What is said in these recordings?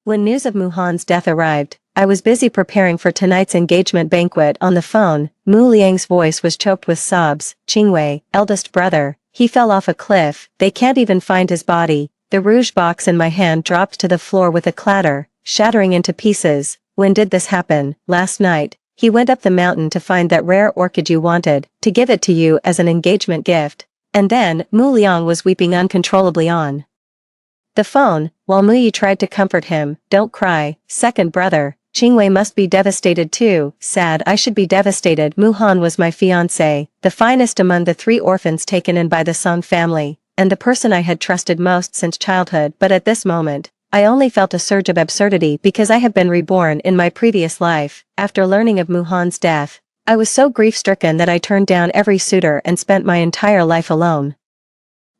When news of Muhan's death arrived, I was busy preparing for tonight's engagement banquet. On the phone, Mu Liang's voice was choked with sobs. Qingwei, eldest brother, he fell off a cliff, they can't even find his body. The rouge box in my hand dropped to the floor with a clatter, shattering into pieces. When did this happen? Last night. He went up the mountain to find that rare orchid you wanted, to give it to you as an engagement gift. And then, Mu Liang was weeping uncontrollably on the phone, while Mu Yi tried to comfort him. Don't cry, second brother. Qingwei must be devastated too. Sad. I should be devastated. Muhan was my fiancé, the finest among the 3 orphans taken in by the Song family, and the person I had trusted most since childhood. But at this moment, I only felt a surge of absurdity because I had been reborn in my previous life. After learning of Muhan's death, I was so grief-stricken that I turned down every suitor and spent my entire life alone,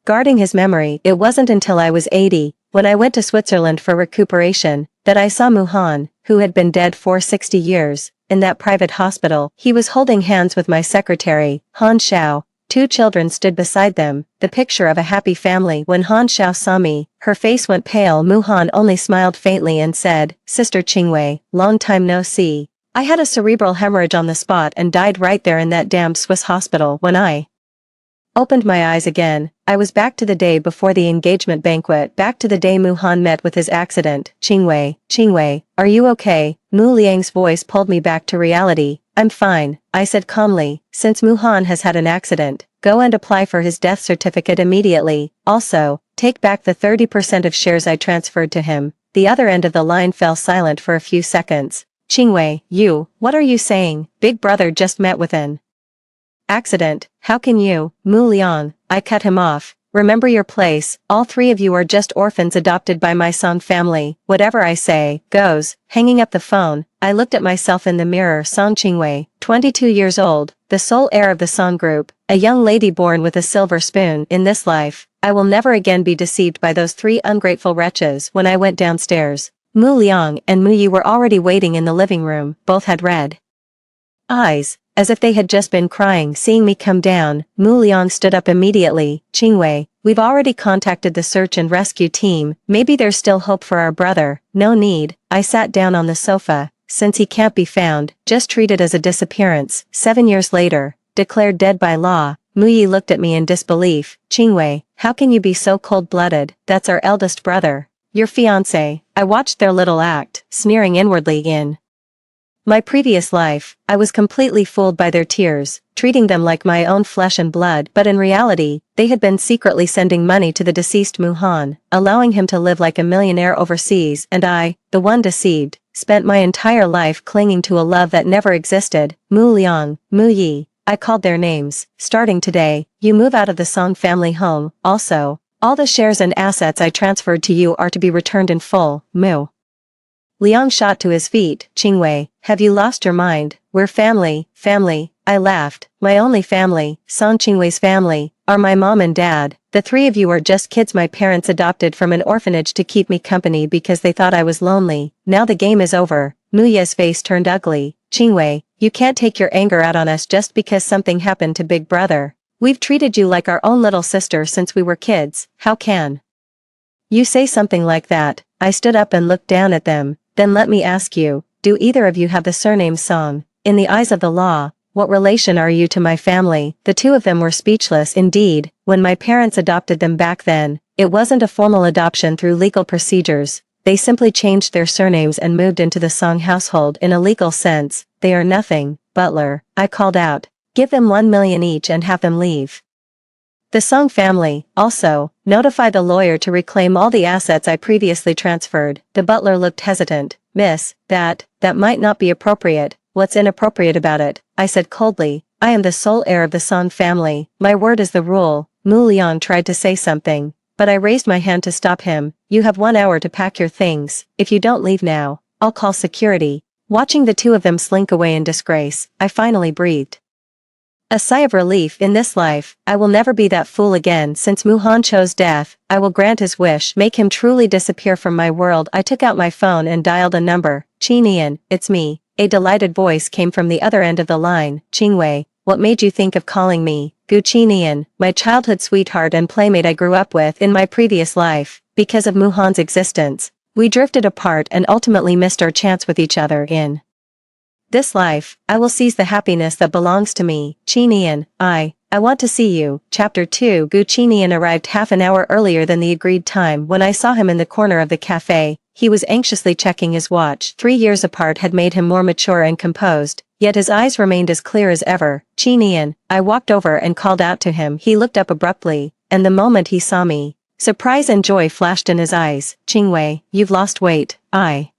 guarding his memory. It wasn't until I was 80, when I went to Switzerland for recuperation, that I saw Muhan, who had been dead for 60 years, in that private hospital. He was holding hands with my secretary, Han Xiao. 2 children stood beside them, the picture of a happy family. When Han Xiao saw me, her face went pale. Muhan only smiled faintly and said, Sister Qingwei, long time no see. I had a cerebral hemorrhage on the spot and died right there in that damned Swiss hospital. When I opened my eyes again, I was back to the day before the engagement banquet, back to the day Muhan met with his accident. Qingwei, are you okay? Mu Liang's voice pulled me back to reality. I'm fine, I said calmly. Since Muhan has had an accident, go and apply for his death certificate immediately. Also, take back the 30% of shares I transferred to him. The other end of the line fell silent for a few seconds. Qingwei, what are you saying? Big brother just met with an accident. How can you? Mu Liang, I cut him off. Remember your place. All 3 of you are just orphans adopted by my Song family. Whatever I say, goes. Hanging up the phone, I looked at myself in the mirror. Song Qingwei, 22 years old, the sole heir of the Song group, a young lady born with a silver spoon. In this life, I will never again be deceived by those 3 ungrateful wretches. When I went downstairs, Mu Liang and Mu Yi were already waiting in the living room. Both had red eyes, as if they had just been crying. Seeing me come down, Mu Liang stood up immediately. Qingwei, we've already contacted the search and rescue team. Maybe there's still hope for our brother. No need. I sat down on the sofa. Since he can't be found, just treat it as a disappearance. 7 years later, declared dead by law. Mu Yi looked at me in disbelief. Qingwei, how can you be so cold-blooded? That's our eldest brother, your fiancé. I watched their little act, sneering inwardly. In my previous life, I was completely fooled by their tears, treating them like my own flesh and blood. But in reality, they had been secretly sending money to the deceased Muhan, allowing him to live like a millionaire overseas. And I, the one deceived, spent my entire life clinging to a love that never existed. Mu Liang, Mu Yi, I called their names. Starting today, you move out of the Song family home. Also, all the shares and assets I transferred to you are to be returned in full. Mu Liang shot to his feet. Qingwei, have you lost your mind? We're family. I laughed. My only family, Song Qingwei's family, are my mom and dad. The 3 of you are just kids my parents adopted from an orphanage to keep me company because they thought I was lonely. Now the game is over. Mu Ye's face turned ugly. Qingwei, you can't take your anger out on us just because something happened to Big Brother. We've treated you like our own little sister since we were kids. How can you say something like that? I stood up and looked down at them. Then let me ask you, do either of you have the surname Song? In the eyes of the law, what relation are you to my family? The 2 of them were speechless. Indeed, when my parents adopted them back then, it wasn't a formal adoption through legal procedures. They simply changed their surnames and moved into the Song household. In a legal sense, they are nothing. Butler, I called out. Give them 1 million each and have them leave the Song family. Also, notify the lawyer to reclaim all the assets I previously transferred. The butler looked hesitant. Miss, that might not be appropriate. What's inappropriate about it? I said coldly. I am the sole heir of the Song family. My word is the rule. Mu Liang tried to say something, but I raised my hand to stop him. You have 1 hour to pack your things. If you don't leave now, I'll call security. Watching the 2 of them slink away in disgrace, I finally breathed a sigh of relief. In this life, I will never be that fool again. Since Muhan chose death, I will grant his wish, make him truly disappear from my world. I took out my phone and dialed a number. Qinian, it's me. A delighted voice came from the other end of the line. Qingwei, what made you think of calling me? Gu Qinian, my childhood sweetheart and playmate I grew up with in my previous life. Because of Muhan's existence, We drifted apart and ultimately missed our chance with each other in this life. I will seize the happiness that belongs to me. Chinian, I want to see you. Chapter 2. Chinian arrived half an hour earlier than the agreed time. When I saw him in the corner of the cafe, he was anxiously checking his watch. 3 years apart had made him more mature and composed, yet his eyes remained as clear as ever. Chinian, I walked over and called out to him. He looked up abruptly, and the moment he saw me, surprise and joy flashed in his eyes. Qingwei, you've lost weight. I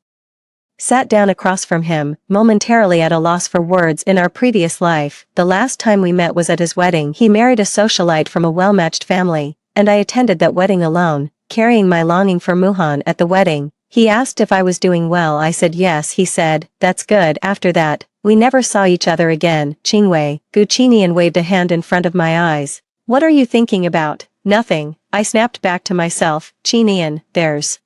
sat down across from him, momentarily at a loss for words. In our previous life, the last time we met was at his wedding. He married a socialite from a well-matched family, and I attended that wedding alone, carrying my longing for Muhan at the wedding. He asked if I was doing well. I said yes. He said, that's good. After that, we never saw each other again. Qingwei, Chinian waved a hand in front of my eyes. What are you thinking about? Nothing, I snapped back to myself. Chinian, there's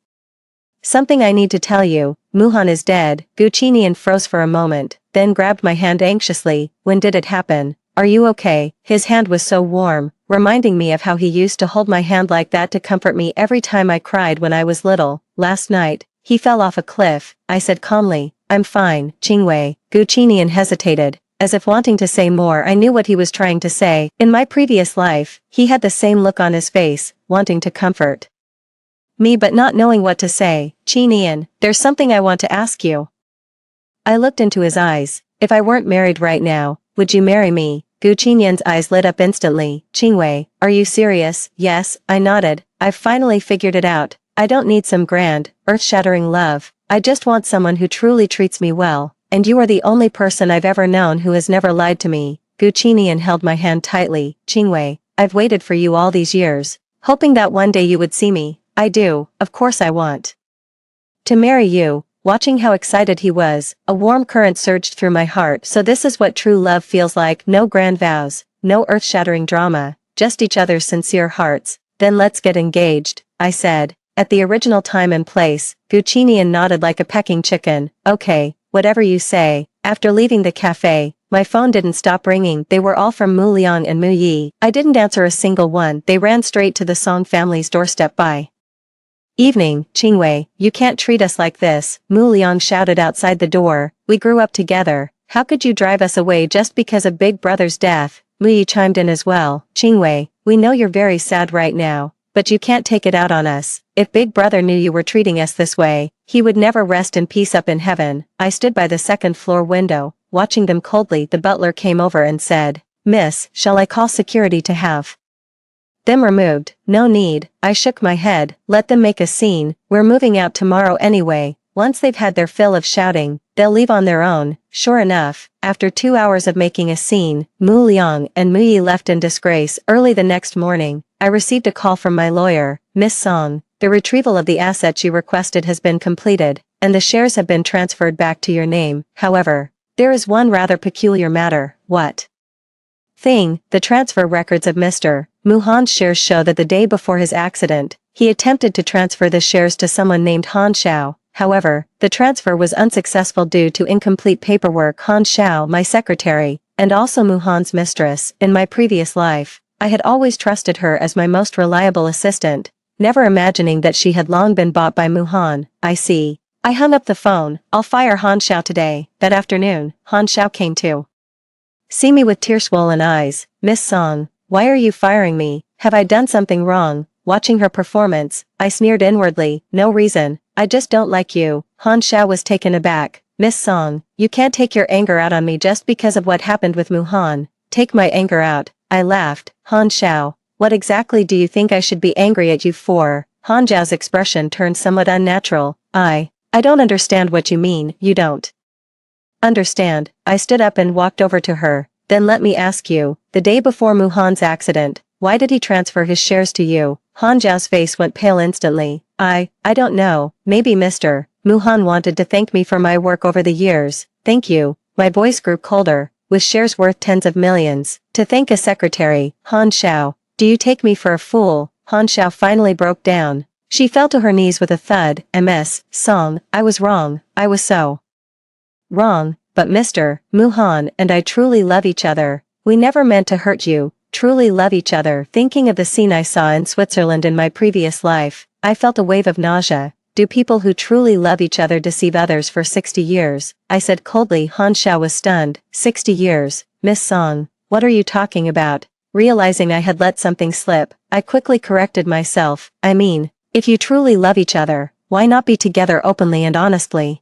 something I need to tell you. Muhan is dead. Chinian froze for a moment, then grabbed my hand anxiously. When did it happen? Are you okay? His hand was so warm, reminding me of how he used to hold my hand like that to comfort me every time I cried when I was little. Last night, he fell off a cliff, I said calmly. I'm fine. Qingwei. Chinian hesitated, as if wanting to say more. I knew what he was trying to say. In my previous life, he had the same look on his face, wanting to comfort me but not knowing what to say. Chinian, there's something I want to ask you. I looked into his eyes. If I weren't married right now, would you marry me? Chinian's eyes lit up instantly. Qingwei, are you serious? Yes, I nodded. I've finally figured it out. I don't need some grand, earth-shattering love. I just want someone who truly treats me well, and you are the only person I've ever known who has never lied to me. Chinian held my hand tightly. Qingwei, I've waited for you all these years, hoping that one day you would see me. I do, of course I want to marry you. Watching how excited he was, a warm current surged through my heart. So this is what true love feels like. No grand vows, no earth-shattering drama, just each other's sincere hearts. Then let's get engaged, I said. At the original time and place. Chinian nodded like a pecking chicken. Okay, whatever you say. After leaving the cafe, my phone didn't stop ringing. They were all from Mu Liang and Mu Yi. I didn't answer a single one. They ran straight to the Song family's doorstep. By evening, Qingwei, you can't treat us like this, Mu Liang shouted outside the door. We grew up together. How could you drive us away just because of Big Brother's death? Mu Yi chimed in as well. Qingwei, we know you're very sad right now, but you can't take it out on us. If Big Brother knew you were treating us this way, he would never rest in peace up in heaven. I stood by the second-floor window, watching them coldly. The butler came over and said, Miss, shall I call security to have them removed? No need. I shook my head. Let them make a scene. We're moving out tomorrow anyway. Once they've had their fill of shouting, they'll leave on their own. Sure enough, after 2 hours of making a scene, Mu Liang and Mu Yi left in disgrace. Early the next morning, I received a call from my lawyer. Miss Song, the retrieval of the assets you requested has been completed, and the shares have been transferred back to your name. However, there is one rather peculiar matter. What thing? The transfer records of Mr. Muhan's shares show that the day before his accident, he attempted to transfer the shares to someone named Han Xiao. However, the transfer was unsuccessful due to incomplete paperwork. Han Xiao, my secretary, and also Muhan's mistress. In my previous life, I had always trusted her as my most reliable assistant, never imagining that she had long been bought by Muhan. I see. I hung up the phone. I'll fire Han Xiao today. That afternoon, Han Xiao came to see me with tear-swollen eyes. Miss Song, why are you firing me? Have I done something wrong? Watching her performance, I sneered inwardly. No reason. I just don't like you. Han Xiao was taken aback. Miss Song, you can't take your anger out on me just because of what happened with Muhan. Take my anger out. I laughed. Han Xiao, what exactly do you think I should be angry at you for? Han Xiao's expression turned somewhat unnatural. I don't understand what you mean. You don't understand. I stood up and walked over to her. Then let me ask you, the day before Muhan's accident, why did he transfer his shares to you? Han Xiao's face went pale instantly. I don't know. Maybe Mr. Muhan wanted to thank me for my work over the years. Thank you. My voice grew colder. With shares worth tens of millions, to thank a secretary. Han Xiao, do you take me for a fool? Han Xiao finally broke down. She fell to her knees with a thud. Ms. Song, I was wrong. I was so wrong. But Mr. Muhan and I truly love each other. We never meant to hurt you. Truly love each other. Thinking of the scene I saw in Switzerland in my previous life, I felt a wave of nausea. do people who truly love each other deceive others for 60 years? I said coldly. Han Xiao was stunned. 60 years, Miss Song. What are you talking about? Realizing I had let something slip, I quickly corrected myself. I mean, if you truly love each other, why not be together openly and honestly?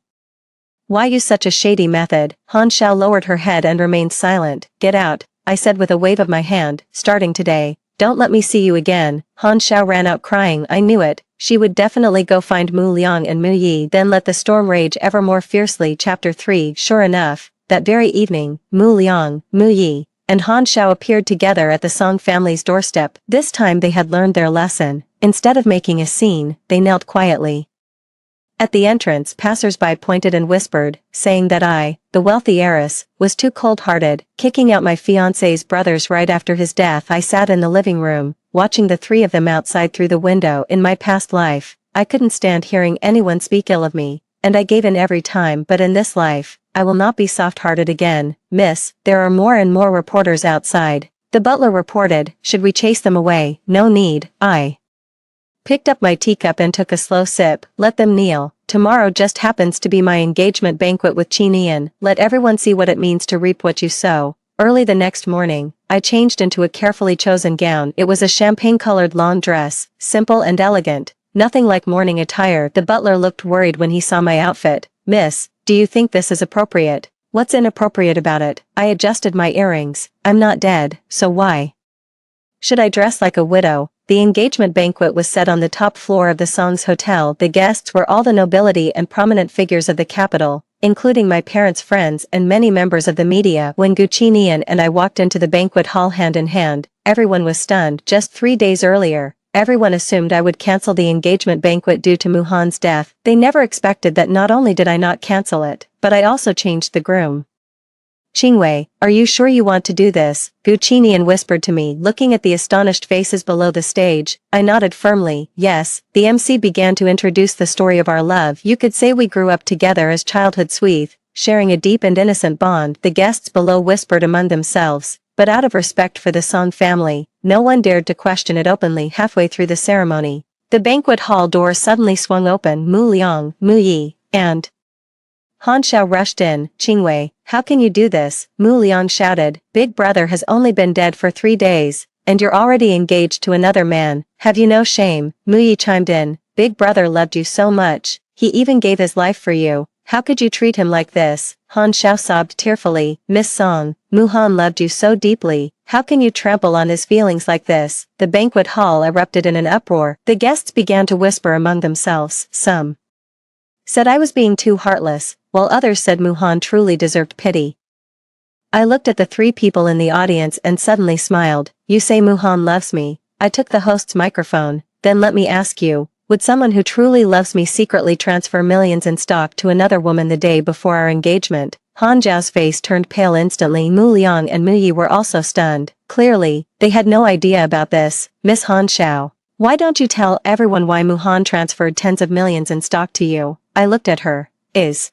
Why use such a shady method? Han Xiao lowered her head and remained silent. Get out, I said with a wave of my hand, starting today. Don't let me see you again. Han Xiao ran out crying. I knew it. She would definitely go find Mu Liang and Mu Yi, then let the storm rage ever more fiercely. Chapter 3. Sure enough, that very evening, Mu Liang, Mu Yi, and Han Xiao appeared together at the Song family's doorstep. This time they had learned their lesson. Instead of making a scene, they knelt quietly. At the entrance, passers-by pointed and whispered, saying that I, the wealthy heiress, was too cold-hearted, kicking out my fiancé's brothers right after his death. I sat in the living room, watching the three of them outside through the window. In my past life, I couldn't stand hearing anyone speak ill of me, and I gave in every time, but in this life, I will not be soft-hearted again. Miss, there are more and more reporters outside. The butler reported. Should we chase them away? No need. I picked up my teacup and took a slow sip. Let them kneel. Tomorrow just happens to be my engagement banquet with Qin Ian. Let everyone see what it means to reap what you sow. Early the next morning, I changed into a carefully chosen gown. It was a champagne-colored long dress, simple and elegant, nothing like morning attire. The butler looked worried when he saw my outfit. Miss, do you think this is appropriate? What's inappropriate about it? I adjusted my earrings. I'm not dead, so why should I dress like a widow? The engagement banquet was set on the top floor of the Song's hotel. The guests were all the nobility and prominent figures of the capital, including my parents' friends and many members of the media. When Gu Qinian and I walked into the banquet hall hand in hand, everyone was stunned. Just 3 days earlier, everyone assumed I would cancel the engagement banquet due to Muhan's death. They never expected that not only did I not cancel it, but I also changed the groom. Qingwei, are you sure you want to do this? Gu Qinian whispered to me, looking at the astonished faces below the stage. I nodded firmly. Yes. The MC began to introduce the story of our love. You could say we grew up together as childhood sweet, sharing a deep and innocent bond. The guests below whispered among themselves, but out of respect for the Song family, no one dared to question it openly. Halfway through the ceremony, the banquet hall door suddenly swung open. Mu Liang, Mu Yi, and Han Xiao rushed in. Qingwei, how can you do this? Mu Liang shouted. Big brother has only been dead for 3 days, and you're already engaged to another man. Have you no shame? Mu Yi chimed in. Big brother loved you so much, he even gave his life for you. How could you treat him like this? Han Xiao sobbed tearfully. Miss Song, Mu Han loved you so deeply. How can you trample on his feelings like this? The banquet hall erupted in an uproar. The guests began to whisper among themselves. Some said I was being too heartless, while others said Muhan truly deserved pity. I looked at the 3 people in the audience and suddenly smiled. You say Muhan loves me. I took the host's microphone. Then let me ask you, would someone who truly loves me secretly transfer millions in stock to another woman the day before our engagement? Han Zhao's face turned pale instantly. Mu Liang and Mu Yi were also stunned. Clearly, they had no idea about this. Miss Han Xiao, why don't you tell everyone why Muhan transferred tens of millions in stock to you? I looked at her. Is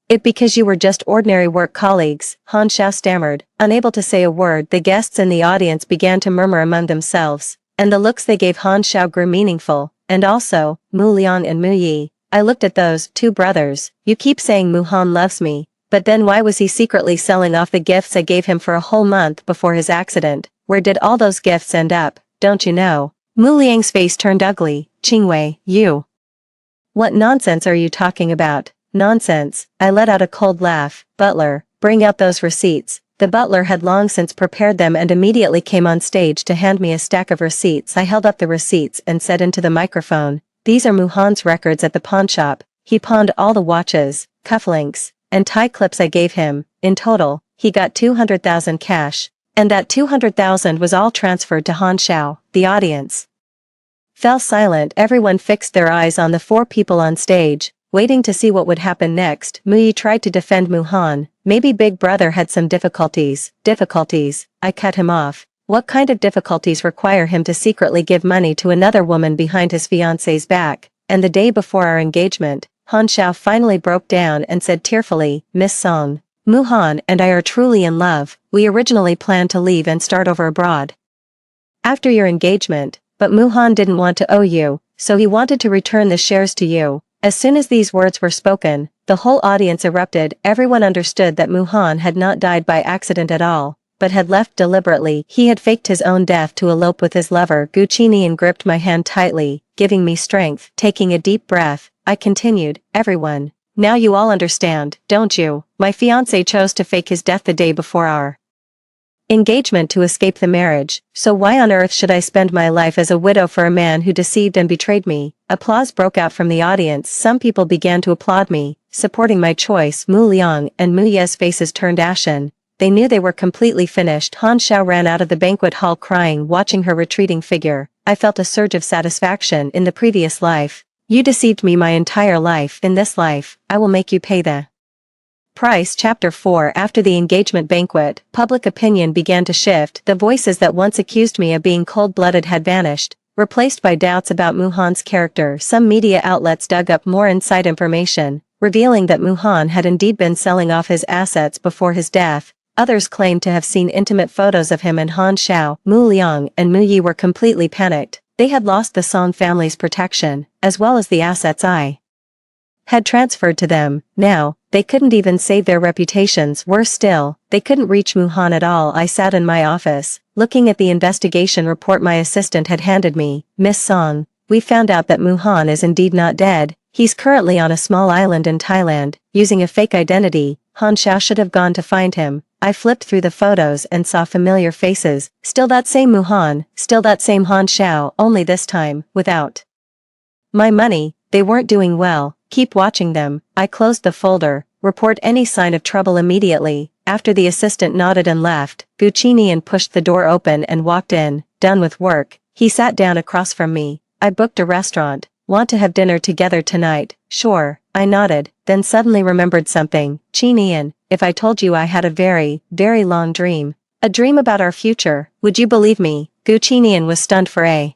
it because you were just ordinary work colleagues? Han Xiao stammered, unable to say a word. The guests in the audience began to murmur among themselves, and the looks they gave Han Xiao grew meaningful. And also, Mu Liang and Mu Yi. I looked at those 2 brothers. You keep saying Muhan loves me, but then why was he secretly selling off the gifts I gave him for a whole month before his accident? Where did all those gifts end up? Don't you know? Mu Liang's face turned ugly. Qingwei, you. What nonsense are you talking about? Nonsense. I let out a cold laugh. Butler, bring out those receipts. The butler had long since prepared them and immediately came on stage to hand me a stack of receipts. I held up the receipts and said into the microphone, these are Muhan's records at the pawn shop. He pawned all the watches, cufflinks, and tie clips I gave him. In total, he got 200,000 cash. And that 200,000 was all transferred to Han Xiao. The audience fell silent. Everyone fixed their eyes on the 4 people on stage, waiting to see what would happen next. Mu Yi tried to defend Muhan. Maybe Big Brother had some difficulties. Difficulties? I cut him off. What kind of difficulties require him to secretly give money to another woman behind his fiancé's back? And the day before our engagement, Han Xiao finally broke down and said tearfully, Miss Song, Muhan and I are truly in love. We originally planned to leave and start over abroad after your engagement, but Muhan didn't want to owe you, so he wanted to return the shares to you. As soon as these words were spoken, the whole audience erupted. Everyone understood that Muhan had not died by accident at all, but had left deliberately. He had faked his own death to elope with his lover. Gucinian gripped my hand tightly, giving me strength. Taking a deep breath, I continued, everyone. Now you all understand, don't you? My fiancé chose to fake his death the day before our engagement to escape the marriage, so why on earth should I spend my life as a widow for a man who deceived and betrayed me? Applause broke out from the audience. Some people began to applaud me, supporting my choice. Mu Liang and Mu Ye's faces turned ashen. They knew they were completely finished. Han Xiao ran out of the banquet hall crying, watching her retreating figure. I felt a surge of satisfaction. In the previous life, you deceived me my entire life. In this life, I will make you pay the price. Chapter 4. After the engagement banquet, public opinion began to shift. The voices that once accused me of being cold-blooded had vanished, replaced by doubts about Muhan's character. Some media outlets dug up more inside information, revealing that Muhan had indeed been selling off his assets before his death. Others claimed to have seen intimate photos of him and Han Xiao. Mu Liang and Mu Yi were completely panicked. They had lost the Song family's protection, as well as the assets I had transferred to them. Now, they couldn't even save their reputations. Worse still, they couldn't reach Muhan at all. I sat in my office, looking at the investigation report my assistant had handed me. Miss Song, we found out that Muhan is indeed not dead. He's currently on a small island in Thailand, using a fake identity. Han Xiao should have gone to find him. I flipped through the photos and saw familiar faces. Still that same Muhan, still that same Han Xiao, only this time, without my money. They weren't doing well. Keep watching them. I closed the folder. Report any sign of trouble immediately. After the assistant nodded and left, Gucinian pushed the door open and walked in. Done with work, he sat down across from me. I booked a restaurant. Want to have dinner together tonight? Sure, I nodded, then suddenly remembered something. Chinian, if I told you I had a very, very long dream. A dream about our future, would you believe me? Gucinian was stunned for a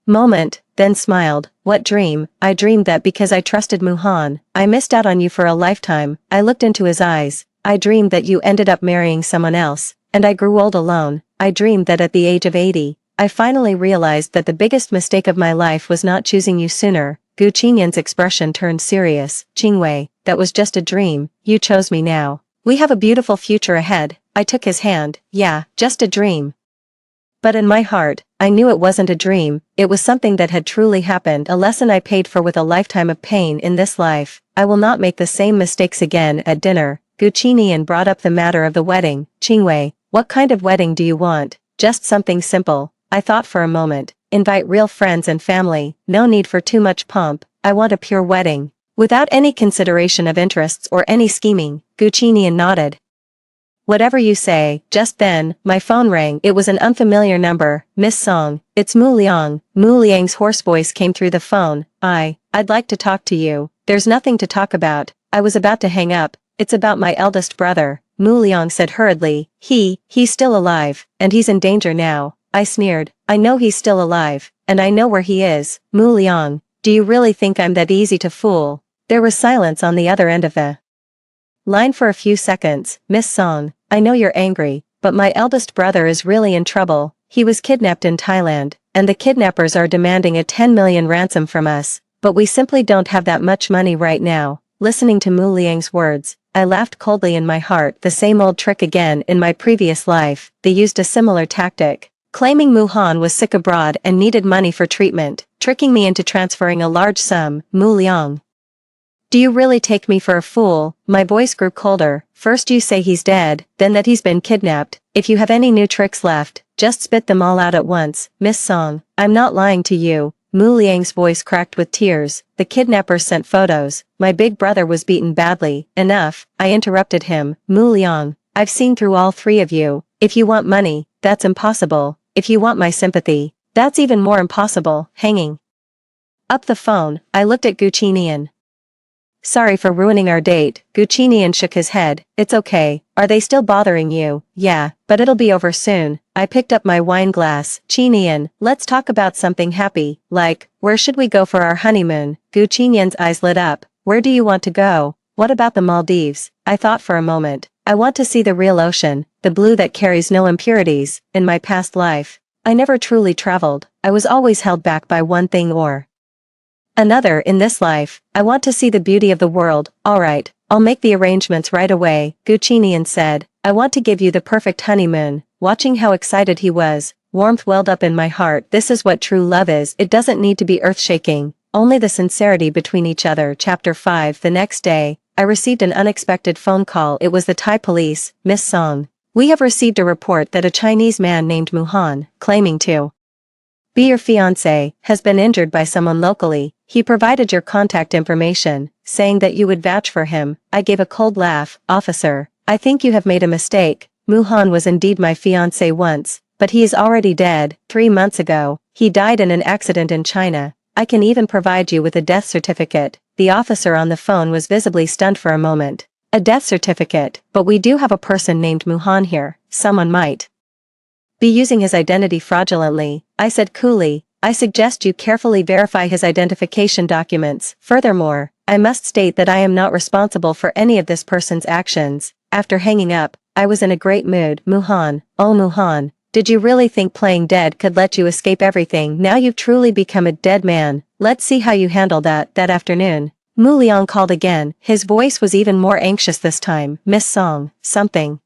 moment, then smiled. What dream? I dreamed that because I trusted Muhan, I missed out on you for a lifetime. I looked into his eyes. I dreamed that you ended up marrying someone else, and I grew old alone. I dreamed that at the age of 80, I finally realized that the biggest mistake of my life was not choosing you sooner. Gucinian's expression turned serious. Qingwei, that was just a dream. You chose me now. We have a beautiful future ahead. I took his hand. Yeah, just a dream. But in my heart, I knew it wasn't a dream. It was something that had truly happened, a lesson I paid for with a lifetime of pain in this life. I will not make the same mistakes again. At dinner, Gucinian brought up the matter of the wedding. Qingwei, what kind of wedding do you want? Just something simple. I thought for a moment. Invite real friends and family, no need for too much pomp. I want a pure wedding, without any consideration of interests or any scheming. Gucinian nodded. Whatever you say. Just then, my phone rang. It was an unfamiliar number. Miss Song, it's Mu Liang. Mu Liang's hoarse voice came through the phone. I'd like to talk to you. There's nothing to talk about. I was about to hang up. It's about my eldest brother, Mu Liang said hurriedly. He's still alive, and he's in danger now. I sneered. I know he's still alive, and I know where he is. Mu Liang, do you really think I'm that easy to fool? There was silence on the other end of the line for a few seconds. Miss Song, I know you're angry, but my eldest brother is really in trouble. He was kidnapped in Thailand, and the kidnappers are demanding a 10 million ransom from us, but we simply don't have that much money right now. Listening to Mu Liang's words, I laughed coldly in my heart. The same old trick again. In my previous life, they used a similar tactic, claiming Muhan was sick abroad and needed money for treatment, tricking me into transferring a large sum. Mu Liang, do you really take me for a fool? My voice grew colder. First you say he's dead, then that he's been kidnapped. If you have any new tricks left, just spit them all out at once. Miss Song, I'm not lying to you. Mu Liang's voice cracked with tears. The kidnappers sent photos. My big brother was beaten badly. Enough, I interrupted him. Mu Liang, I've seen through all three of you. If you want money, that's impossible. If you want my sympathy, that's even more impossible. Hanging up the phone, I looked at Gucinian. Sorry for ruining our date. Gucinian shook his head. It's okay. Are they still bothering you? Yeah, but it'll be over soon. I picked up my wine glass. Chinian, let's talk about something happy, like, where should we go for our honeymoon? Gucinian's eyes lit up. Where do you want to go? What about the Maldives? I thought for a moment. I want to see the real ocean, the blue that carries no impurities. In my past life, I never truly traveled. I was always held back by one thing or Another in this life. I want to see the beauty of the world. Alright, I'll make the arrangements right away, Gucinian said. I want to give you the perfect honeymoon. Watching how excited he was, warmth welled up in my heart. This is what true love is. It doesn't need to be earth-shaking, only the sincerity between each other. Chapter 5. The next day, I received an unexpected phone call. It was the Thai police. Miss Song. We have received a report that a Chinese man named Muhan, claiming to be your fiancé, has been injured by someone locally. He provided your contact information, saying that you would vouch for him. I gave a cold laugh. Officer, I think you have made a mistake. Muhan was indeed my fiancé once, but he is already dead. 3 months ago, he died in an accident in China. I can even provide you with a death certificate. The officer on the phone was visibly stunned for a moment. A death certificate, but we do have a person named Muhan here. Someone might be using his identity fraudulently, I said coolly. I suggest you carefully verify his identification documents. Furthermore, I must state that I am not responsible for any of this person's actions. After hanging up, I was in a great mood. Muhan, oh Muhan, did you really think playing dead could let you escape everything? Now you've truly become a dead man. Let's see how you handle that. That afternoon, Mu Liang called again. His voice was even more anxious this time. Miss Song, something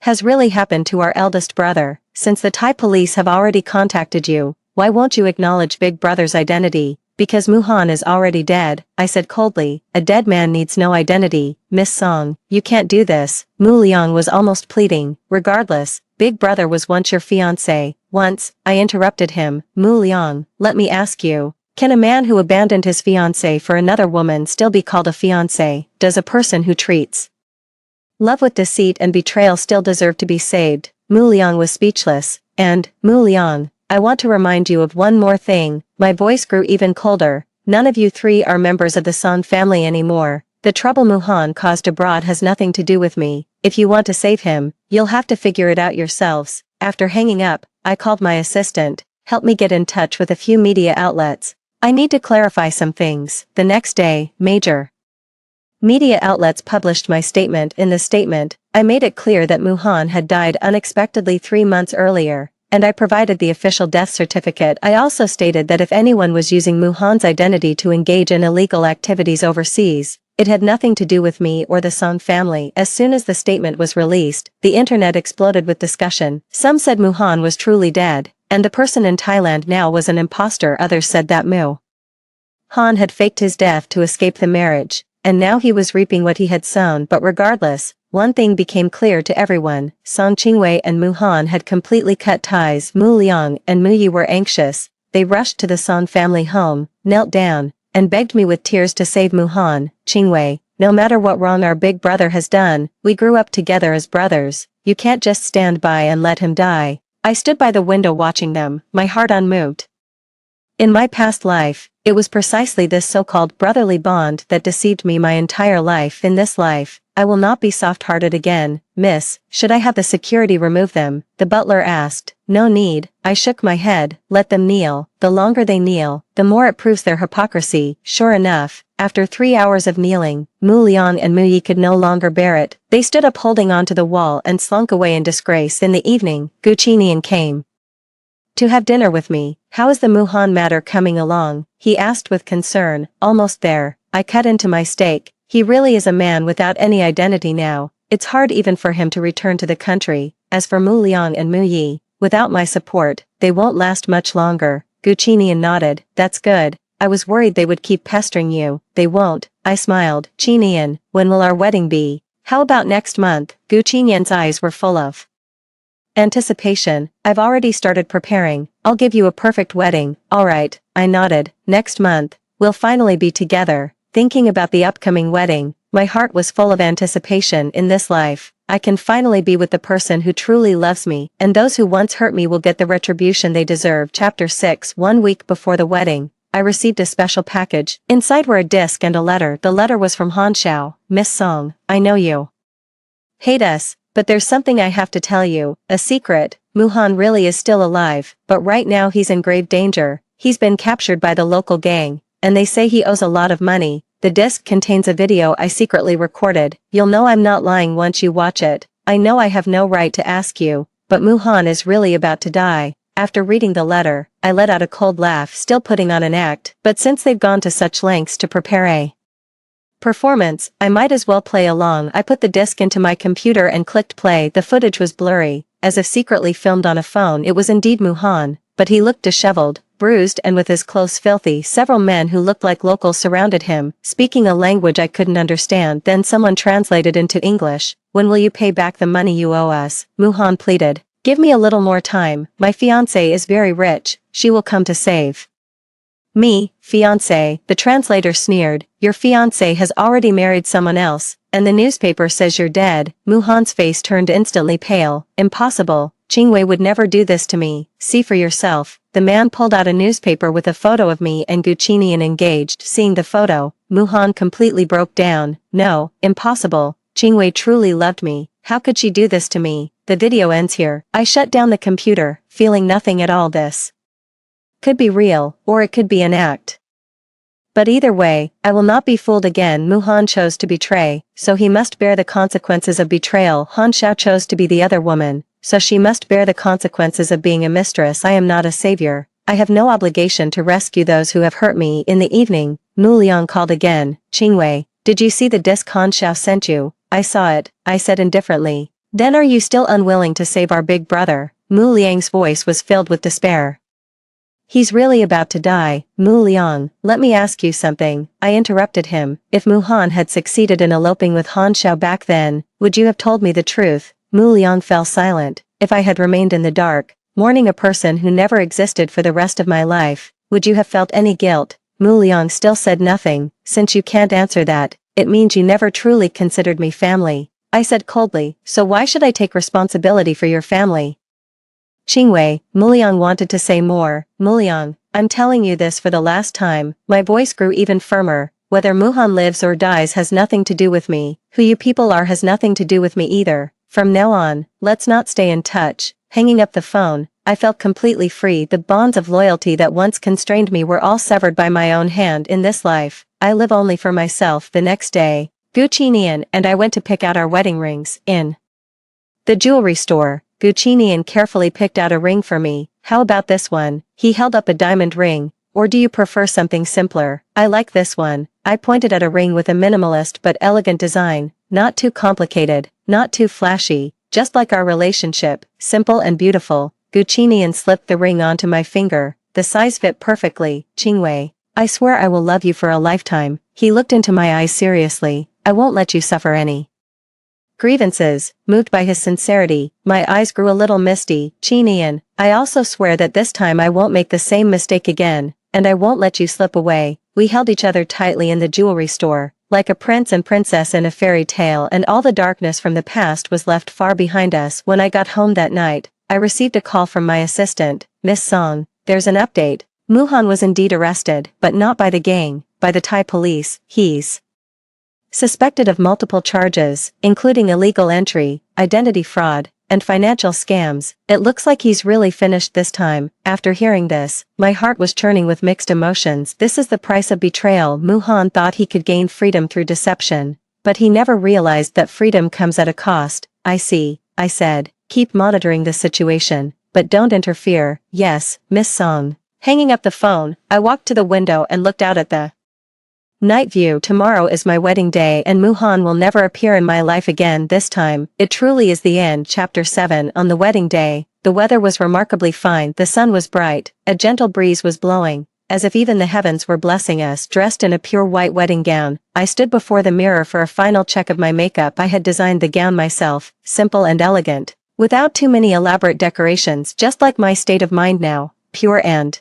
has really happened to our eldest brother. Since the Thai police have already contacted you, why won't you acknowledge Big Brother's identity? Because Muhan is already dead, I said coldly. A dead man needs no identity. Miss Song, you can't do this. Mu Liang was almost pleading. Regardless, Big Brother was once your fiancé. Once, I interrupted him. Mu Liang, let me ask you, can a man who abandoned his fiancé for another woman still be called a fiancé? Does a person who treats love with deceit and betrayal still deserve to be saved? Mu Liang was speechless. And, Mu Liang, I want to remind you of one more thing. My voice grew even colder. None of you three are members of the Song family anymore. The trouble Muhan caused abroad has nothing to do with me. If you want to save him, you'll have to figure it out yourselves. After hanging up, I called my assistant. Help me get in touch with a few media outlets. I need to clarify some things. The next day, major media outlets published my statement. In the statement, I made it clear that Muhan had died unexpectedly 3 months earlier, and I provided the official death certificate. I also stated that if anyone was using Muhan's identity to engage in illegal activities overseas, it had nothing to do with me or the Song family. As soon as the statement was released, the internet exploded with discussion. Some said Muhan was truly dead, and the person in Thailand now was an imposter. Others said that Muhan had faked his death to escape the marriage, and now he was reaping what he had sown. But regardless, one thing became clear to everyone. Song Qingwei and Muhan had completely cut ties. Mu Liang and Mu Yi were anxious. They rushed to the Song family home, knelt down, and begged me with tears to save Muhan. Qingwei, no matter what wrong our big brother has done, we grew up together as brothers. You can't just stand by and let him die. I stood by the window watching them, my heart unmoved. In my past life, it was precisely this so-called brotherly bond that deceived me my entire life. In this life, I will not be soft-hearted again. Miss, should I have the security remove them? The butler asked. No need. I shook my head. Let them kneel. The longer they kneel, the more it proves their hypocrisy. Sure enough, after 3 hours of kneeling, Mu Liang and Mu Yi could no longer bear it. They stood up holding onto the wall and slunk away in disgrace. In the evening, Gucinian came to have dinner with me. How is the Muhan matter coming along? He asked with concern. Almost there. I cut into my steak. He really is a man without any identity now. It's hard even for him to return to the country. As for Mu Liang and Mu Yi, without my support, they won't last much longer. Gucinian nodded. That's good. I was worried they would keep pestering you. They won't. I smiled. Chinian, when will our wedding be? How about next month? Gucinian's eyes were full of anticipation. I've already started preparing. I'll give you a perfect wedding. Alright, I nodded. Next month, we'll finally be together. Thinking about the upcoming wedding, my heart was full of anticipation. In this life, I can finally be with the person who truly loves me, and those who once hurt me will get the retribution they deserve. Chapter 6. 1 week before the wedding, I received a special package. Inside were a disc and a letter. The letter was from Han Xiao. Miss Song, I know you hate us, but there's something I have to tell you. A secret. Muhan really is still alive, but right now he's in grave danger. He's been captured by the local gang, and they say he owes a lot of money. The disc contains a video I secretly recorded. You'll know I'm not lying once you watch it. I know I have no right to ask you, but Muhan is really about to die. After reading the letter, I let out a cold laugh, still putting on an act, but since they've gone to such lengths to prepare a performance, I might as well play along. I put the disc into my computer and clicked play. The footage was blurry, as if secretly filmed on a phone. It was indeed Muhan, but he looked disheveled, bruised, and with his clothes filthy. Several men who looked like locals surrounded him, speaking a language I couldn't understand. Then someone translated into English. "When will you pay back the money you owe us?" Muhan pleaded. "Give me a little more time. My fiancé is very rich. She will come to save me." "Fiancé," the translator sneered. "Your fiancé has already married someone else, and the newspaper says you're dead." Muhan's face turned instantly pale. "Impossible. Qingwei would never do this to me. See for yourself." The man pulled out a newspaper with a photo of me and Gucinian engaged. Seeing the photo, Muhan completely broke down. "No, impossible. Qingwei truly loved me. How could she do this to me?" The video ends here. I shut down the computer, feeling nothing at all. This could be real, or it could be an act. But either way, I will not be fooled again. Muhan chose to betray, so he must bear the consequences of betrayal. Han Xiao chose to be the other woman, so she must bear the consequences of being a mistress. I am not a savior. I have no obligation to rescue those who have hurt me. In the evening, Mu Liang called again. "Qingwei, did you see the disc Han Xiao sent you?" "I saw it," I said indifferently. "Then are you still unwilling to save our big brother?" Mu Liang's voice was filled with despair. "He's really about to die." "Mu Liang, let me ask you something," I interrupted him. "If Muhan had succeeded in eloping with Han Xiao back then, would you have told me the truth?" Mu Liang fell silent. "If I had remained in the dark, mourning a person who never existed for the rest of my life, would you have felt any guilt?" Mu Liang still said nothing. "Since you can't answer that, it means you never truly considered me family," I said coldly. "So why should I take responsibility for your family?" "Qingwei," Mu Liang wanted to say more. "Mu Liang, I'm telling you this for the last time." My voice grew even firmer. "Whether Muhan lives or dies has nothing to do with me. Who you people are has nothing to do with me either. From now on, let's not stay in touch." Hanging up the phone, I felt completely free. The bonds of loyalty that once constrained me were all severed by my own hand. In this life, I live only for myself. The next day, Gucinian and I went to pick out our wedding rings. In the jewelry store, Gucinian carefully picked out a ring for me. "How about this one?" He held up a diamond ring. "Or do you prefer something simpler?" "I like this one." I pointed at a ring with a minimalist but elegant design. Not too complicated, not too flashy, just like our relationship, simple and beautiful. Gucinian slipped the ring onto my finger. The size fit perfectly. "Qingwei, I swear I will love you for a lifetime." He looked into my eyes seriously. "I won't let you suffer any grievances." Moved by his sincerity, my eyes grew a little misty. "Qinian, I also swear that this time I won't make the same mistake again, and I won't let you slip away." We held each other tightly in the jewelry store, like a prince and princess in a fairy tale, and all the darkness from the past was left far behind us. When I got home that night, I received a call from my assistant. "Miss Song, there's an update. Muhan was indeed arrested, but not by the gang, by the Thai police. He's suspected of multiple charges, including illegal entry, identity fraud, and financial scams. It looks like he's really finished this time." After hearing this, my heart was churning with mixed emotions. This is the price of betrayal. Muhan thought he could gain freedom through deception, but he never realized that freedom comes at a cost. "I see," I said. "Keep monitoring the situation, but don't interfere." "Yes, Miss Song." Hanging up the phone, I walked to the window and looked out at the night view. Tomorrow is my wedding day and Muhan will never appear in my life again. This time, it truly is the end. Chapter 7. On the wedding day, the weather was remarkably fine. The sun was bright, a gentle breeze was blowing, as if even the heavens were blessing us. Dressed in a pure white wedding gown, I stood before the mirror for a final check of my makeup. I had designed the gown myself, simple and elegant, without too many elaborate decorations, just like my state of mind now, pure and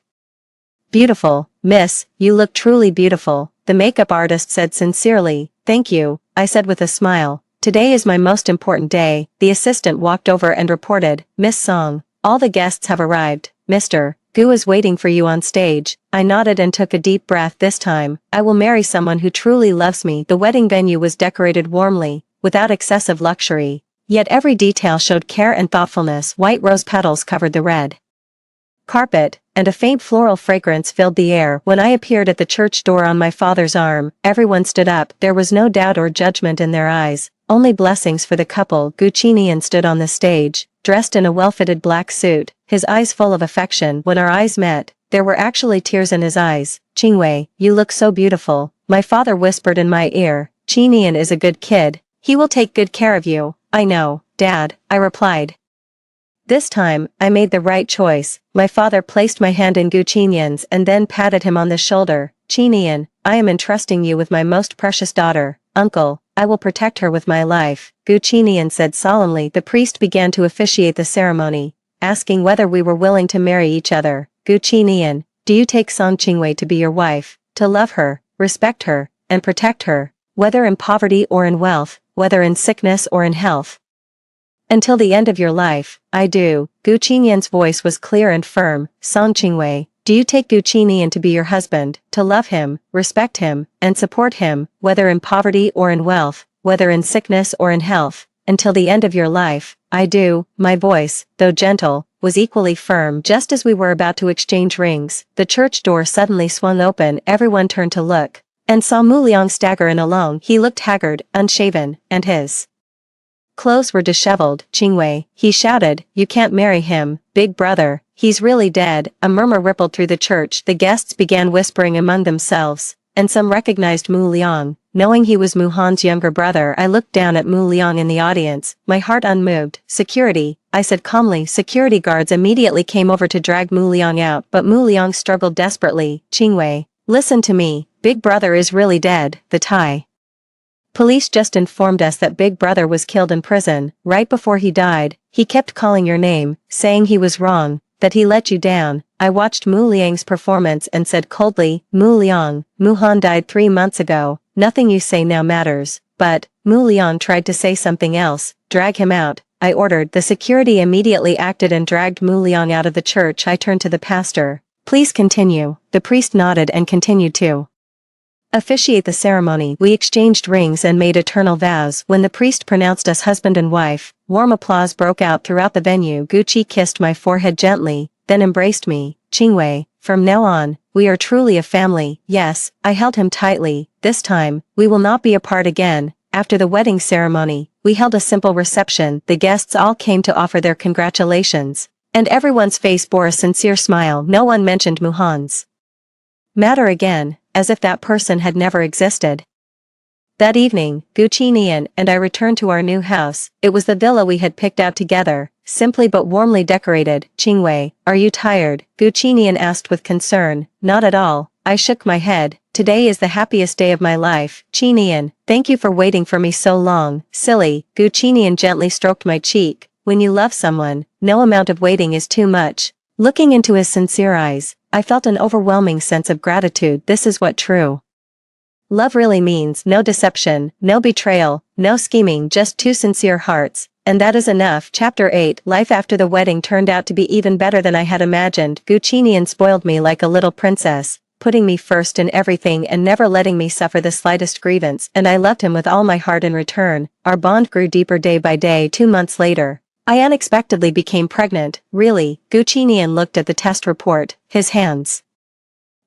beautiful. "Miss, you look truly beautiful," the makeup artist said sincerely. "Thank you," I said with a smile. "Today is my most important day." The assistant walked over and reported, "Miss Song, all the guests have arrived. Mr. Gu is waiting for you on stage." I nodded and took a deep breath. This time, I will marry someone who truly loves me. The wedding venue was decorated warmly, without excessive luxury, yet every detail showed care and thoughtfulness. White rose petals covered the red carpet, and a faint floral fragrance filled the air. When I appeared at the church door on my father's arm, everyone stood up. There was no doubt or judgment in their eyes. Only blessings for the couple. Gu Qinian stood on the stage, dressed in a well-fitted black suit, his eyes full of affection. When our eyes met, there were actually tears in his eyes. Qingwei, you look so beautiful, my father whispered in my ear. Qinian is a good kid, he will take good care of you. I know, Dad, I replied. This time, I made the right choice. My father placed my hand in Gu Qinian's and then patted him on the shoulder. Qinian, I am entrusting you with my most precious daughter. Uncle, I will protect her with my life, Gu Qinian said solemnly. The priest began to officiate the ceremony, asking whether we were willing to marry each other. Gu Qinian, do you take Song Qingwei to be your wife, to love her, respect her, and protect her, whether in poverty or in wealth, whether in sickness or in health? Until the end of your life, I do. Gu Qinian's voice was clear and firm. Song Qingwei, do you take Gu Qinian to be your husband, to love him, respect him, and support him, whether in poverty or in wealth, whether in sickness or in health, until the end of your life? I do. My voice, though gentle, was equally firm. Just as we were about to exchange rings, the church door suddenly swung open. Everyone turned to look, and saw Mu Liang stagger in alone. He looked haggard, unshaven, and his clothes were disheveled. Qingwei, he shouted, you can't marry him, big brother, he's really dead. A murmur rippled through the church. The guests began whispering among themselves, and some recognized Mu Liang. Knowing he was Mu Han's younger brother, I looked down at Mu Liang in the audience, my heart unmoved. Security, I said calmly. Security guards immediately came over to drag Mu Liang out, but Mu Liang struggled desperately. Qingwei, listen to me, big brother is really dead. The Thai police just informed us that big brother was killed in prison. Right before he died, he kept calling your name, saying he was wrong, that he let you down. I watched Mu Liang's performance and said coldly, Mu Liang, Mu Han died 3 months ago, nothing you say now matters. But, Mu Liang tried to say something else. Drag him out, I ordered. The security immediately acted and dragged Mu Liang out of the church. I turned to the pastor. Please continue. The priest nodded and continued to officiate the ceremony. We exchanged rings and made eternal vows. When the priest pronounced us husband and wife, warm applause broke out throughout the venue. Gucci kissed my forehead gently, then embraced me. Qingwei, from now on, we are truly a family. Yes, I held him tightly. This time, we will not be apart again. After the wedding ceremony, we held a simple reception. The guests all came to offer their congratulations, and everyone's face bore a sincere smile. No one mentioned Mu Han's matter again, as if that person had never existed. That evening, Gu Qinian and I returned to our new house. It was the villa we had picked out together, simply but warmly decorated. Qingwei, are you tired? Gu Qinian asked with concern. Not at all, I shook my head. Today is the happiest day of my life. Qinian, thank you for waiting for me so long. Silly, Gu Qinian gently stroked my cheek. When you love someone, no amount of waiting is too much. Looking into his sincere eyes, I felt an overwhelming sense of gratitude. This is what true love really means. No deception, no betrayal, no scheming, just two sincere hearts. And that is enough. Chapter 8. Life after the wedding turned out to be even better than I had imagined. Gu Qinian spoiled me like a little princess, putting me first in everything and never letting me suffer the slightest grievance, and I loved him with all my heart in return. Our bond grew deeper day by day. 2 months later, I unexpectedly became pregnant. Really? Gu Qinian looked at the test report, his hands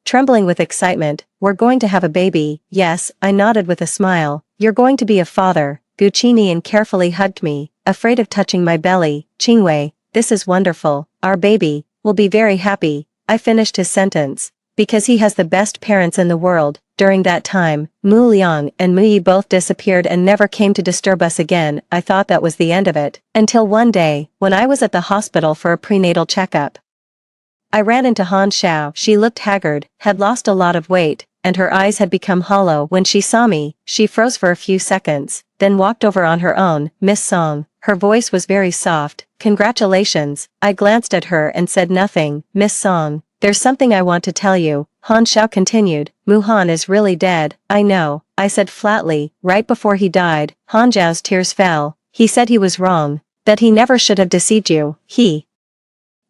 trembling with excitement. We're going to have a baby. Yes, I nodded with a smile. You're going to be a father. Gu Qinian carefully hugged me, afraid of touching my belly. Qingwei, this is wonderful. Our baby will be very happy. I finished his sentence. Because he has the best parents in the world. During that time, Mu Liang and Mu Yi both disappeared and never came to disturb us again. I thought that was the end of it. Until one day, when I was at the hospital for a prenatal checkup, I ran into Han Xiao. She looked haggard, had lost a lot of weight, and her eyes had become hollow. When she saw me, she froze for a few seconds, then walked over on her own. Miss Song. Her voice was very soft. Congratulations. I glanced at her and said nothing. Miss Song, there's something I want to tell you. Han Xiao continued. Mu Han is really dead. I know, I said flatly. Right before he died, Han Xiao's tears fell. He said he was wrong, that he never should have deceived you. He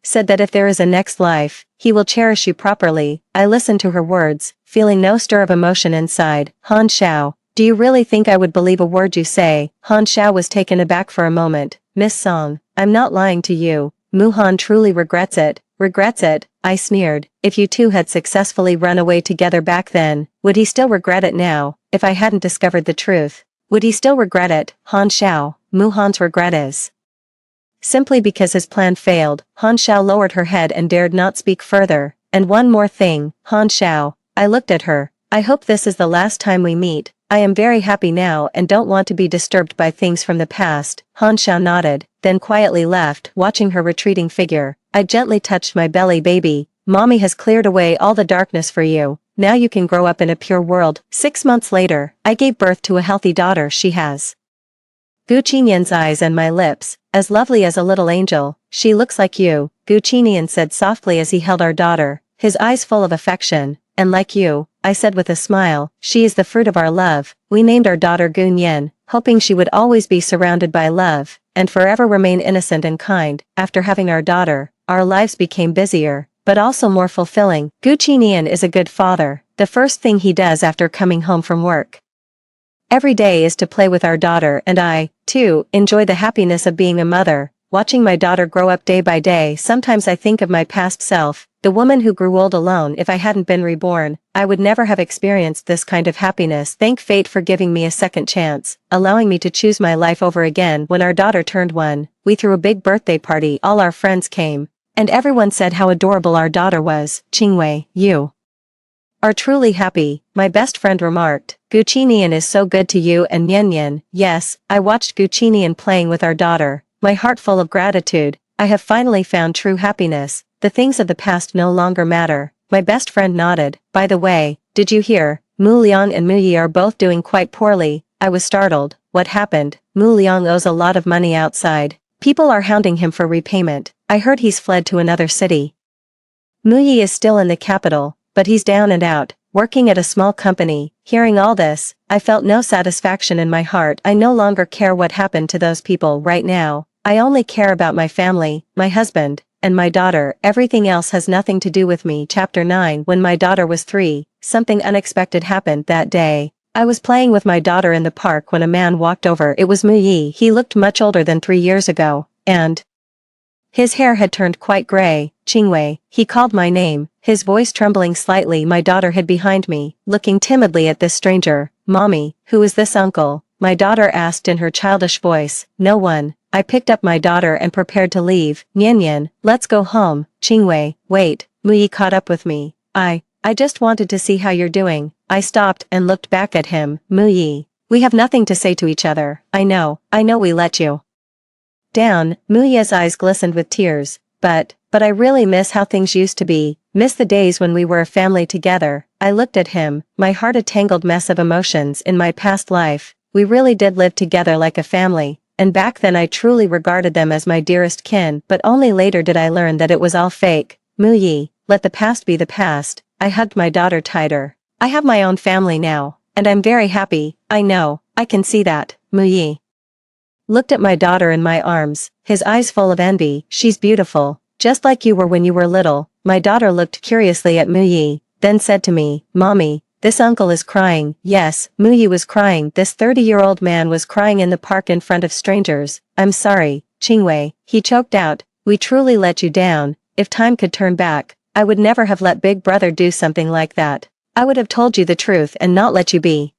said that if there is a next life, he will cherish you properly. I listened to her words, feeling no stir of emotion inside. Han Xiao, do you really think I would believe a word you say? Han Xiao was taken aback for a moment. Miss Song, I'm not lying to you. Mu Han truly regrets it. Regrets it? I sneered. If you two had successfully run away together back then, would he still regret it now, if I hadn't discovered the truth? Would he still regret it? Han Xiao, Muhan's regret is. Simply because his plan failed, Han Xiao lowered her head and dared not speak further. And one more thing, Han Xiao. I looked at her. I hope this is the last time we meet. I am very happy now and don't want to be disturbed by things from the past. Han Xiao nodded, then quietly left, watching her retreating figure. I gently touched my belly. Baby, mommy has cleared away all the darkness for you. Now you can grow up in a pure world. 6 months later, I gave birth to a healthy daughter. She has Gu Qinian's eyes and my lips, as lovely as a little angel. She looks like you, Gu Qinian said softly as he held our daughter, his eyes full of affection. And like you, I said with a smile, she is the fruit of our love. We named our daughter Gu Nian, hoping she would always be surrounded by love, and forever remain innocent and kind. After having our daughter, our lives became busier, but also more fulfilling. Gu Qinian is a good father. The first thing he does after coming home from work every day is to play with our daughter, and I, too, enjoy the happiness of being a mother, watching my daughter grow up day by day. Sometimes I think of my past self, the woman who grew old alone. If I hadn't been reborn, I would never have experienced this kind of happiness. Thank fate for giving me a second chance, allowing me to choose my life over again. When our daughter turned 1, we threw a big birthday party. All our friends came, and everyone said how adorable our daughter was. Qingwei, you are truly happy, my best friend remarked. Gu Qinian is so good to you and Nian Nian. Yes, I watched Gu Qinian playing with our daughter, my heart full of gratitude. I have finally found true happiness. The things of the past no longer matter. My best friend nodded. By the way, did you hear? Mu Liang and Mu Yi are both doing quite poorly. I was startled. What happened? Mu Liang owes a lot of money outside. People are hounding him for repayment. I heard he's fled to another city. Mu Yi is still in the capital, but he's down and out, working at a small company. Hearing all this, I felt no satisfaction in my heart. I no longer care what happened to those people right now. I only care about my family, my husband, and my daughter. Everything else has nothing to do with me. Chapter 9. When my daughter was 3, something unexpected happened that day. I was playing with my daughter in the park when a man walked over. It was Mu Yi. He looked much older than 3 years ago, and his hair had turned quite gray. Qingwei, he called my name, his voice trembling slightly. My daughter hid behind me, looking timidly at this stranger. Mommy, who is this uncle? My daughter asked in her childish voice. No one. I picked up my daughter and prepared to leave. Nian Nian, let's go home. Qingwei, wait. Mu Yi caught up with me. I just wanted to see how you're doing. I stopped and looked back at him. Mu Yi, we have nothing to say to each other. I know we let you down. Mu Yi's eyes glistened with tears. But I really miss how things used to be, miss the days when we were a family together. I looked at him, my heart a tangled mess of emotions. In my past life, we really did live together like a family, and back then I truly regarded them as my dearest kin, but only later did I learn that it was all fake. Mu Yi, let the past be the past. I hugged my daughter tighter. I have my own family now, and I'm very happy. I know, I can see that. Mu Yi looked at my daughter in my arms, his eyes full of envy. She's beautiful, just like you were when you were little. My daughter looked curiously at Mu Yi, then said to me, Mommy, this uncle is crying. Yes, Mu Yi was crying. This 30-year-old man was crying in the park in front of strangers. I'm sorry, Qingwei, he choked out. We truly let you down. If time could turn back, I would never have let Big Brother do something like that. I would have told you the truth and not let you be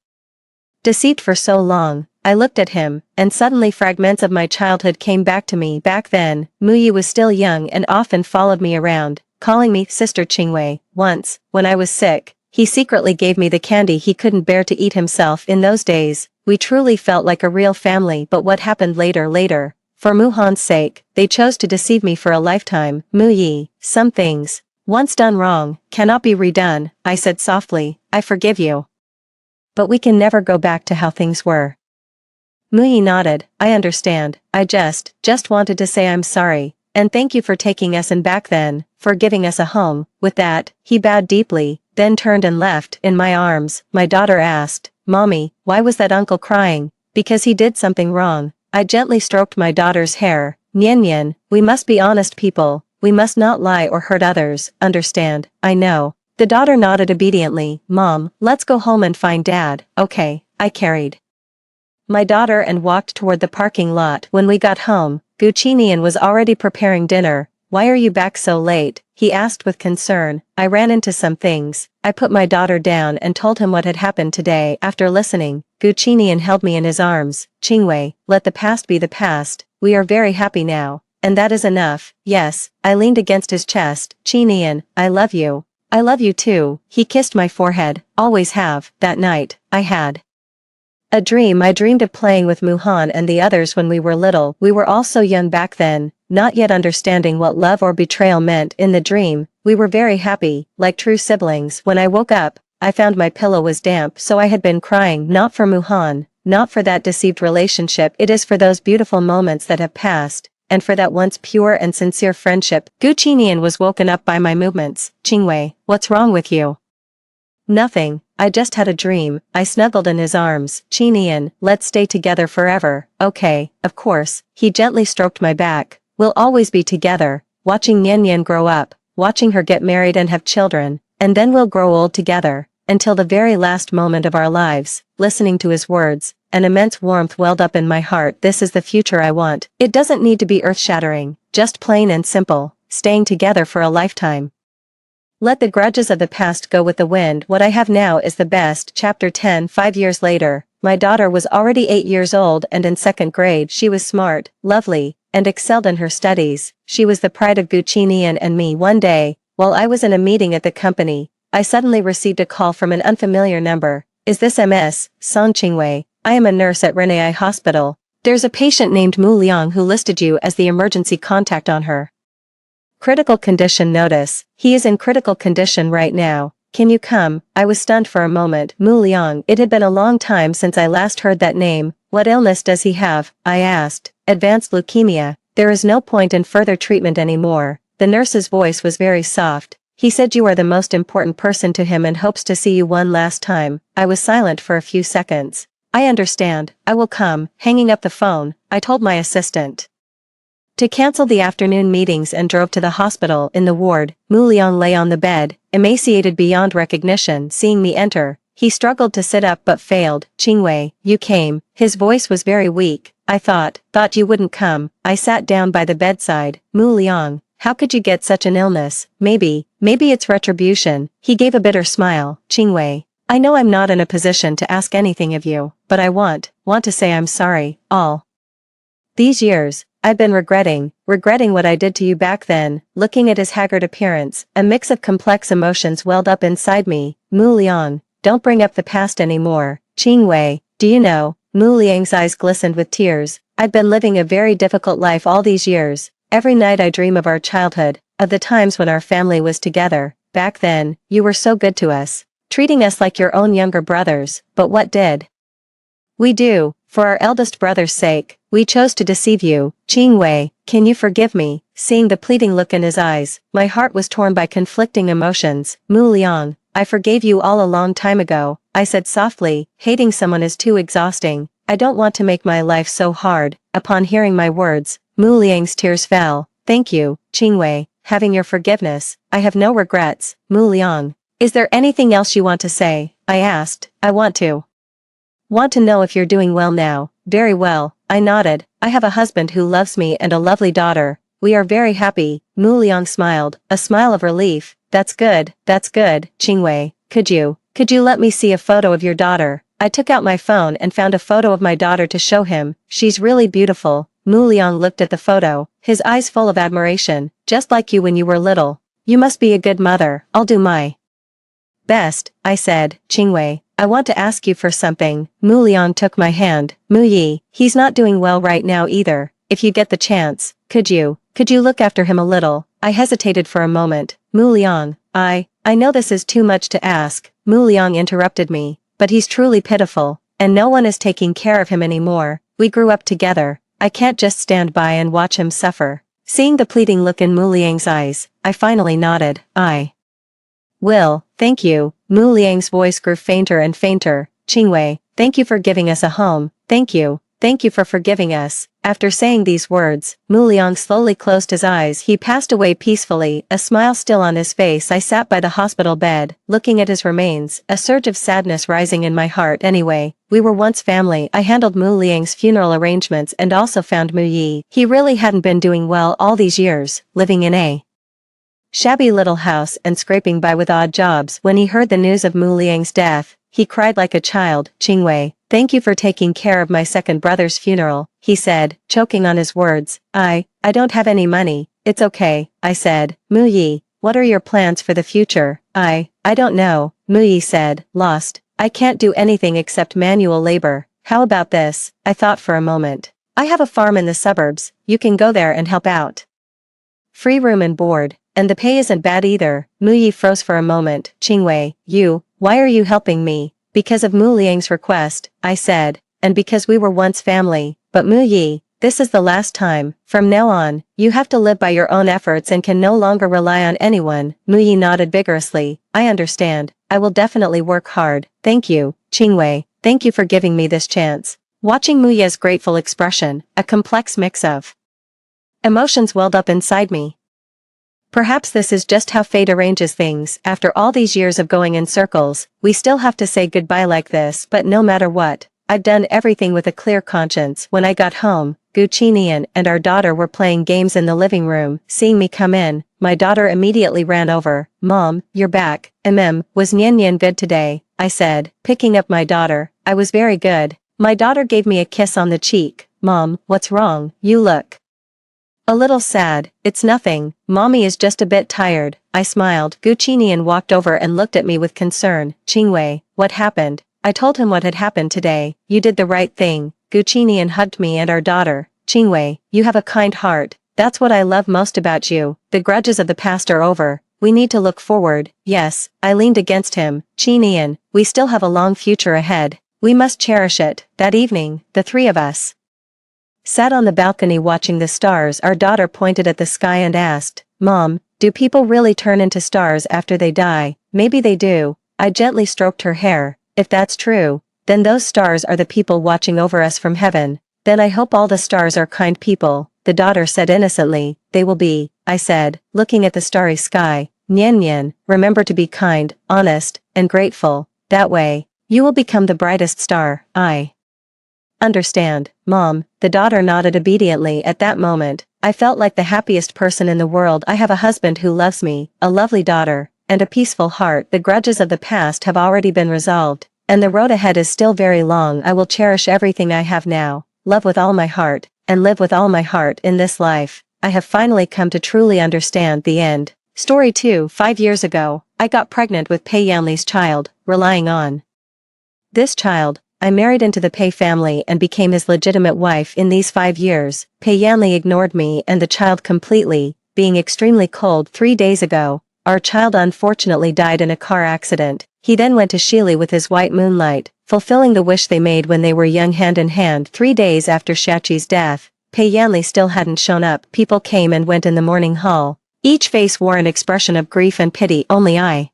deceived for so long. I looked at him, and suddenly fragments of my childhood came back to me. Back then, Mu Yi was still young and often followed me around, calling me Sister Qingwei. Once, when I was sick, he secretly gave me the candy he couldn't bear to eat himself. In those days, we truly felt like a real family. But what happened later, for Muhan's sake, they chose to deceive me for a lifetime. Mu Yi, some things, once done wrong, cannot be redone, I said softly. I forgive you, but we can never go back to how things were. Mu Yi nodded. I understand. I just wanted to say I'm sorry, and thank you for taking us in back then, for giving us a home. With that, he bowed deeply, then turned and left. In my arms, my daughter asked, Mommy, why was that uncle crying? Because he did something wrong. I gently stroked my daughter's hair. Nian Nian, we must be honest people. We must not lie or hurt others. Understand? I know. The daughter nodded obediently. Mom, let's go home and find Dad. Okay. I carried my daughter and walked toward the parking lot. When we got home, Gu Qinian was already preparing dinner. why are you back so late? He asked with concern. I ran into some things. I put my daughter down and told him what had happened today. After listening, Guchinian held me in his arms. Qingwei, let the past be the past. We are very happy now. And that is enough. Yes, I leaned against his chest. Qinian, I love you. I love you too. He kissed my forehead. Always have. That night, I had a dream. I dreamed of playing with Muhan and the others when we were little. We were all so young back then, not yet understanding what love or betrayal meant. In the dream, we were very happy, like true siblings. When I woke up, I found my pillow was damp, so I had been crying, not for Muhan, not for that deceived relationship. It is for those beautiful moments that have passed, and for that once pure and sincere friendship. Guchinian was woken up by my movements. Qingwei, what's wrong with you? Nothing, I just had a dream. I snuggled in his arms. Qinian, let's stay together forever. Okay, of course. He gently stroked my back. We'll always be together, watching Nian Nian grow up, watching her get married and have children, and then we'll grow old together, until the very last moment of our lives. Listening to his words, an immense warmth welled up in my heart. This is the future I want. It doesn't need to be earth-shattering, just plain and simple, staying together for a lifetime. Let the grudges of the past go with the wind. What I have now is the best. Chapter 10. 5 years later, my daughter was already 8 years old and in 2nd grade. She was smart, lovely, and excelled in her studies. She was the pride of Guchinian and me. One day, while I was in a meeting at the company, I suddenly received a call from an unfamiliar number. Is this Ms. Song Qingwei? I am a nurse at Renai Hospital. There's a patient named Mu Liang who listed you as the emergency contact on her critical condition notice. He is in critical condition right now. Can you come? I was stunned for a moment. Mu Liang. It had been a long time since I last heard that name. What illness does he have? I asked. Advanced leukemia. There is no point in further treatment anymore. The nurse's voice was very soft. He said you are the most important person to him and hopes to see you one last time. I was silent for a few seconds. I understand. I will come. Hanging up the phone, I told my assistant to cancel the afternoon meetings and drove to the hospital. In the ward, Mu Liang lay on the bed, emaciated beyond recognition. Seeing me enter, he struggled to sit up but failed. Qingwei, you came. His voice was very weak. I thought you wouldn't come. I sat down by the bedside. Mu Liang, how could you get such an illness? Maybe it's retribution. He gave a bitter smile. Qingwei, I know I'm not in a position to ask anything of you, but I want to say I'm sorry. All these years, I've been regretting what I did to you back then. Looking at his haggard appearance, a mix of complex emotions welled up inside me. Mu Liang, don't bring up the past anymore. Qingwei, do you know? Mu Liang's eyes glistened with tears. I've been living a very difficult life all these years. Every night I dream of our childhood, of the times when our family was together. Back then, you were so good to us, treating us like your own younger brothers. But what did we do? For our eldest brother's sake, we chose to deceive you. Qingwei, can you forgive me? Seeing the pleading look in his eyes, my heart was torn by conflicting emotions. Mu Liang, I forgave you all a long time ago, I said softly. Hating someone is too exhausting. I don't want to make my life so hard. Upon hearing my words, Mu Liang's tears fell. Thank you, Qingwei. Having your forgiveness, I have no regrets. Mu Liang, is there anything else you want to say? I asked. I want to know if you're doing well now. Very well, I nodded. I have a husband who loves me and a lovely daughter. We are very happy. Mu Liang smiled, a smile of relief. That's good. Qingwei, could you let me see a photo of your daughter? I took out my phone and found a photo of my daughter to show him. She's really beautiful. Mu Liang looked at the photo, his eyes full of admiration. Just like you when you were little. You must be a good mother. I'll do my best, I said. Qingwei, I want to ask you for something. Mu Liang took my hand. Mu Yi, he's not doing well right now either. If you get the chance, could you look after him a little? I hesitated for a moment. Mu Liang, I know this is too much to ask. Mu Liang interrupted me. But he's truly pitiful, and no one is taking care of him anymore. We grew up together. I can't just stand by and watch him suffer. Seeing the pleading look in Mu Liang's eyes, I finally nodded. I will, thank you. Mu Liang's voice grew fainter and fainter. Qingwei, thank you for giving us a home. Thank you for forgiving us. After saying these words, Mu Liang slowly closed his eyes. He passed away peacefully, a smile still on his face. I sat by the hospital bed, looking at his remains, a surge of sadness rising in my heart. Anyway, we were once family. I handled Mu Liang's funeral arrangements and also found Mu Yi. He really hadn't been doing well all these years, living in a shabby little house and scraping by with odd jobs. When he heard the news of Mu Liang's death, he cried like a child. Qingwei, thank you for taking care of my second brother's funeral, he said, choking on his words. I don't have any money. It's okay, I said. Mu Yi, what are your plans for the future? I don't know, Mu Yi said, lost. I can't do anything except manual labor. How about this? I thought for a moment. I have a farm in the suburbs, you can go there and help out. Free room and board, and the pay isn't bad either. Mu Yi froze for a moment. Qingwei, why are you helping me? Because of Mu Liang's request, I said, and because we were once family. But Mu Yi, this is the last time. From now on, you have to live by your own efforts and can no longer rely on anyone. Mu Yi nodded vigorously. I understand. I will definitely work hard. Thank you, Qingwei. Thank you for giving me this chance. Watching Mu Yi's grateful expression, a complex mix of emotions welled up inside me. Perhaps this is just how fate arranges things. After all these years of going in circles, we still have to say goodbye like this. But no matter what, I've done everything with a clear conscience. When I got home, Gu Qinian and our daughter were playing games in the living room. Seeing me come in, my daughter immediately ran over. Mom, you're back. Was Nian Nian good today? I said, picking up my daughter. I was very good. My daughter gave me a kiss on the cheek. Mom, what's wrong? You look a little sad. It's nothing. Mommy is just a bit tired. I smiled. Gu Qinian walked over and looked at me with concern. Qingwei, what happened? I told him what had happened today. You did the right thing. Gu Qinian hugged me and our daughter. Qingwei, you have a kind heart. That's what I love most about you. The grudges of the past are over. We need to look forward. Yes, I leaned against him. Qinian, we still have a long future ahead. We must cherish it. That evening, the three of us sat on the balcony watching the stars. Our daughter pointed at the sky and asked, Mom, do people really turn into stars after they die? Maybe they do. I gently stroked her hair. If that's true, then those stars are the people watching over us from heaven. Then I hope all the stars are kind people, the daughter said innocently. They will be, I said, looking at the starry sky. Nian Nian, remember to be kind, honest, and grateful. That way, you will become the brightest star. I understand, Mom. The daughter nodded obediently. At that moment, I felt like the happiest person in the world. I have a husband who loves me, a lovely daughter, and a peaceful heart. The grudges of the past have already been resolved, and the road ahead is still very long. I will cherish everything I have now, love with all my heart, and live with all my heart in this life. I have finally come to truly understand. The end. Story 2. 5 years ago, I got pregnant with Pei Yanli's child, relying on this child. I married into the Pei family and became his legitimate wife. In these 5 years, Pei Yanli ignored me and the child completely, being extremely cold. 3 days ago, our child unfortunately died in a car accident. He then went to Shili with his white moonlight, fulfilling the wish they made when they were young. Hand in hand. 3 days after Shachi's death, Pei Yanli still hadn't shown up. People came and went in the morning hall. Each face wore an expression of grief and pity. Only I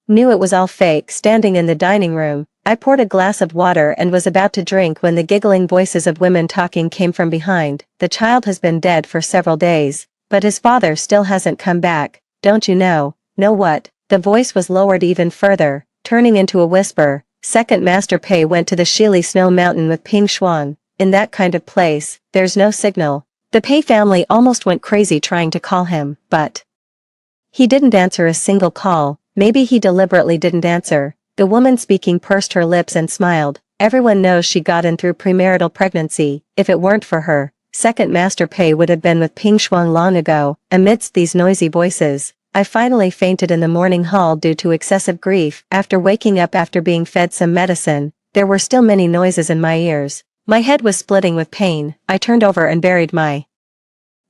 knew it was all fake. Standing in the dining room, I poured a glass of water and was about to drink when the giggling voices of women talking came from behind. The child has been dead for several days, but his father still hasn't come back. Don't you know? Know what? The voice was lowered even further, turning into a whisper. Second Master Pei went to the Shili Snow Mountain with Ping Shuang. In that kind of place, there's no signal. The Pei family almost went crazy trying to call him, but he didn't answer a single call. Maybe he deliberately didn't answer. The woman speaking pursed her lips and smiled. Everyone knows she got in through premarital pregnancy. If it weren't for her, Second Master Pei would have been with Ping Shuang long ago. Amidst these noisy voices, I finally fainted in the morning hall due to excessive grief. After waking up after being fed some medicine, there were still many noises in my ears. My head was splitting with pain. I turned over and buried my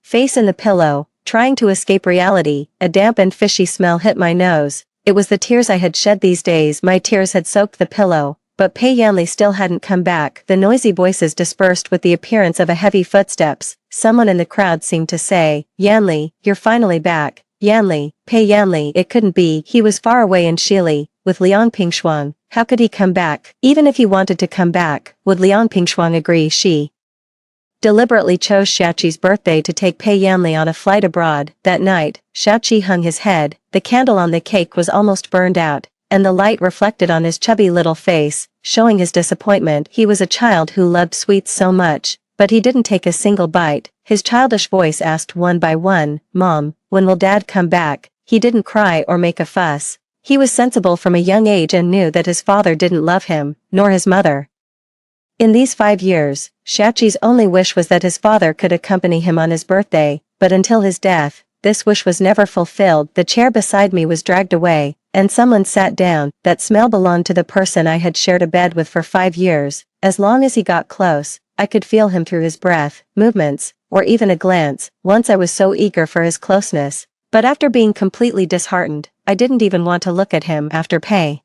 face in the pillow, trying to escape reality. A damp and fishy smell hit my nose. It was the tears I had shed these days. My tears had soaked the pillow, but Pei Yanli still hadn't come back. The noisy voices dispersed with the appearance of a heavy footsteps. Someone in the crowd seemed to say, Yanli, you're finally back. Yanli, Pei Yanli. It couldn't be. He was far away in Shili, with Liang Pingshuang. How could he come back? Even if he wanted to come back, would Liang Pingshuang agree? She deliberately chose Shachi's birthday to take Pei Yanli on a flight abroad. That night, Shachi hung his head, the candle on the cake was almost burned out, and the light reflected on his chubby little face, showing his disappointment. He was a child who loved sweets so much, but he didn't take a single bite. His childish voice asked one by one, "Mom, when will Dad come back?" He didn't cry or make a fuss. He was sensible from a young age and knew that his father didn't love him, nor his mother. In these 5 years, Shachi's only wish was that his father could accompany him on his birthday, but until his death, this wish was never fulfilled. The chair beside me was dragged away, and someone sat down. That smell belonged to the person I had shared a bed with for 5 years. As long as he got close, I could feel him through his breath, movements, or even a glance. Once I was so eager for his closeness, but after being completely disheartened, I didn't even want to look at him. After Pei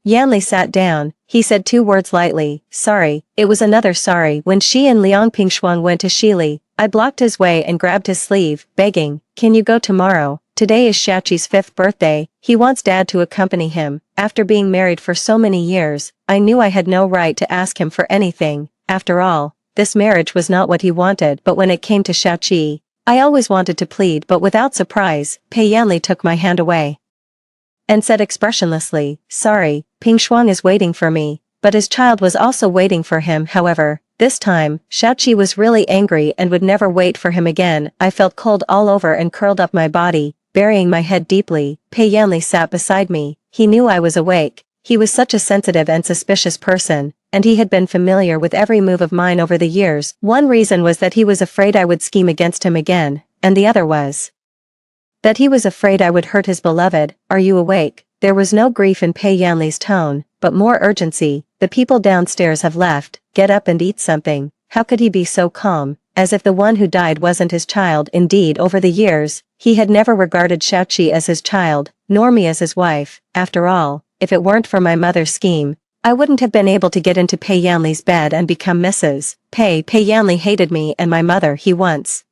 Yanli sat down, he said 2 words lightly, "Sorry." It was another sorry. When she and Liang Pingshuang went to Shili, I blocked his way and grabbed his sleeve, begging, "Can you go tomorrow? Today is Shachi's 5th birthday, he wants Dad to accompany him." After being married for so many years, I knew I had no right to ask him for anything. After all, this marriage was not what he wanted. But when it came to Shachi, I always wanted to plead. But without surprise, Pei Yanli took my hand away and said expressionlessly, "Sorry, Pingshuang is waiting for me." But his child was also waiting for him. However, this time, Shachi was really angry and would never wait for him again. I felt cold all over and curled up my body, burying my head deeply. Pei Yanli sat beside me. He knew I was awake. He was such a sensitive and suspicious person, and he had been familiar with every move of mine over the years. One reason was that he was afraid I would scheme against him again, and the other was that he was afraid I would hurt his beloved. "Are you awake?" There was no grief in Pei Yanli's tone, but more urgency. "The people downstairs have left, get up and eat something." How could he be so calm, as if the one who died wasn't his child? Indeed, over the years, he had never regarded Shachi as his child, nor me as his wife. After all, if it weren't for my mother's scheme, I wouldn't have been able to get into Pei Yanli's bed and become Mrs. Pei. Pei Yanli hated me and my mother. He once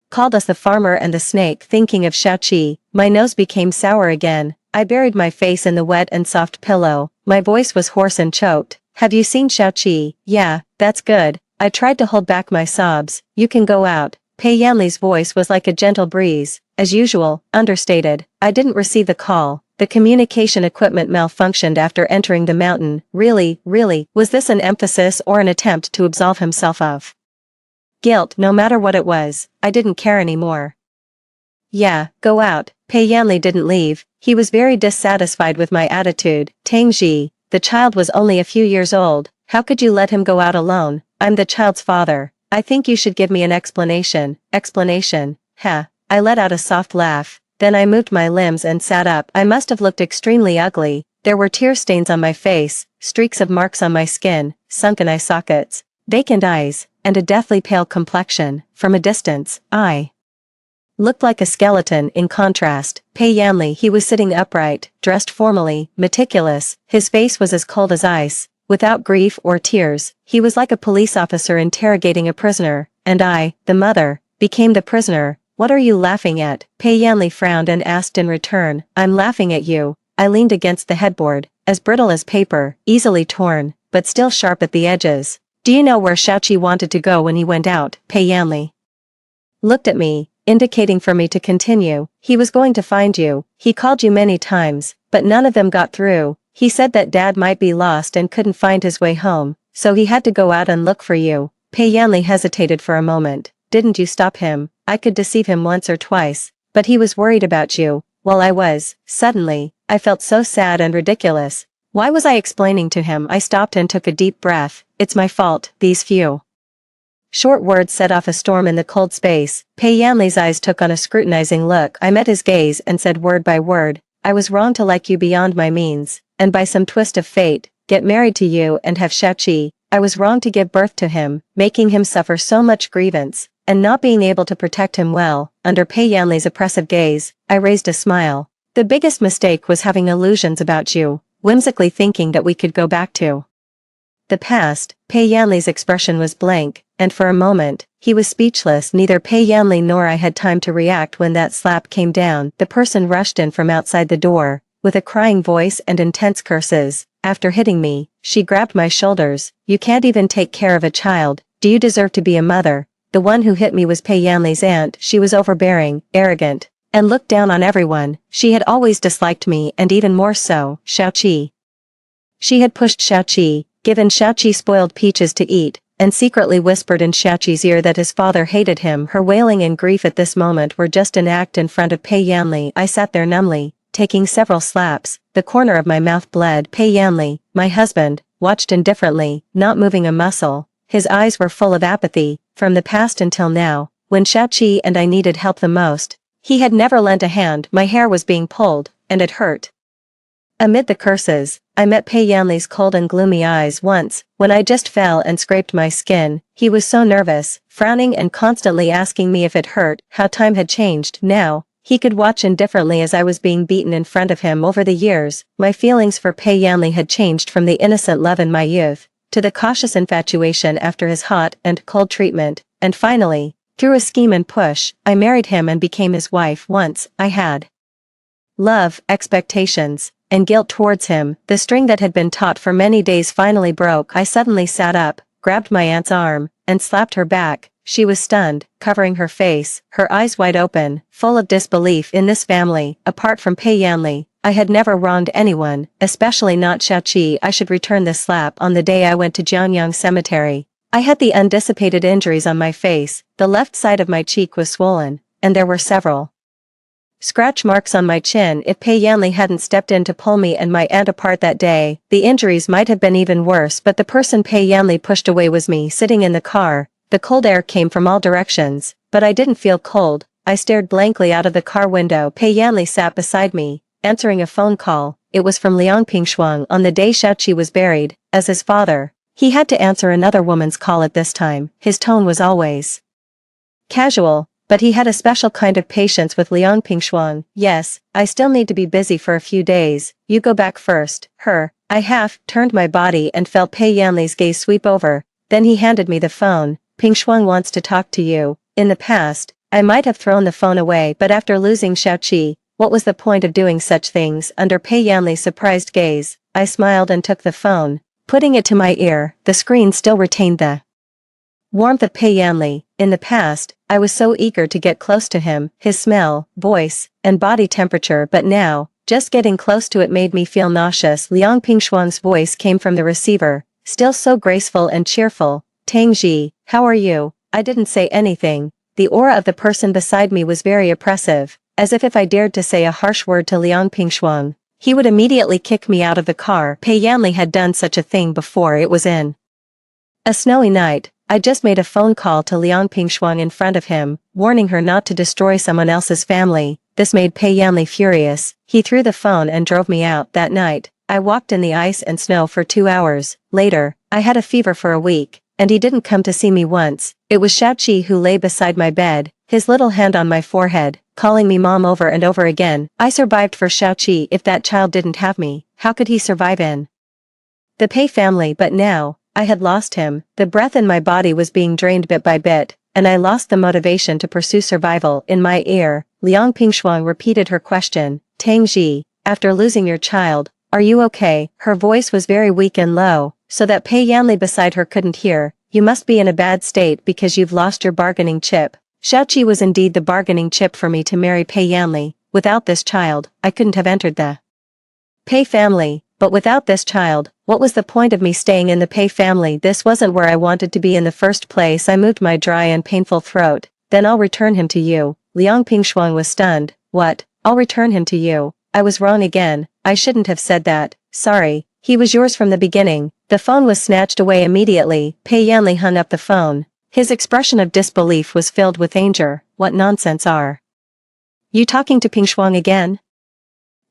called us the farmer and the snake. Thinking of Shachi, my nose became sour again. I buried my face in the wet and soft pillow. My voice was hoarse and choked. "Have you seen Shachi?" "Yeah, that's good." I tried to hold back my sobs. "You can go out." Pei Yanli's voice was like a gentle breeze, as usual, understated. I didn't receive the call. The communication equipment malfunctioned after entering the mountain. Really? Was this an emphasis or an attempt to absolve himself of guilt? No matter what it was, I didn't care anymore. "Yeah, go out." Pei Yanli didn't leave. He was very dissatisfied with my attitude. "Tangji, the child was only a few years old. How could you let him go out alone? I'm the child's father. I think you should give me an explanation." "Explanation? Huh." I let out a soft laugh. Then I moved my limbs and sat up. I must have looked extremely ugly. There were tear stains on my face, streaks of marks on my skin, sunken eye sockets, vacant eyes, and a deathly pale complexion. From a distance, I looked like a skeleton. In contrast, Pei Yanli, he was sitting upright, dressed formally, meticulous. His face was as cold as ice, without grief or tears. He was like a police officer interrogating a prisoner, and I, the mother, became the prisoner. "What are you laughing at?" Pei Yanli frowned and asked in return. "I'm laughing at you." I leaned against the headboard, as brittle as paper, easily torn, but still sharp at the edges. "Do you know where Shachi wanted to go when he went out?" Pei Yanli looked at me, indicating for me to continue. "He was going to find you. He called you many times, but none of them got through. He said that Dad might be lost and couldn't find his way home, so he had to go out and look for you." Pei Yanli hesitated for a moment. "Didn't you stop him?" "I could deceive him once or twice, but he was worried about you." While I was, suddenly, I felt so sad and ridiculous. Why was I explaining to him? I stopped and took a deep breath. "It's my fault." These few short words set off a storm in the cold space. Pei Yanli's eyes took on a scrutinizing look. I met his gaze and said word by word, "I was wrong to like you beyond my means, and by some twist of fate, get married to you and have Shachi. I was wrong to give birth to him, making him suffer so much grievance, and not being able to protect him well." Under Pei Yanli's oppressive gaze, I raised a smile. "The biggest mistake was having illusions about you, whimsically thinking that we could go back to the past." Pei Yanli's expression was blank, and for a moment, he was speechless. Neither Pei Yanli nor I had time to react when that slap came down. The person rushed in from outside the door, with a crying voice and intense curses. After hitting me, she grabbed my shoulders. "You can't even take care of a child. Do you deserve to be a mother? The one who hit me was Pei Yanli's aunt. She was overbearing, arrogant, and looked down on everyone. She had always disliked me and even more so, Xiaoqi. She had pushed Xiaoqi, given Xiaoqi spoiled peaches to eat, and secretly whispered in Xiaoqi's ear that his father hated him. Her wailing and grief at this moment were just an act in front of Pei Yanli. I sat there numbly, taking several slaps. The corner of my mouth bled. Pei Yanli, my husband, watched indifferently, not moving a muscle. His eyes were full of apathy. From the past until now, when Xiaoqi and I needed help the most, he had never lent a hand. My hair was being pulled, and it hurt. Amid the curses, I met Pei Yanli's cold and gloomy eyes once, when I just fell and scraped my skin. He was so nervous, frowning and constantly asking me if it hurt. How time had changed. Now, he could watch indifferently as I was being beaten in front of him. Over the years, my feelings for Pei Yanli had changed from the innocent love in my youth, to the cautious infatuation after his hot and cold treatment, and finally, through a scheme and push, I married him and became his wife. Once, I had love, expectations, and guilt towards him. The string that had been taut for many days finally broke. I suddenly sat up, grabbed my aunt's arm, and slapped her back. She was stunned, covering her face, her eyes wide open, full of disbelief. In this family, apart from Pei Yanli, I had never wronged anyone, especially not Xiaoqi. I should return this slap. On the day I went to Jianyang Cemetery, I had the undissipated injuries on my face. The left side of my cheek was swollen, and there were several scratch marks on my chin. If Pei Yanli hadn't stepped in to pull me and my aunt apart that day, the injuries might have been even worse. But the person Pei Yanli pushed away was me sitting in the car. The cold air came from all directions, but I didn't feel cold. I stared blankly out of the car window. Pei Yanli sat beside me, answering a phone call. It was from Liang Pingshuang. On the day Xiaoqi was buried, as his father, he had to answer another woman's call at this time. His tone was always casual, but he had a special kind of patience with Liang Pingshuang. Yes, I still need to be busy for a few days. You go back first. I half turned my body and felt Pei Yanli's gaze sweep over. Then he handed me the phone. Pingshuang wants to talk to you. In the past, I might have thrown the phone away, but after losing Xiaoqi, what was the point of doing such things? Under Pei Yanli's surprised gaze, I smiled and took the phone, putting it to my ear. The screen still retained the warmth of Pei Yanli. In the past, I was so eager to get close to him, his smell, voice, and body temperature, but now, just getting close to it made me feel nauseous. Liang Pingshuang's voice came from the receiver, still so graceful and cheerful. Tangji, how are you? I didn't say anything. The aura of the person beside me was very oppressive, as if I dared to say a harsh word to Liang Pingshuang, he would immediately kick me out of the car. Pei Yanli had done such a thing before. It was in a snowy night. I just made a phone call to Liang Pingshuang in front of him, warning her not to destroy someone else's family. This made Pei Yanli furious. He threw the phone and drove me out. That night, I walked in the ice and snow for 2 hours. Later, I had a fever for a week, and he didn't come to see me once. It was Xiaoqi who lay beside my bed, his little hand on my forehead, calling me mom over and over again. I survived for Xiaoqi. If that child didn't have me, how could he survive in the Pei family? But now, I had lost him. The breath in my body was being drained bit by bit, and I lost the motivation to pursue survival. In my ear, Liang Pingshuang repeated her question. Tangji, after losing your child, are you okay? Her voice was very weak and low, so that Pei Yanli beside her couldn't hear. You must be in a bad state because you've lost your bargaining chip. Xiaoqi was indeed the bargaining chip for me to marry Pei Yanli. Without this child, I couldn't have entered the Pei family. But without this child, what was the point of me staying in the Pei family? This wasn't where I wanted to be in the first place. I moved my dry and painful throat. Then I'll return him to you. Liang Pingshuang was stunned. What? I'll return him to you? I was wrong again. I shouldn't have said that. Sorry. He was yours from the beginning. The phone was snatched away immediately. Pei Yanli hung up the phone. His expression of disbelief was filled with anger. What nonsense are you talking to Pingshuang again?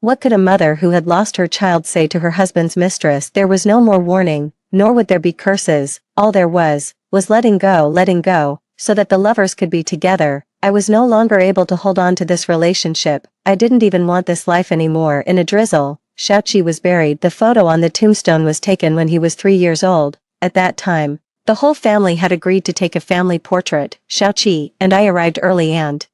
What could a mother who had lost her child say to her husband's mistress? There was no more warning, nor would there be curses. All there was letting go, so that the lovers could be together. I was no longer able to hold on to this relationship. I didn't even want this life anymore. In a drizzle, Xiaoqi was buried. The photo on the tombstone was taken when he was 3 years old. At that time, the whole family had agreed to take a family portrait. Xiaoqi and I arrived early and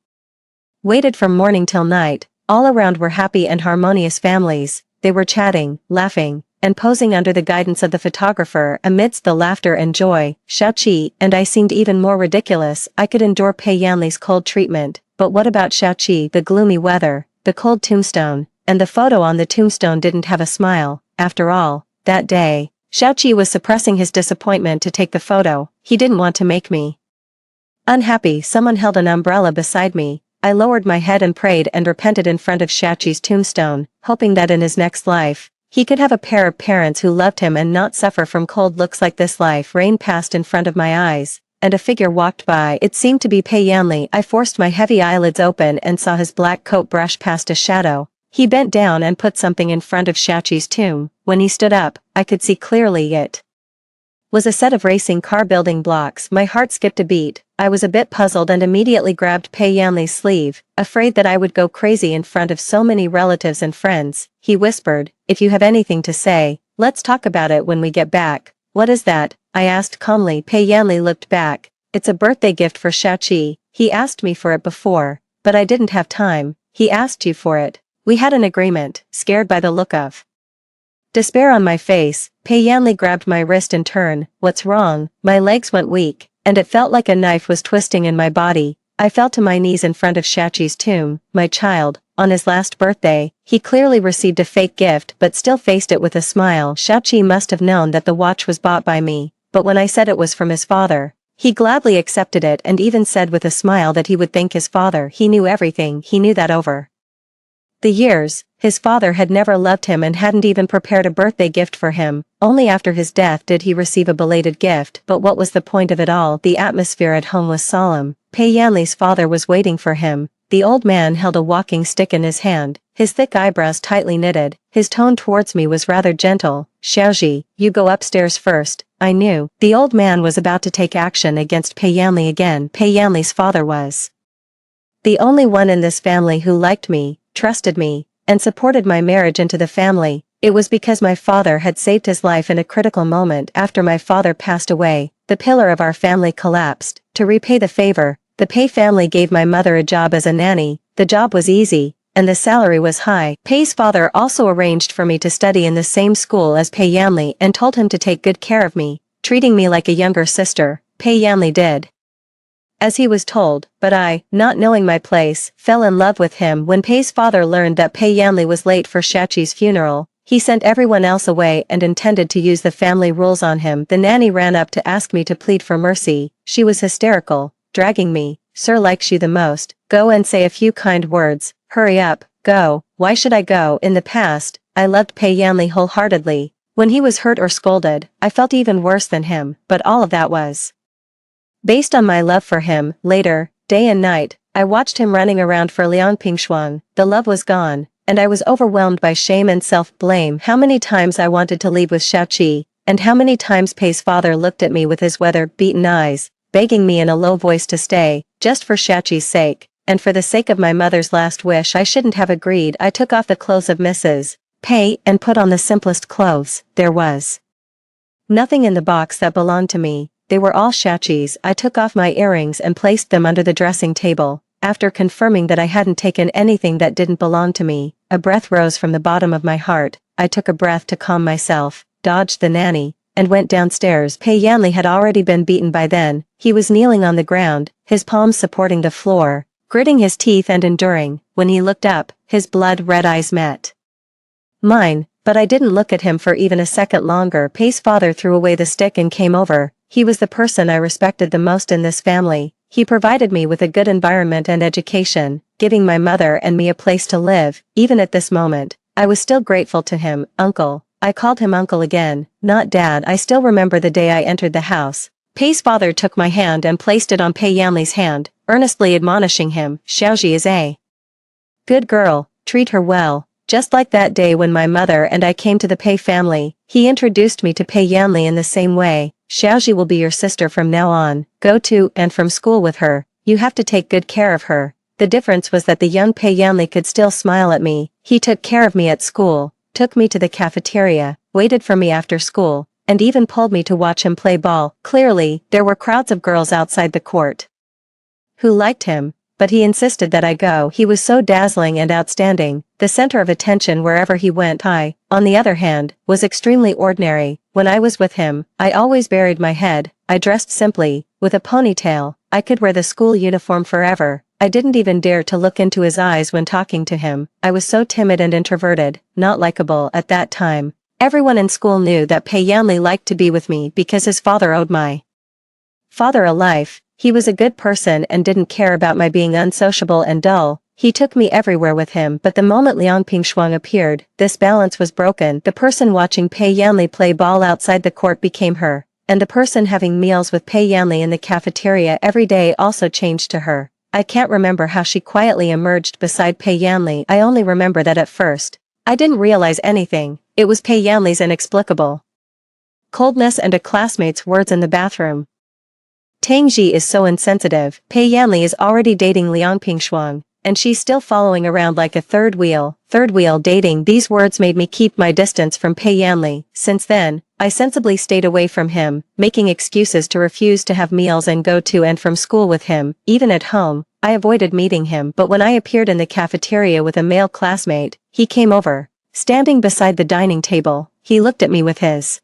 waited from morning till night. All around were happy and harmonious families. They were chatting, laughing, and posing under the guidance of the photographer amidst the laughter and joy. Xiaoqi and I seemed even more ridiculous. I could endure Pei Yanli's cold treatment, but what about Xiaoqi? The gloomy weather, the cold tombstone, and the photo on the tombstone didn't have a smile. After all, that day, Xiaoqi was suppressing his disappointment to take the photo. He didn't want to make me unhappy. Someone held an umbrella beside me. I lowered my head and prayed and repented in front of Xiaoqi's tombstone, hoping that in his next life, he could have a pair of parents who loved him and not suffer from cold looks like this. Life rain passed in front of my eyes, and a figure walked by. It seemed to be Pei Yanli. I forced my heavy eyelids open and saw his black coat brush past a shadow. He bent down and put something in front of Xiaoqi's tomb. When he stood up, I could see clearly it was a set of racing car building blocks. My heart skipped a beat. I was a bit puzzled and immediately grabbed Pei Yanli's sleeve, afraid that I would go crazy in front of so many relatives and friends. He whispered, "If you have anything to say, let's talk about it when we get back." "What is that?" I asked calmly. Pei Yanli looked back. "It's a birthday gift for Xiaoqi. He asked me for it before, but I didn't have time." "He asked you for it?" "We had an agreement." Scared by the look of despair on my face, Pei Yanli grabbed my wrist in turn. "What's wrong?" My legs went weak, and it felt like a knife was twisting in my body. I fell to my knees in front of Xiaoqi's tomb. "My child, on his last birthday, he clearly received a fake gift but still faced it with a smile. Xiaoqi must have known that the watch was bought by me, but when I said it was from his father, he gladly accepted it and even said with a smile that he would thank his father. He knew everything. He knew that over the years, his father had never loved him and hadn't even prepared a birthday gift for him. Only after his death did he receive a belated gift. But what was the point of it all? The atmosphere at home was solemn. Pei Yanli's father was waiting for him. The old man held a walking stick in his hand, his thick eyebrows tightly knitted. His tone towards me was rather gentle. "Xiaoji, you go upstairs first." I knew the old man was about to take action against Pei Yanli again. Pei Yanli's father was the only one in this family who liked me, trusted me, and supported my marriage into the family. It was because my father had saved his life in a critical moment. After my father passed away, the pillar of our family collapsed. To repay the favor, the Pei family gave my mother a job as a nanny. The job was easy, and the salary was high. Pei's father also arranged for me to study in the same school as Pei Yanli and told him to take good care of me, treating me like a younger sister. Pei Yanli did as he was told, but I, not knowing my place, fell in love with him. When Pei's father learned that Pei Yanli was late for Xiaoqi's funeral, he sent everyone else away and intended to use the family rules on him. The nanny ran up to ask me to plead for mercy. She was hysterical, dragging me. "Sir likes you the most. Go and say a few kind words. Hurry up, go." Why should I go? In the past, I loved Pei Yanli wholeheartedly. When he was hurt or scolded, I felt even worse than him, but all of that was based on my love for him. Later, day and night, I watched him running around for Liang Pingshuang. The love was gone, and I was overwhelmed by shame and self-blame. How many times I wanted to leave with Xiaoqi, and how many times Pei's father looked at me with his weather-beaten eyes, begging me in a low voice to stay, just for Xiaoqi's sake, and for the sake of my mother's last wish. I shouldn't have agreed. I took off the clothes of Mrs. Pei and put on the simplest clothes. There was nothing in the box that belonged to me. They were all Xiaoqi's. I took off my earrings and placed them under the dressing table. After confirming that I hadn't taken anything that didn't belong to me, a breath rose from the bottom of my heart. I took a breath to calm myself, dodged the nanny, and went downstairs. Pei Yanli had already been beaten by then. He was kneeling on the ground, his palms supporting the floor, gritting his teeth and enduring. When he looked up, his blood-red eyes met mine, but I didn't look at him for even a second longer. Pei's father threw away the stick and came over. He was the person I respected the most in this family. He provided me with a good environment and education, giving my mother and me a place to live. Even at this moment, I was still grateful to him. "Uncle." I called him uncle again, not dad. I still remember the day I entered the house. Pei's father took my hand and placed it on Pei Yanli's hand, earnestly admonishing him. "Xiaoji is a good girl, treat her well." Just like that day when my mother and I came to the Pei family, he introduced me to Pei Yanli in the same way. "Xiaoji will be your sister from now on. Go to and from school with her. You have to take good care of her." The difference was that the young Pei Yanli could still smile at me. He took care of me at school, took me to the cafeteria, waited for me after school, and even pulled me to watch him play ball. Clearly, there were crowds of girls outside the court who liked him, but he insisted that I go. He was so dazzling and outstanding, the center of attention wherever he went. I on the other hand, was extremely ordinary. When I was with him, I always buried my head, I dressed simply, with a ponytail, I could wear the school uniform forever. I didn't even dare to look into his eyes when talking to him. I was so timid and introverted, not likable at that time. Everyone in school knew that Payanli liked to be with me because his father owed my father a life. He was a good person and didn't care about my being unsociable and dull. He took me everywhere with him, but the moment Liang Pingshuang appeared, this balance was broken. The person watching Payanli play ball outside the court became her, and the person having meals with Payanli in the cafeteria every day also changed to her. I can't remember how she quietly emerged beside Payanli. I only remember that at first, I didn't realize anything. It was Payanli's inexplicable coldness and a classmate's words in the bathroom. Tangji is so insensitive. Payanli is already dating Liang Pingshuang, and she's still following around like a third wheel. Third wheel dating. These words made me keep my distance from Payanli. Since then, I sensibly stayed away from him, making excuses to refuse to have meals and go to and from school with him. Even at home, I avoided meeting him, but when I appeared in the cafeteria with a male classmate, he came over. Standing beside the dining table, he looked at me with his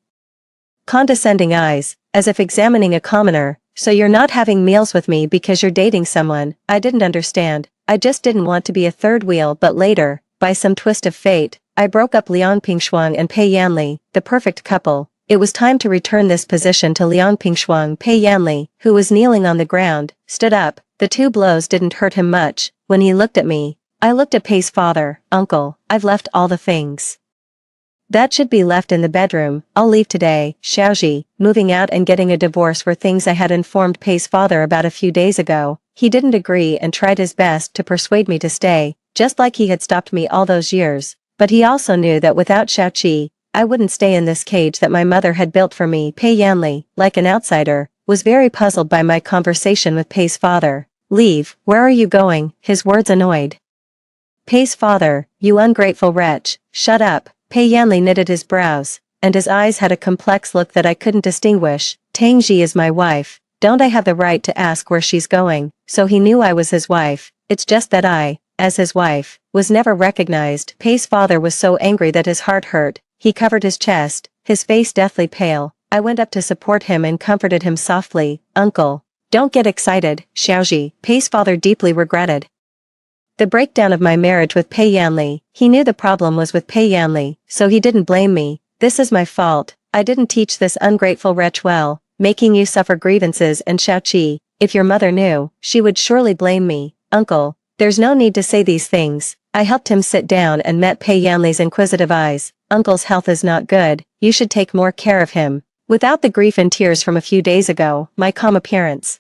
condescending eyes, as if examining a commoner. So you're not having meals with me because you're dating someone? I didn't understand. I just didn't want to be a third wheel, but later, by some twist of fate, I broke up Liang Pingshuang and Payanli, the perfect couple. It was time to return this position to Liang Pingshuang. Payanli, who was kneeling on the ground, stood up. The 2 blows didn't hurt him much. When he looked at me, I looked at Pei's father. Uncle, I've left all the things that should be left in the bedroom. I'll leave today. Xiaoji, moving out and getting a divorce were things I had informed Pei's father about a few days ago. He didn't agree and tried his best to persuade me to stay, just like he had stopped me all those years. But he also knew that without Xiaoqi, I wouldn't stay in this cage that my mother had built for me. Payanli, like an outsider, was very puzzled by my conversation with Pei's father. Leave, where are you going? His words annoyed Pei's father. You ungrateful wretch, shut up. Payanli knitted his brows, and his eyes had a complex look that I couldn't distinguish. Tangji is my wife. Don't I have the right to ask where she's going? So he knew I was his wife. It's just that I, as his wife, was never recognized. Pei's father was so angry that his heart hurt. He covered his chest, his face deathly pale. I went up to support him and comforted him softly. Uncle, don't get excited, Xiaoji. Pei's father deeply regretted the breakdown of my marriage with Payanli. He knew the problem was with Payanli, so he didn't blame me. This is my fault. I didn't teach this ungrateful wretch well, making you suffer grievances. And Xiaoqi, if your mother knew, she would surely blame me. Uncle, there's no need to say these things. I helped him sit down and met Payanli's inquisitive eyes. Uncle's health is not good. You should take more care of him. Without the grief and tears from a few days ago, my calm appearance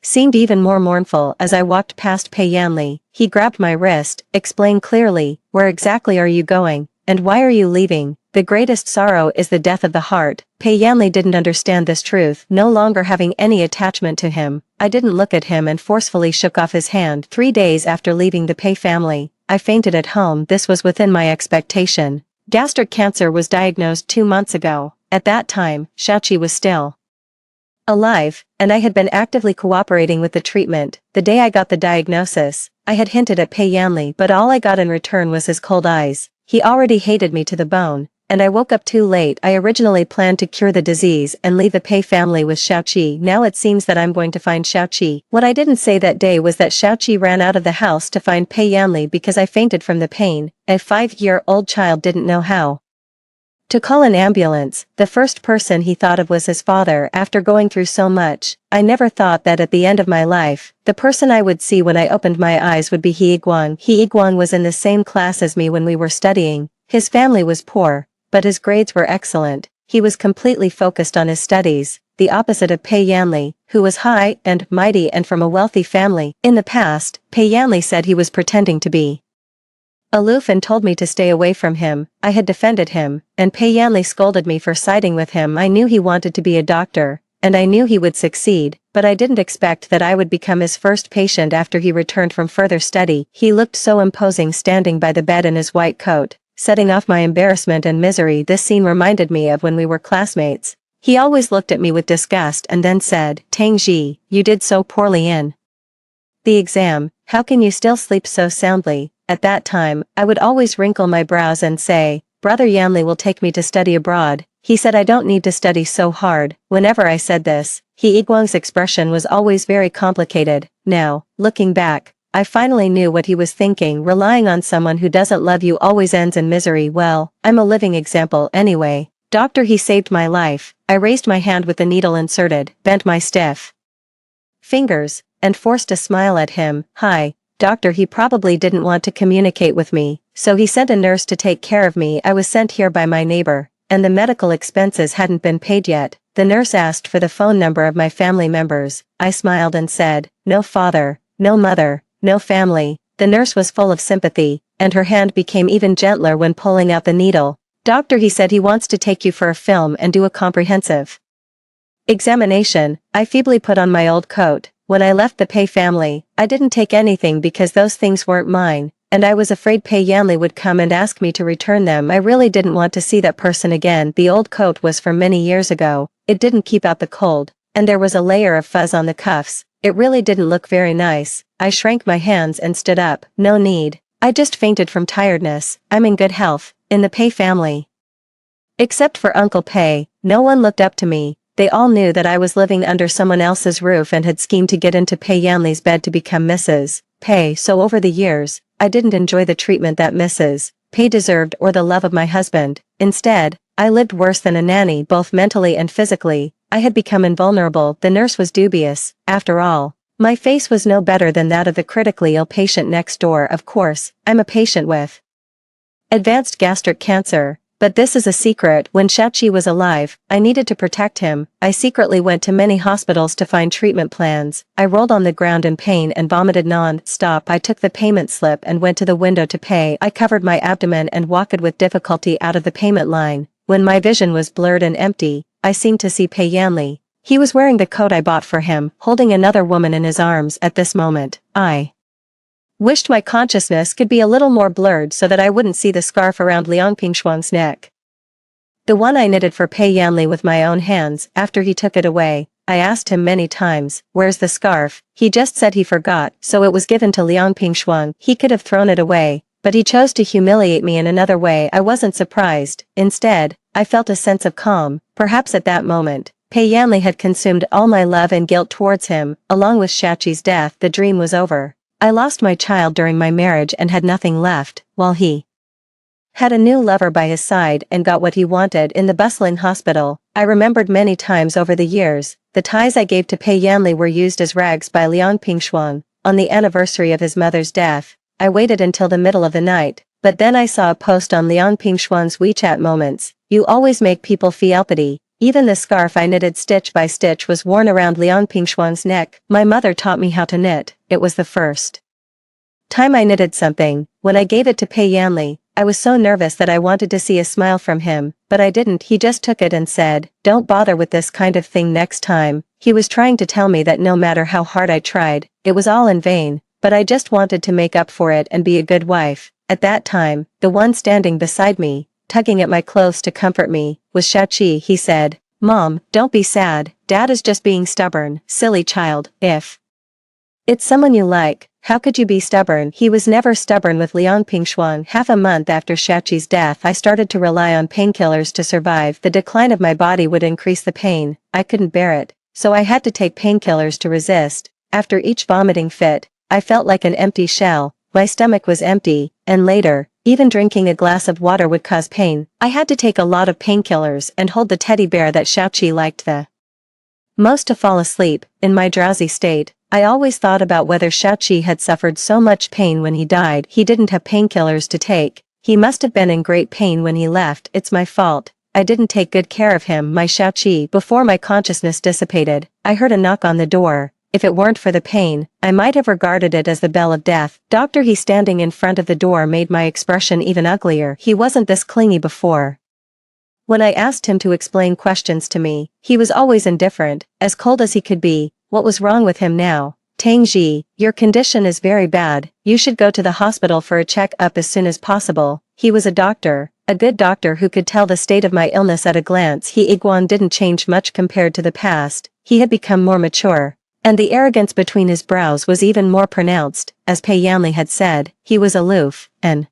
seemed even more mournful as I walked past Payanli. He grabbed my wrist. Explain clearly, where exactly are you going, and why are you leaving? The greatest sorrow is the death of the heart. Payanli didn't understand this truth. No longer having any attachment to him, I didn't look at him and forcefully shook off his hand. 3 days after leaving the Pei family, I fainted at home. This was within my expectation. Gastric cancer was diagnosed 2 months ago. At that time, Xiaoqi was still alive, and I had been actively cooperating with the treatment. The day I got the diagnosis, I had hinted at Payanli, but all I got in return was his cold eyes. He already hated me to the bone, and I woke up too late. I originally planned to cure the disease and leave the Pei family with Xiaoqi. Now it seems that I'm going to find Xiaoqi. What I didn't say that day was that Xiaoqi ran out of the house to find Payanli because I fainted from the pain. A 5-year-old child didn't know how to call an ambulance. The first person he thought of was his father. After going through so much, I never thought that at the end of my life, the person I would see when I opened my eyes would be He Guang. He Guang was in the same class as me when we were studying. His family was poor, but his grades were excellent. He was completely focused on his studies, the opposite of Payanli, who was high and mighty and from a wealthy family. In the past, Payanli said he was pretending to be aloof and told me to stay away from him. I had defended him, and Payanli scolded me for siding with him. I knew he wanted to be a doctor, and I knew he would succeed, but I didn't expect that I would become his first patient after he returned from further study. He looked so imposing standing by the bed in his white coat, setting off my embarrassment and misery. This scene reminded me of when we were classmates. He always looked at me with disgust and then said, Tangji, you did so poorly in the exam. How can you still sleep so soundly? At that time, I would always wrinkle my brows and say, Brother Yanli will take me to study abroad. He said I don't need to study so hard. Whenever I said this, Iguang's expression was always very complicated. Now, looking back, I finally knew what he was thinking. Relying on someone who doesn't love you always ends in misery. Well, I'm a living example anyway. Doctor, he saved my life. I raised my hand with the needle inserted, bent my stiff fingers, and forced a smile at him. Hi, doctor. He probably didn't want to communicate with me, so he sent a nurse to take care of me. I was sent here by my neighbor, and the medical expenses hadn't been paid yet. The nurse asked for the phone number of my family members. I smiled and said, no father, no mother, no family. The nurse was full of sympathy, and her hand became even gentler when pulling out the needle. Doctor, he said he wants to take you for a film and do a comprehensive examination. I feebly put on my old coat. When I left the Pei family, I didn't take anything because those things weren't mine, and I was afraid Pei Yanli would come and ask me to return them. I really didn't want to see that person again. The old coat was from many years ago. It didn't keep out the cold, and there was a layer of fuzz on the cuffs. It really didn't look very nice. I shrank my hands and stood up. No need. I just fainted from tiredness. I'm in good health, in the Pei family. Except for Uncle Pei, no one looked up to me. They all knew that I was living under someone else's roof and had schemed to get into Pei Yanli's bed to become Mrs. Pei. So over the years, I didn't enjoy the treatment that Mrs. Pei deserved or the love of my husband. Instead, I lived worse than a nanny, both mentally and physically. I had become invulnerable. The nurse was dubious. After all, my face was no better than that of the critically ill patient next door. Of course, I'm a patient with advanced gastric cancer. But this is a secret. When Shachi was alive, I needed to protect him. I secretly went to many hospitals to find treatment plans. I rolled on the ground in pain and vomited non-stop. I took the payment slip and went to the window to pay. I covered my abdomen and walked with difficulty out of the payment line. When my vision was blurred and empty, I seemed to see Pei Yanli. He was wearing the coat I bought for him, holding another woman in his arms. At this moment, I wished my consciousness could be a little more blurred so that I wouldn't see the scarf around Liang Pingshuang's neck. The one I knitted for Pei Yanli with my own hands. After he took it away, I asked him many times, where's the scarf? He just said he forgot, so it was given to Liang Pingshuang. He could have thrown it away, but he chose to humiliate me in another way. I wasn't surprised. Instead, I felt a sense of calm. Perhaps at that moment, Pei Yanli had consumed all my love and guilt towards him. Along with Shachi's death, the dream was over. I lost my child during my marriage and had nothing left, while he had a new lover by his side and got what he wanted in the bustling hospital. I remembered many times over the years, the ties I gave to Pei Yanli were used as rags by Liang Pingshuang. On the anniversary of his mother's death, I waited until the middle of the night, but then I saw a post on Liang Pingshuang's WeChat moments. You always make people feel pity. Even the scarf I knitted stitch by stitch was worn around Liang Pingshuang's neck. My mother taught me how to knit. It was the first time I knitted something. When I gave it to Pei Yanli, I was so nervous that I wanted to see a smile from him, but I didn't. He just took it and said, don't bother with this kind of thing next time. He was trying to tell me that no matter how hard I tried, it was all in vain, but I just wanted to make up for it and be a good wife. At that time, the one standing beside me, tugging at my clothes to comfort me, was Shachi. He said, Mom, don't be sad. Dad is just being stubborn. Silly child. If it's someone you like, how could you be stubborn? He was never stubborn with Liang Pingshuang. Half a month after Shachi's death, I started to rely on painkillers to survive. The decline of my body would increase the pain. I couldn't bear it, so I had to take painkillers to resist. After each vomiting fit, I felt like an empty shell. My stomach was empty, and later, even drinking a glass of water would cause pain. I had to take a lot of painkillers and hold the teddy bear that Shachi liked the most to fall asleep. In my drowsy state, I always thought about whether Shachi had suffered so much pain when he died. He didn't have painkillers to take. He must have been in great pain when he left. It's my fault. I didn't take good care of him. My Shachi. Before my consciousness dissipated, I heard a knock on the door. If it weren't for the pain, I might have regarded it as the bell of death. Doctor, he standing in front of the door made my expression even uglier. He wasn't this clingy before. When I asked him to explain questions to me, he was always indifferent, as cold as he could be. What was wrong with him now? Tangji, your condition is very bad. You should go to the hospital for a check-up as soon as possible. He was a doctor, a good doctor who could tell the state of my illness at a glance. Iguan didn't change much compared to the past. He had become more mature, and the arrogance between his brows was even more pronounced. As Pei Yanli had said, he was aloof, and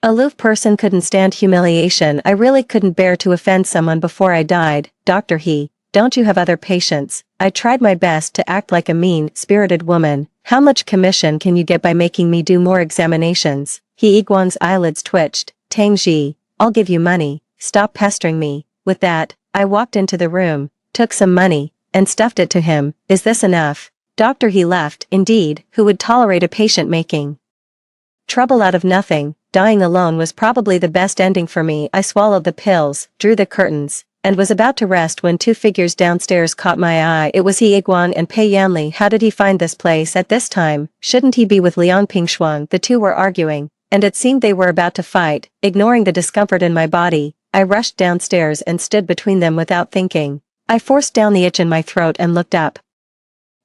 Aloof person couldn't stand humiliation. I really couldn't bear to offend someone before I died. Doctor He, don't you have other patients? I tried my best to act like a mean-spirited woman. How much commission can you get by making me do more examinations? He Iguan's eyelids twitched. Tang Ji, I'll give you money. Stop pestering me. With that, I walked into the room, took some money, and stuffed it to him. Is this enough? Doctor He left. Indeed, who would tolerate a patient making trouble out of nothing? Dying alone was probably the best ending for me. I swallowed the pills, drew the curtains, and was about to rest when two figures downstairs caught my eye. It was He Iguan and Pei Yanli. How did he find this place at this time? Shouldn't he be with Liang Pingshuang? The two were arguing, and it seemed they were about to fight. Ignoring the discomfort in my body, I rushed downstairs and stood between them without thinking. I forced down the itch in my throat and looked up.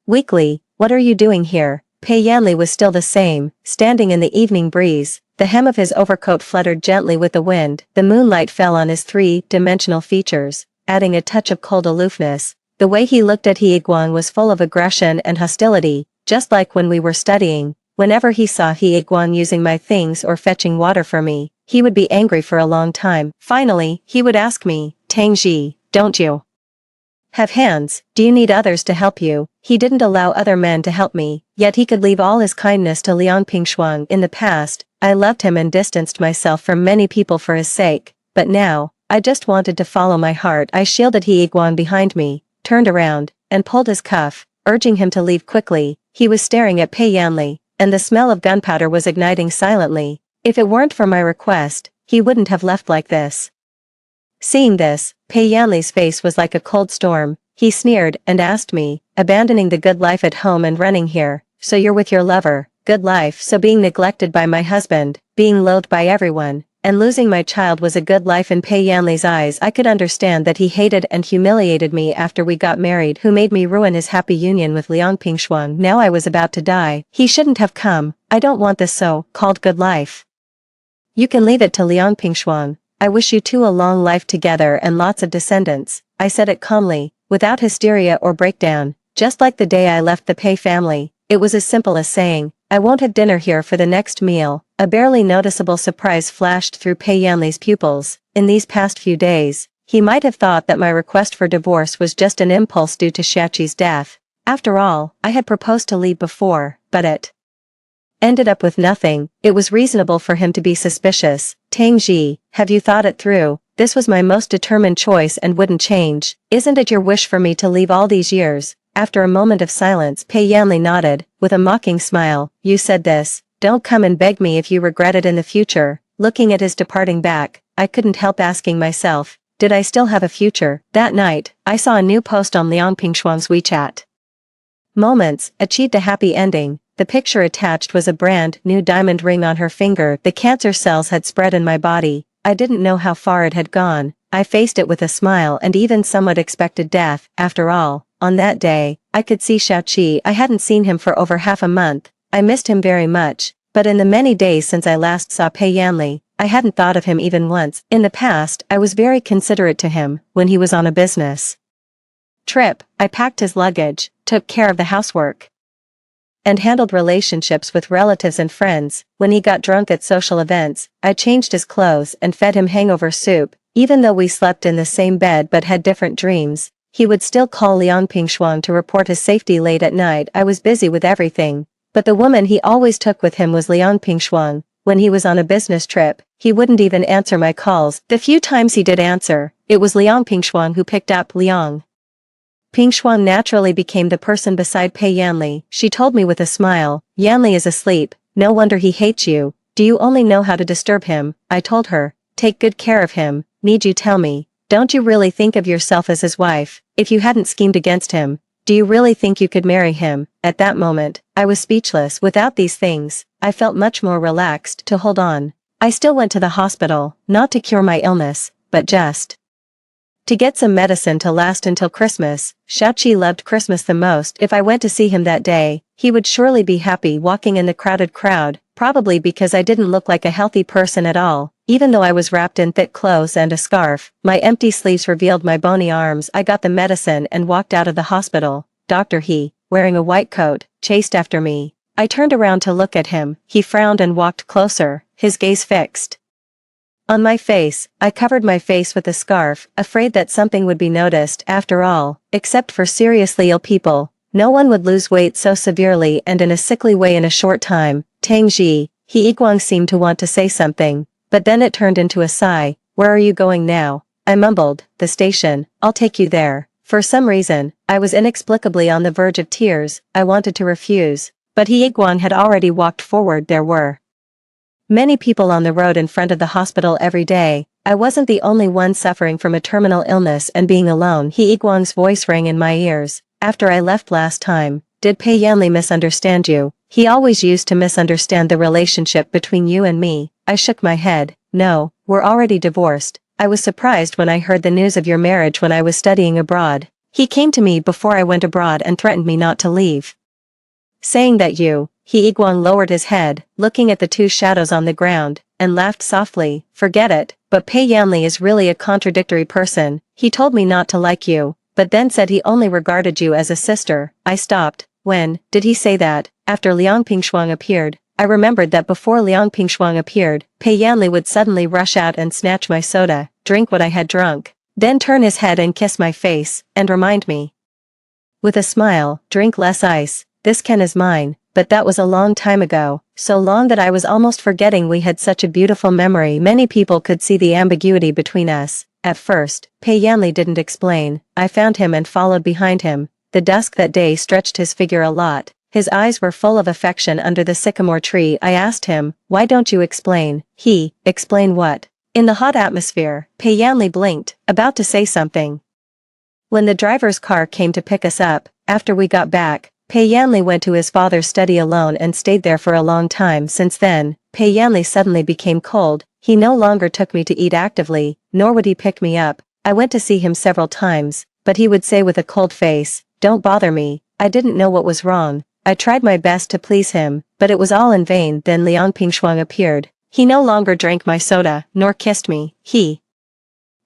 Weakly, what are you doing here? Pei Yanli was still the same, standing in the evening breeze. The hem of his overcoat fluttered gently with the wind. The moonlight fell on his three-dimensional features, adding a touch of cold aloofness. The way he looked at He Iguan was full of aggression and hostility, just like when we were studying. Whenever he saw He Iguan using my things or fetching water for me, he would be angry for a long time. Finally, he would ask me, Tang Ji, don't you have hands? Do you need others to help you? He didn't allow other men to help me, yet he could leave all his kindness to Liang Pingshuang. In the past, I loved him and distanced myself from many people for his sake, but now, I just wanted to follow my heart. I shielded He Iguan behind me, turned around, and pulled his cuff, urging him to leave quickly. He was staring at Pei Yanli, and the smell of gunpowder was igniting silently. If it weren't for my request, he wouldn't have left like this. Seeing this, Pei Yanli's face was like a cold storm. He sneered and asked me, abandoning the good life at home and running here, so you're with your lover. Good life. So being neglected by my husband, being loathed by everyone, and losing my child was a good life in Pei Yanli's eyes. I could understand that he hated and humiliated me after we got married, who made me ruin his happy union with Liang Pingshuang. Now I was about to die. He shouldn't have come. I don't want this so-called good life. You can leave it to Liang Pingshuang. I wish you two a long life together and lots of descendants. I said it calmly, without hysteria or breakdown, just like the day I left the Pei family. It was as simple as saying, I won't have dinner here for the next meal. A barely noticeable surprise flashed through Pei Yanli's pupils. In these past few days, he might have thought that my request for divorce was just an impulse due to Shachi's death. After all, I had proposed to leave before, but it ended up with nothing. It was reasonable for him to be suspicious. Tang Ji, have you thought it through? This was my most determined choice and wouldn't change. Isn't it your wish for me to leave all these years? After a moment of silence, Pei Yanli nodded, with a mocking smile. You said this. Don't come and beg me if you regret it in the future. Looking at his departing back, I couldn't help asking myself, did I still have a future? That night, I saw a new post on Liang Pingshuang's WeChat. Moments, achieved a happy ending. The picture attached was a brand new diamond ring on her finger. The cancer cells had spread in my body. I didn't know how far it had gone. I faced it with a smile and even somewhat expected death. After all, on that day, I could see Shachi. I hadn't seen him for over half a month. I missed him very much, but in the many days since I last saw Pei Yanli, I hadn't thought of him even once. In the past, I was very considerate to him when he was on a business trip. I packed his luggage, took care of the housework, and handled relationships with relatives and friends. When he got drunk at social events, I changed his clothes and fed him hangover soup. Even though we slept in the same bed but had different dreams, he would still call Liang Pingshuang to report his safety late at night. I was busy with everything, but the woman he always took with him was Liang Pingshuang. When he was on a business trip, he wouldn't even answer my calls. The few times he did answer, it was Liang Pingshuang who picked up. Liang Pingshuang naturally became the person beside Pei Yanli. She told me with a smile, Yanli is asleep. No wonder he hates you. Do you only know how to disturb him? I told her, take good care of him. Need you tell me? Don't you really think of yourself as his wife? If you hadn't schemed against him, do you really think you could marry him? At that moment, I was speechless. Without these things, I felt much more relaxed to hold on. I still went to the hospital, not to cure my illness, but just to get some medicine to last until Christmas. Shachi loved Christmas the most. If I went to see him that day, he would surely be happy walking in the crowded crowd, probably because I didn't look like a healthy person at all. Even though I was wrapped in thick clothes and a scarf, my empty sleeves revealed my bony arms. I got the medicine and walked out of the hospital. Dr. He, wearing a white coat, chased after me. I turned around to look at him. He frowned and walked closer, his gaze fixed. On my face, I covered my face with a scarf, afraid that something would be noticed. After all, except for seriously ill people, no one would lose weight so severely and in a sickly way in a short time. Tangji, He-Guang seemed to want to say something, but then it turned into a sigh. Where are you going now? I mumbled, the station, I'll take you there. For some reason, I was inexplicably on the verge of tears. I wanted to refuse, but He-Guang had already walked forward. There were many people on the road in front of the hospital every day. I wasn't the only one suffering from a terminal illness and being alone. He-Guang's voice rang in my ears. After I left last time, did Pei Yanli misunderstand you? He always used to misunderstand the relationship between you and me. I shook my head. No, we're already divorced. I was surprised when I heard the news of your marriage when I was studying abroad. He came to me before I went abroad and threatened me not to leave. Saying that He-Guang lowered his head, looking at the two shadows on the ground, and laughed softly. Forget it, but Pei Yanli is really a contradictory person. He told me not to like you, but then said he only regarded you as a sister. I stopped. When did he say that? After Liang Pingshuang appeared. I remembered that before Liang Pingshuang appeared, Pei Yanli would suddenly rush out and snatch my soda, drink what I had drunk, then turn his head and kiss my face, and remind me with a smile, drink less ice, this can is mine. But that was a long time ago, so long that I was almost forgetting we had such a beautiful memory. Many people could see the ambiguity between us. At first, Pei Yanli didn't explain. I found him and followed behind him. The dusk that day stretched his figure a lot. His eyes were full of affection under the sycamore tree. I asked him, why don't you explain? Explain what? In the hot atmosphere, Pei Yanli blinked, about to say something. When the driver's car came to pick us up, after we got back, Pei Yanli went to his father's study alone and stayed there for a long time. Since then, Pei Yanli suddenly became cold. He no longer took me to eat actively, nor would he pick me up. I went to see him several times, but he would say with a cold face, don't bother me. I didn't know what was wrong. I tried my best to please him, but it was all in vain. Then Liang Pingshuang appeared. He no longer drank my soda, nor kissed me. He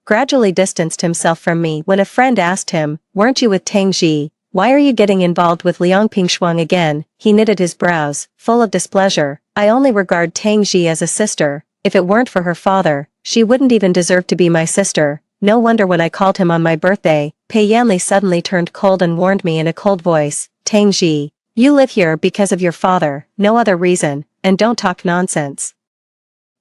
gradually distanced himself from me. When a friend asked him, weren't you with Tangji? Why are you getting involved with Liang Pingshuang again? He knitted his brows, full of displeasure. I only regard Tangji as a sister. If it weren't for her father, she wouldn't even deserve to be my sister. No wonder when I called him on my birthday, Pei Yanli suddenly turned cold and warned me in a cold voice, Tangji, you live here because of your father, no other reason, and don't talk nonsense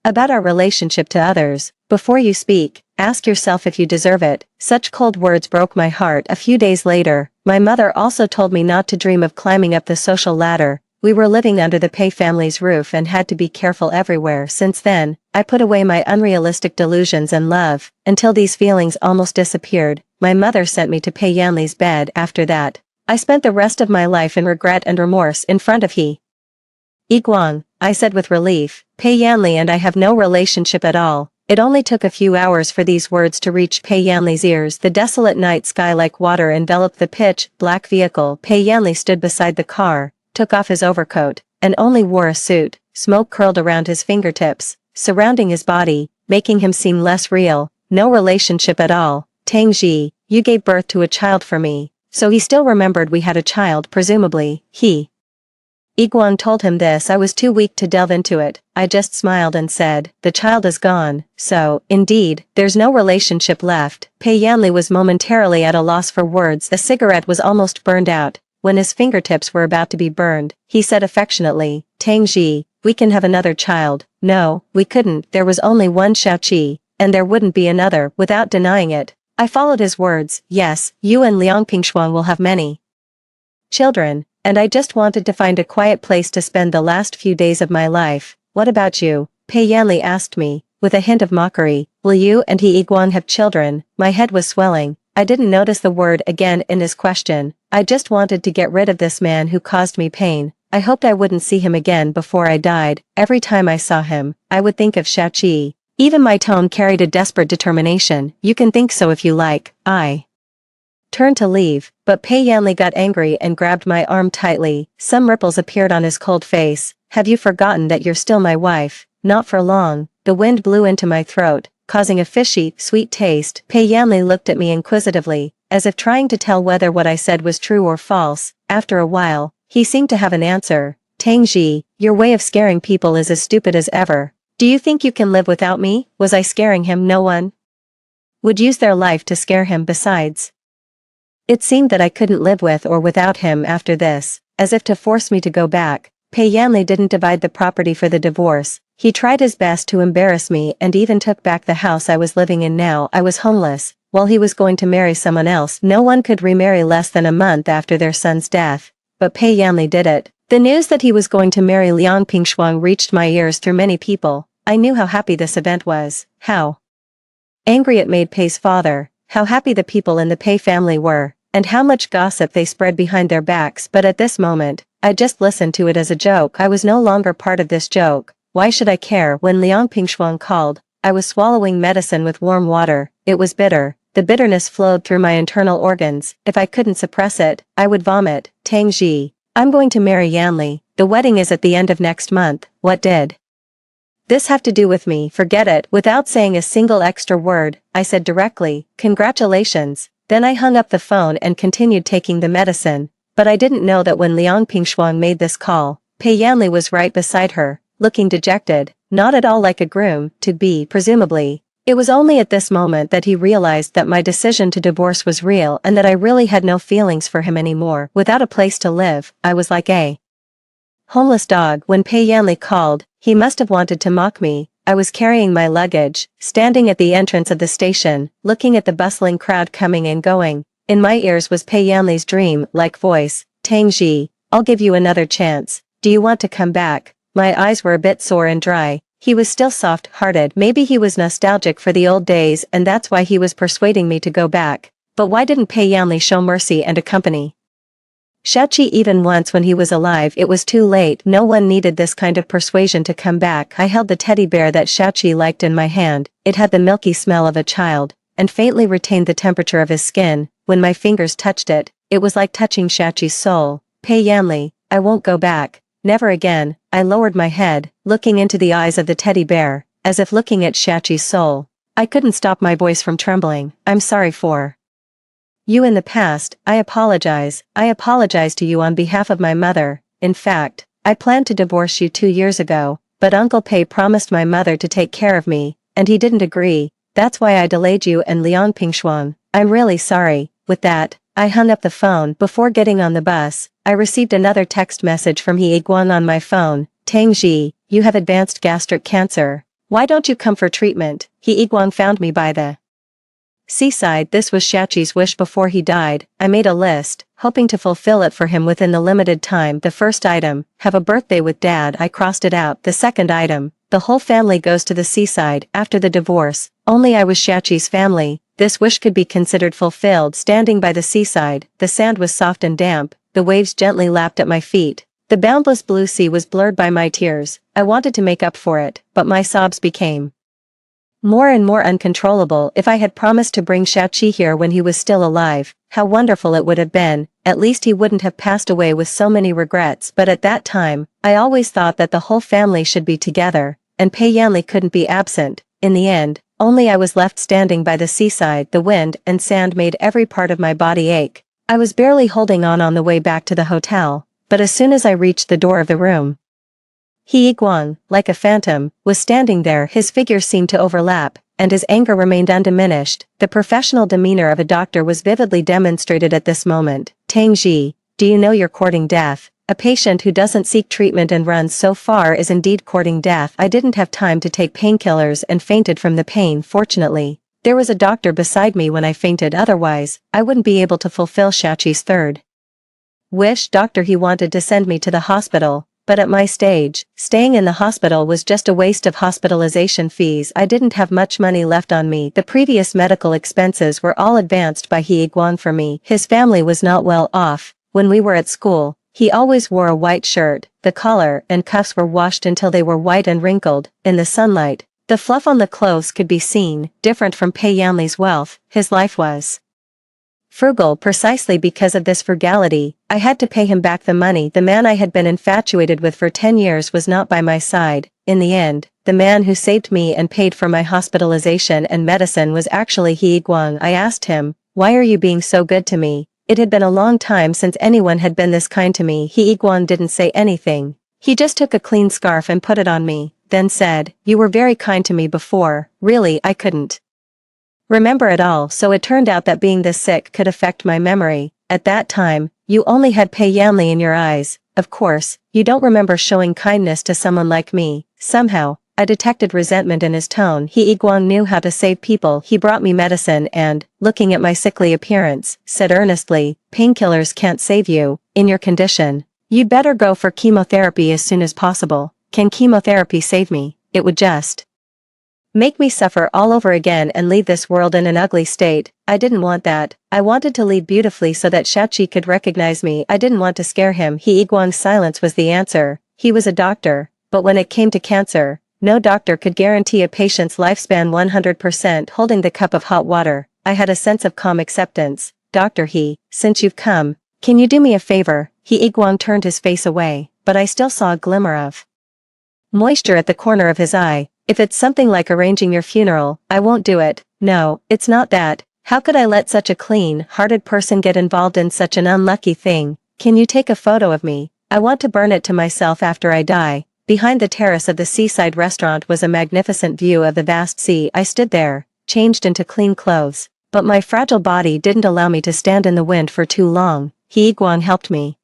about our relationship to others. Before you speak, ask yourself if you deserve it. Such cold words broke my heart. A few days later, my mother also told me not to dream of climbing up the social ladder. We were living under the Pei family's roof and had to be careful everywhere. Since then, I put away my unrealistic delusions and love, until these feelings almost disappeared. My mother sent me to Pei Yanli's bed. After that, I spent the rest of my life in regret and remorse in front of He-Guang, I said with relief. Pei Yanli and I have no relationship at all. It only took a few hours for these words to reach Pei Yanli's ears. The desolate night sky like water enveloped the pitch-black vehicle. Pei Yanli stood beside the car, took off his overcoat, and only wore a suit. Smoke curled around his fingertips, surrounding his body, making him seem less real. No relationship at all. Tangji, you gave birth to a child for me. So he still remembered we had a child. Presumably, He-Guang told him this. I was too weak to delve into it. I just smiled and said, the child is gone. So, indeed, there's no relationship left. Pei Yanli was momentarily at a loss for words. The cigarette was almost burned out. When his fingertips were about to be burned, he said affectionately, Tangji, we can have another child. No, we couldn't. There was only one Shaoqi, and there wouldn't be another. Without denying it, I followed his words. Yes, you and Liang Pingshuang will have many children, and I just wanted to find a quiet place to spend the last few days of my life. What about you? Pei Yanli asked me, with a hint of mockery. Will you and He-Guang have children? My head was swelling. I didn't notice the word again in his question. I just wanted to get rid of this man who caused me pain. I hoped I wouldn't see him again before I died. Every time I saw him, I would think of Shaoqi. Even my tone carried a desperate determination. You can think so if you like. I turned to leave, but Pei Yanli got angry and grabbed my arm tightly. Some ripples appeared on his cold face. Have you forgotten that you're still my wife? Not for long. The wind blew into my throat, causing a fishy, sweet taste. Pei Yanli looked at me inquisitively, as if trying to tell whether what I said was true or false. After a while, he seemed to have an answer. Tangji, your way of scaring people is as stupid as ever. Do you think you can live without me? Was I scaring him? No one would use their life to scare him. Besides, it seemed that I couldn't live with or without him after this, as if to force me to go back. Pei Yanli didn't divide the property for the divorce. He tried his best to embarrass me and even took back the house I was living in. Now I was homeless, while he was going to marry someone else. No one could remarry less than a month after their son's death, but Pei Yanli did it. The news that he was going to marry Liang Pingshuang reached my ears through many people. I knew how happy this event was, how angry it made Pei's father, how happy the people in the Pei family were, and how much gossip they spread behind their backs. But at this moment, I just listened to it as a joke. I was no longer part of this joke. Why should I care? When Liang Pingshuang called, I was swallowing medicine with warm water. It was bitter. The bitterness flowed through my internal organs. If I couldn't suppress it, I would vomit. Tang Ji, I'm going to marry Yanli. The wedding is at the end of next month. What did this have to do with me? Forget it. Without saying a single extra word, I said directly, congratulations. Then I hung up the phone and continued taking the medicine. But I didn't know that when Liang Pingshuang made this call, Pei Yanli was right beside her, looking dejected, not at all like a groom-to-be, presumably. It was only at this moment that he realized that my decision to divorce was real and that I really had no feelings for him anymore. Without a place to live, I was like a homeless dog. When Pei Yanli called, he must have wanted to mock me. I was carrying my luggage, standing at the entrance of the station, looking at the bustling crowd coming and going. In my ears was Pei Yanli's dream-like voice, Tang Ji, I'll give you another chance. Do you want to come back? My eyes were a bit sore and dry. He was still soft-hearted. Maybe he was nostalgic for the old days and that's why he was persuading me to go back. But why didn't Pei Yanli show mercy and accompany Shaoqi even once when he was alive? It was too late. No one needed this kind of persuasion to come back. I held the teddy bear that Shaoqi liked in my hand. It had the milky smell of a child, and faintly retained the temperature of his skin. When my fingers touched it, it was like touching Shaoqi's soul. Pei Yanli, I won't go back. Never again. I lowered my head, looking into the eyes of the teddy bear, as if looking at Shaoqi's soul. I couldn't stop my voice from trembling. I'm sorry for you in the past. I apologize. I apologize to you on behalf of my mother. In fact, I planned to divorce you 2 years ago, but Uncle Pei promised my mother to take care of me, and he didn't agree. That's why I delayed you and Liang Pingshuang. I'm really sorry. With that, I hung up the phone. Before getting on the bus, I received another text message from He Guang on my phone. Tang Ji, you have advanced gastric cancer. Why don't you come for treatment? He Guang found me by the seaside. This was Shaoqi's wish before he died. I made a list, hoping to fulfill it for him within the limited time. The first item, have a birthday with Dad. I crossed it out. The second item, the whole family goes to the seaside after the divorce. Only I was Shaoqi's family. This wish could be considered fulfilled. Standing by the seaside, the sand was soft and damp, the waves gently lapped at my feet. The boundless blue sea was blurred by my tears. I wanted to make up for it, but my sobs became more and more uncontrollable. If I had promised to bring Shaoqi here when he was still alive, how wonderful it would have been. At least he wouldn't have passed away with so many regrets. But at that time, I always thought that the whole family should be together, and Pei Yanli couldn't be absent. In the end, only I was left standing by the seaside. The wind and sand made every part of my body ache. I was barely holding on the way back to the hotel, but as soon as I reached the door of the room, He Guang, like a phantom, was standing there. His figures seemed to overlap, and his anger remained undiminished. The professional demeanor of a doctor was vividly demonstrated at this moment. Tang Ji, do you know you're courting death? A patient who doesn't seek treatment and runs so far is indeed courting death. I didn't have time to take painkillers and fainted from the pain. Fortunately, there was a doctor beside me when I fainted. Otherwise, I wouldn't be able to fulfill Shaoqi's third wish. Doctor, he wanted to send me to the hospital, but at my stage, staying in the hospital was just a waste of hospitalization fees. I didn't have much money left on me. The previous medical expenses were all advanced by He Guang for me. His family was not well off. When we were at school, he always wore a white shirt. The collar and cuffs were washed until they were white and wrinkled. In the sunlight, the fluff on the clothes could be seen. Different from Pei Yanli's wealth, his life was frugal. Precisely because of this frugality, I had to pay him back the money. The man I had been infatuated with for 10 years was not by my side. In the end, the man who saved me and paid for my hospitalization and medicine was actually He Guang. I asked him, why are you being so good to me? It had been a long time since anyone had been this kind to me. He Guang didn't say anything. He just took a clean scarf and put it on me. then said, "You were very kind to me before, really I couldn't remember it all, so it turned out that being this sick could affect my memory. At that time, you only had Pei Yanli in your eyes, of course, you don't remember showing kindness to someone like me." Somehow, I detected resentment in his tone. He Guang knew how to save people. He brought me medicine and, looking at my sickly appearance, said earnestly, "Painkillers can't save you, in your condition. You'd better go for chemotherapy as soon as possible." "Can chemotherapy save me? It would just make me suffer all over again and leave this world in an ugly state." I didn't want that. I wanted to leave beautifully so that Shachi could recognize me. I didn't want to scare him. He Guang's silence was the answer. He was a doctor, but when it came to cancer, no doctor could guarantee a patient's lifespan 100%. Holding the cup of hot water, I had a sense of calm acceptance. "Doctor since you've come, can you do me a favor?" He Guang turned his face away, but I still saw a glimmer of moisture at the corner of his eye. "If it's something like arranging your funeral, I won't do it." "No, it's not that. How could I let such a clean-hearted person get involved in such an unlucky thing? Can you take a photo of me? I want to burn it to myself after I die." Behind the terrace of the seaside restaurant was a magnificent view of the vast sea. I stood there, changed into clean clothes, but my fragile body didn't allow me to stand in the wind for too long. He Guang helped me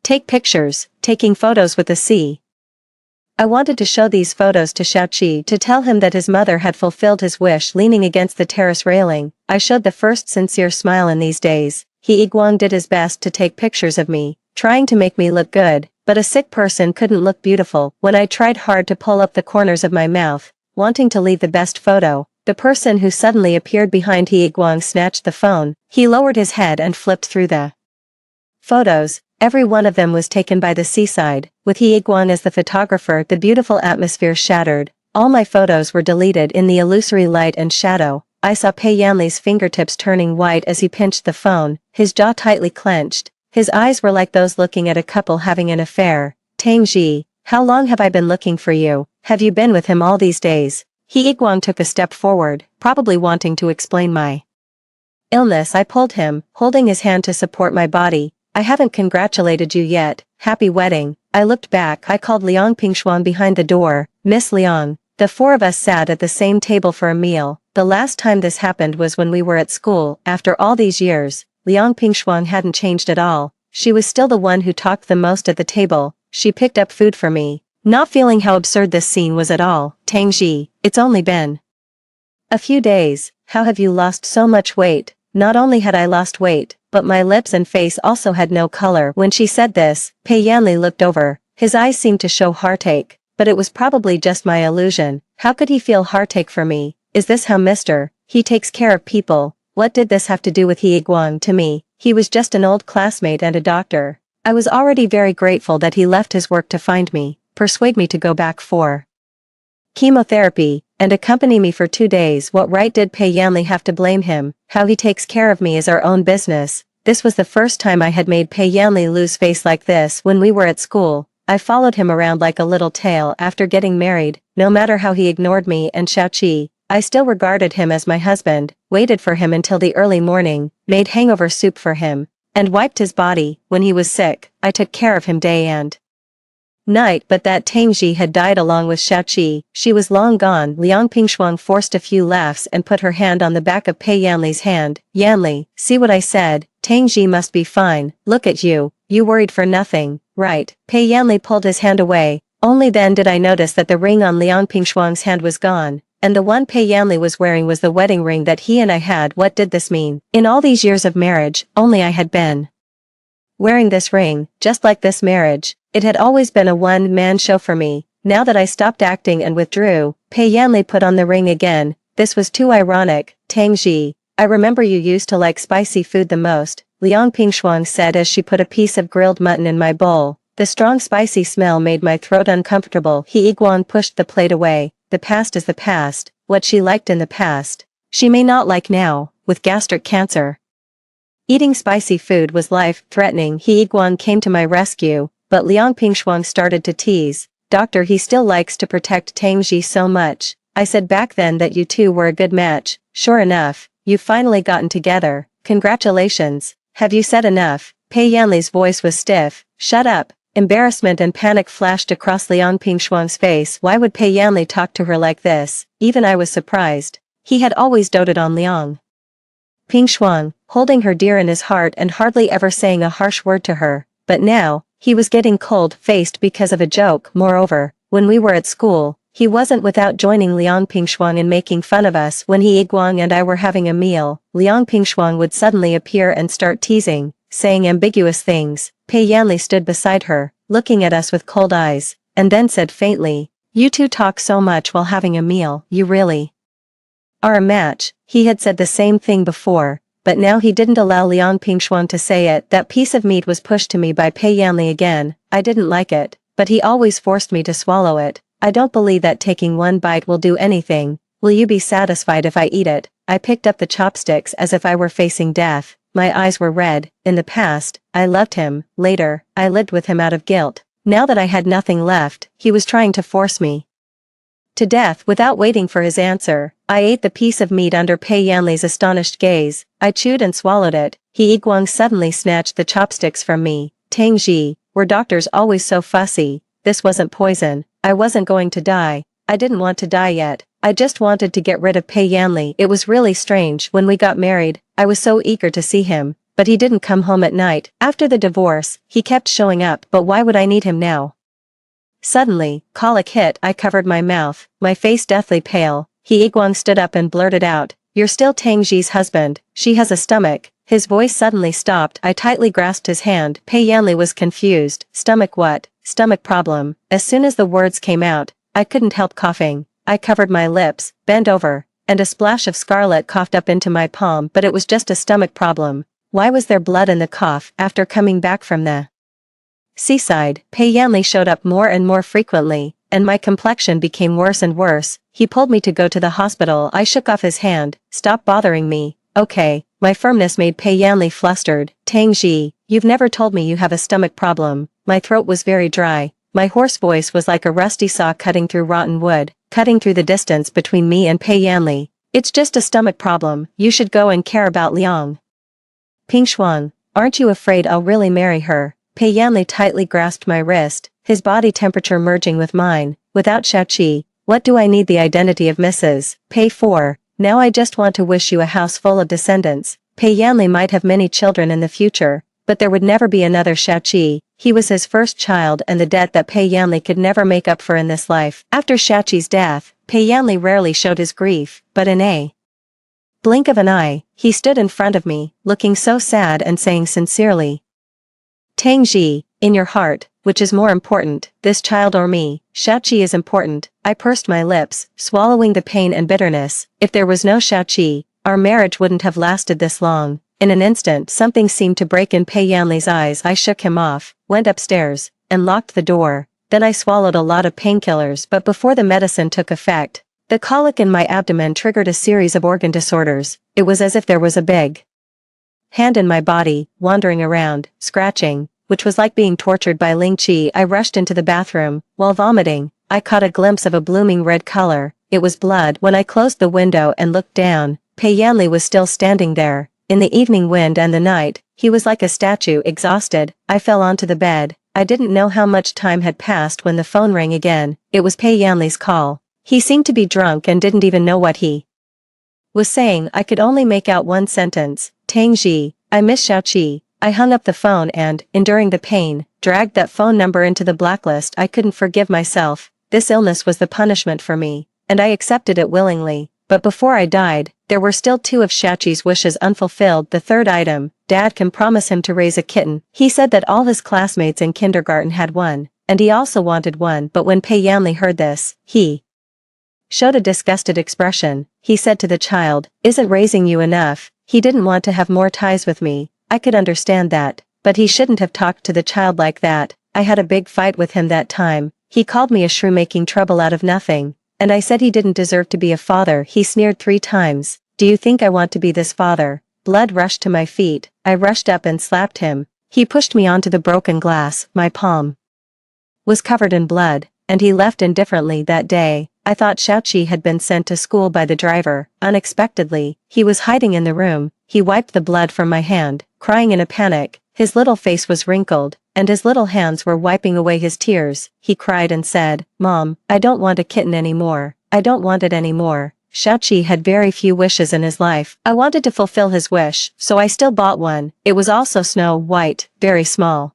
take pictures, taking photos with the sea. I wanted to show these photos to Shaoqi to tell him that his mother had fulfilled his wish. Leaning against the terrace railing, I showed the first sincere smile in these days. He Guang did his best to take pictures of me, trying to make me look good, but a sick person couldn't look beautiful. When I tried hard to pull up the corners of my mouth, wanting to leave the best photo, the person who suddenly appeared behind He Guang snatched the phone. He lowered his head and flipped through the photos. Every one of them was taken by the seaside, with He Guang as the photographer. The beautiful atmosphere shattered. All my photos were deleted in the illusory light and shadow. I saw Pei Yanli's fingertips turning white as he pinched the phone, his jaw tightly clenched. His eyes were like those looking at a couple having an affair. "Tang Ji, how long have I been looking for you? Have you been with him all these days?" He Guang took a step forward, probably wanting to explain my illness. I pulled him, holding his hand to support my body. "I haven't congratulated you yet. Happy wedding." I looked back. I called Liang Pingshuang behind the door. "Miss Liang." The four of us sat at the same table for a meal. The last time this happened was when we were at school. After all these years, Liang Pingshuang hadn't changed at all. She was still the one who talked the most at the table. She picked up food for me, not feeling how absurd this scene was at all. "Tang Ji, it's only been a few days. How have you lost so much weight?" Not only had I lost weight, but my lips and face also had no color. When she said this, Pei Yanli looked over. His eyes seemed to show heartache, but it was probably just my illusion. How could he feel heartache for me? Is this how He takes care of people? What did this have to do with He Guang to me? He was just an old classmate and a doctor. I was already very grateful that he left his work to find me, persuade me to go back for chemotherapy, and accompany me for 2 days. What right did Pei Yanli have to blame him? How he takes care of me is our own business. This was the first time I had made Pei Yanli lose face like this. When we were at school, I followed him around like a little tail. After getting married, no matter how he ignored me and Shaoqi, I still regarded him as my husband, waited for him until the early morning, made hangover soup for him, and wiped his body. When he was sick, I took care of him day and night. But that Tang Ji had died along with Shaoqi. She was long gone. Liang Pingshuang forced a few laughs and put her hand on the back of Pei Yanli's hand. "Yanli, see what I said? Tang Ji must be fine. Look at you. You worried for nothing, right?" Pei Yanli pulled his hand away. Only then did I notice that the ring on Liang Pingshuang's hand was gone, and the one Pei Yanli was wearing was the wedding ring that he and I had. What did this mean? In all these years of marriage, only I had been wearing this ring, just like this marriage. It had always been a one-man show for me. Now that I stopped acting and withdrew, Pei Yanli put on the ring again. This was too ironic. "Tang Ji, I remember you used to like spicy food the most," Liang Pingshuang said as she put a piece of grilled mutton in my bowl. The strong spicy smell made my throat uncomfortable. He Guang pushed the plate away. The past is the past. What she liked in the past, she may not like now. With gastric cancer, eating spicy food was life-threatening. He Guang came to my rescue, but Liang Pingshuang started to tease. "Doctor, he still likes to protect Tang Ji so much. I said back then that you two were a good match. Sure enough, you've finally gotten together. Congratulations. Have you said enough?" Pei Yanli's voice was stiff. "Shut up. Embarrassment and panic flashed across Liang Pingshuang's face. Why would Pei Yanli talk to her like this? Even I was surprised. He had always doted on Liang Pingshuang, holding her dear in his heart and hardly ever saying a harsh word to her. But now, he was getting cold-faced because of a joke. Moreover, when we were at school, he wasn't without joining Liang Pingshuang in making fun of us. When Yiguang and I were having a meal, Liang Pingshuang would suddenly appear and start teasing, saying ambiguous things. Pei Yanli stood beside her, looking at us with cold eyes, and then said faintly, "You two talk so much while having a meal, you really are a match." He had said the same thing before, but now he didn't allow Liang Pingshuang to say it. That piece of meat was pushed to me by Pei Yanli again. I didn't like it, but he always forced me to swallow it. I don't believe that taking one bite will do anything. Will you be satisfied if I eat it? I picked up the chopsticks as if I were facing death. My eyes were red. In the past, I loved him. Later, I lived with him out of guilt. Now that I had nothing left, he was trying to force me to death. Without waiting for his answer, I ate the piece of meat under Pei Yanli's astonished gaze. I chewed and swallowed it. Yiguang suddenly snatched the chopsticks from me. Tangji, were doctors always so fussy? This wasn't poison. I wasn't going to die. I didn't want to die yet. I just wanted to get rid of Pei Yanli. It was really strange. When we got married, I was so eager to see him, but he didn't come home at night. After the divorce, he kept showing up. But why would I need him now? Suddenly, colic hit. I covered my mouth, my face deathly pale. Yiguang stood up and blurted out, "You're still Tangji's husband. She has a stomach." His voice suddenly stopped. I tightly grasped his hand. Pei Yanli was confused. Stomach what? Stomach problem. As soon as the words came out, I couldn't help coughing. I covered my lips, bent over, and a splash of scarlet coughed up into my palm. But it was just a stomach problem. Why was there blood in the cough? After coming back from the seaside, Pei Yanli showed up more and more frequently, and my complexion became worse and worse. He pulled me to go to the hospital. I shook off his hand. "Stop bothering me." "Okay." My firmness made Pei Yanli flustered. "Tangji, you've never told me you have a stomach problem." My throat was very dry. My hoarse voice was like a rusty saw cutting through rotten wood, cutting through the distance between me and Pei Yanli. "It's just a stomach problem. You should go and care about Liang Pingshuang. Aren't you afraid I'll really marry her?" Pei Yanli tightly grasped my wrist, his body temperature merging with mine. "Without Shaoqi, what do I need the identity of Mrs. Pei for? Now I just want to wish you a house full of descendants." Pei Yanli might have many children in the future, but there would never be another Shaoqi. He was his first child and the debt that Pei Yanli could never make up for in this life. After Shaoqi's death, Pei Yanli rarely showed his grief, but in a blink of an eye, he stood in front of me, looking so sad and saying sincerely, "Tangji, in your heart, which is more important, this child or me?" "Shaoqi is important." I pursed my lips, swallowing the pain and bitterness. If there was no Shaoqi, our marriage wouldn't have lasted this long. In an instant something seemed to break in Pei Yanli's eyes. I shook him off, went upstairs, and locked the door. Then I swallowed a lot of painkillers, but before the medicine took effect, the colic in my abdomen triggered a series of organ disorders. It was as if there was a big hand in my body, wandering around, scratching, which was like being tortured by Ling Qi. I rushed into the bathroom. While vomiting, I caught a glimpse of a blooming red color. It was blood. When I closed the window and looked down, Pei Yanli was still standing there. In the evening wind and the night, he was like a statue, exhausted. I fell onto the bed. I didn't know how much time had passed when the phone rang again. It was Pei Yanli's call. He seemed to be drunk and didn't even know what he was saying. I could only make out one sentence. "Tangji, I miss Shaoqi." I hung up the phone and, enduring the pain, dragged that phone number into the blacklist. I couldn't forgive myself. This illness was the punishment for me, and I accepted it willingly. But before I died, there were still two of Shaoqi's wishes unfulfilled. The third item, Dad can promise him to raise a kitten. He said that all his classmates in kindergarten had one, and he also wanted one. But when Pei Yanli heard this, he showed a disgusted expression. He said to the child, "Isn't raising you enough?" He didn't want to have more ties with me. I could understand that, but he shouldn't have talked to the child like that. I had a big fight with him that time. He called me a shrew making trouble out of nothing. And I said he didn't deserve to be a father. He sneered 3 times. "Do you think I want to be this father?" Blood rushed to my feet. I rushed up and slapped him. He pushed me onto the broken glass. My palm was covered in blood, and he left indifferently that day. I thought Shaoqi had been sent to school by the driver. Unexpectedly, he was hiding in the room. He wiped the blood from my hand, crying in a panic, His little face was wrinkled, and his little hands were wiping away his tears. He cried and said, "Mom, I don't want a kitten anymore. I don't want it anymore." Xiaoqi had very few wishes in his life. I wanted to fulfill his wish, so I still bought one. It was also snow white, very small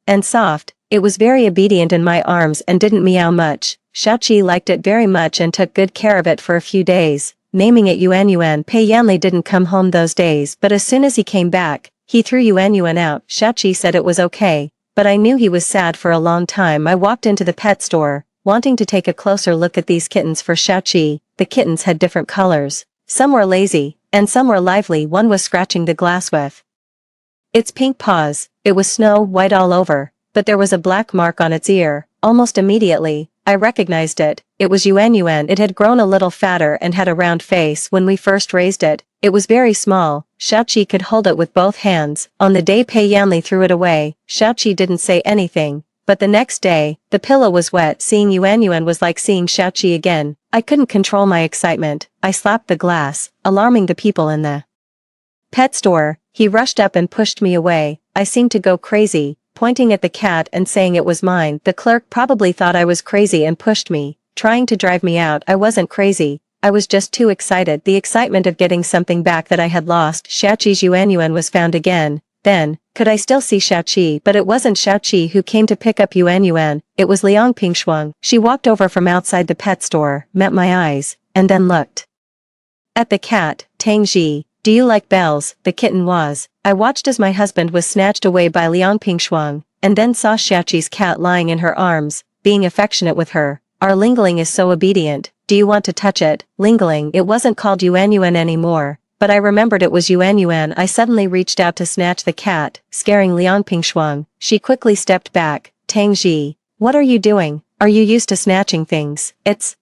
and soft. It was very obedient in my arms and didn't meow much. Xiaoqi liked it very much and took good care of it for a few days. Naming it Yuan Yuan. Pei Yanli didn't come home those days, but as soon as he came back, he threw Yuan Yuan out. Xiaoqi said it was okay, but I knew he was sad for a long time. I walked into the pet store, wanting to take a closer look at these kittens for Xiaoqi. The kittens had different colors. Some were lazy, and some were lively. One was scratching the glass with its pink paws. It was snow white all over, but there was a black mark on its ear. Almost immediately, I recognized it. It was Yuan Yuan. It had grown a little fatter and had a round face when we first raised it. It was very small. Xiaoqi could hold it with both hands. On the day Pei Yanli threw it away, Xiaoqi didn't say anything, but the next day, the pillow was wet. Seeing Yuan Yuan was like seeing Xiaoqi again. I couldn't control my excitement. I slapped the glass, alarming the people in the pet store. He rushed up and pushed me away. I seemed to go crazy, pointing at the cat and saying it was mine. The clerk probably thought I was crazy and pushed me, trying to drive me out. I wasn't crazy. I was just too excited. The excitement of getting something back that I had lost. Xiaoqi's Yuan Yuan was found again. Then, could I still see Xiaoqi? But it wasn't Xiaoqi who came to pick up Yuan Yuan. It was Liang Pingshuang. She walked over from outside the pet store, met my eyes, and then looked at the cat. Tang Ji, do you like bells? The kitten was. I watched as my husband was snatched away by Liang Pingshuang, and then saw Xiaoqi's cat lying in her arms, being affectionate with her. Our Lingling is so obedient. Do you want to touch it? Lingling. It wasn't called Yuan Yuan anymore, but I remembered it was Yuan Yuan. I suddenly reached out to snatch the cat, scaring Liang Pingshuang. She quickly stepped back. Tang Ji, what are you doing? Are you used to snatching things? It's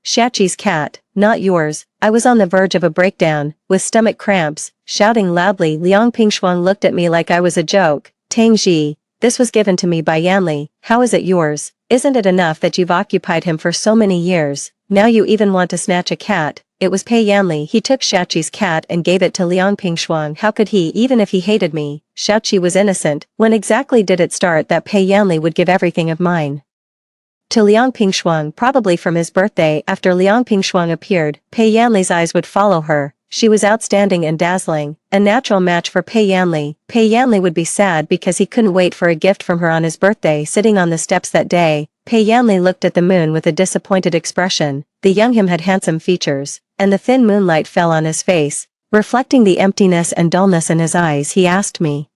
Xiaoqi's cat, not yours. I was on the verge of a breakdown, with stomach cramps, shouting loudly. Liang Pingshuang looked at me like I was a joke. Tang Ji, this was given to me by Yanli. How is it yours? Isn't it enough that you've occupied him for so many years? Now you even want to snatch a cat. It was Pei Yanli. He took Xiaoqi's cat and gave it to Liang Pingshuang. How could he? Even if he hated me, Xiaoqi was innocent. When exactly did it start that Pei Yanli would give everything of mine to Liang Pingshuang? Probably from his birthday. After Liang Pingshuang appeared, Pei Yanli's eyes would follow her. She was outstanding and dazzling, a natural match for Pei Yanli. Pei Yanli would be sad because he couldn't wait for a gift from her on his birthday. Sitting on the steps that day, Pei Yanli looked at the moon with a disappointed expression. The young him had handsome features, and the thin moonlight fell on his face, reflecting the emptiness and dullness in his eyes. He asked me,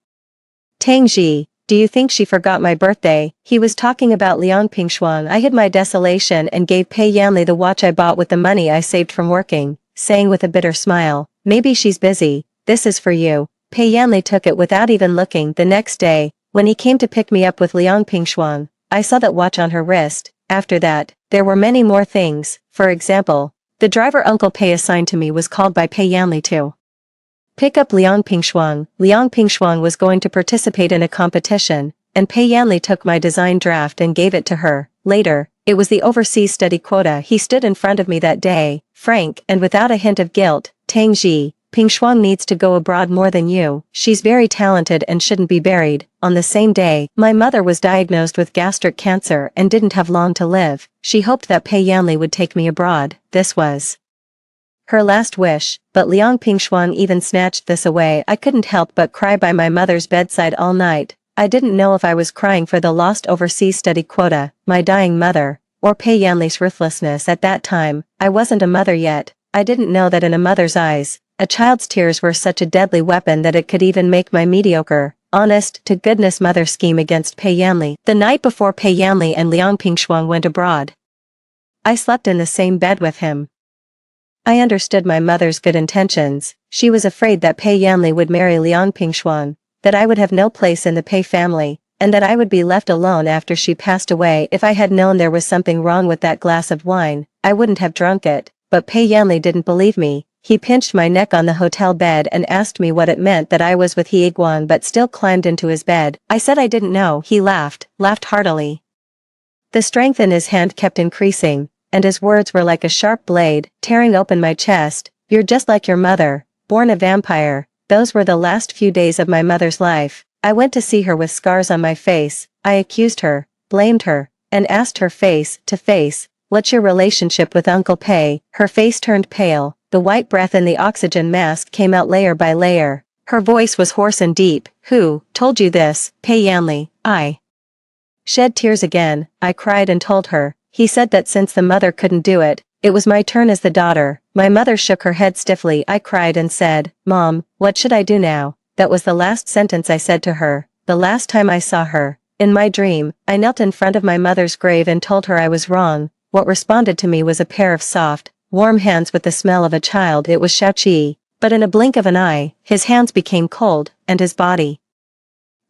Tang Ji, do you think she forgot my birthday? He was talking about Liang Pingshuang. I hid my desolation and gave Pei Yanli the watch I bought with the money I saved from working, saying with a bitter smile, maybe she's busy. This is for you. Pei Yanli took it without even looking. The next day, when he came to pick me up with Liang Pingshuang, I saw that watch on her wrist. After that, there were many more things. For example, the driver Uncle Pei assigned to me was called by Pei Yanli to pick up Liang Pingshuang. Liang Pingshuang was going to participate in a competition, and Pei Yanli took my design draft and gave it to her. Later, it was the overseas study quota. He stood in front of me that day, frank and without a hint of guilt. Tang Ji, Pingshuang needs to go abroad more than you. She's very talented and shouldn't be buried. On the same day, my mother was diagnosed with gastric cancer and didn't have long to live. She hoped that Pei Yanli would take me abroad. This was her last wish, but Liang Pingshuang even snatched this away. I couldn't help but cry by my mother's bedside all night. I didn't know if I was crying for the lost overseas study quota, my dying mother, or Pei Yanli's ruthlessness. At that time, I wasn't a mother yet. I didn't know that in a mother's eyes, a child's tears were such a deadly weapon that it could even make my mediocre, honest-to-goodness mother scheme against Pei Yanli. The night before Pei Yanli and Liang Pingshuang went abroad, I slept in the same bed with him. I understood my mother's good intentions. She was afraid that Pei Yanli would marry Liang Pingshuang, that I would have no place in the Pei family, and that I would be left alone after she passed away. If I had known there was something wrong with that glass of wine, I wouldn't have drunk it. But Pei Yanli didn't believe me. He pinched my neck on the hotel bed and asked me what it meant that I was with He Guan, but still climbed into his bed. I said I didn't know. He laughed heartily. The strength in his hand kept increasing, and his words were like a sharp blade, tearing open my chest. You're just like your mother, born a vampire. Those were the last few days of my mother's life. I went to see her with scars on my face. I accused her, blamed her, and asked her face to face, "What's your relationship with Uncle Pei?" Her face turned pale, the white breath in the oxygen mask came out layer by layer. Her voice was hoarse and deep. "Who told you this, Pei Yanli?" I shed tears again. I cried and told her. He said that since the mother couldn't do it, it was my turn as the daughter. My mother shook her head stiffly. I cried and said, "Mom, what should I do now?" That was the last sentence I said to her, the last time I saw her. In my dream, I knelt in front of my mother's grave and told her I was wrong. What responded to me was a pair of soft, warm hands with the smell of a child. It was Xiaoqi. But in a blink of an eye, his hands became cold, and his body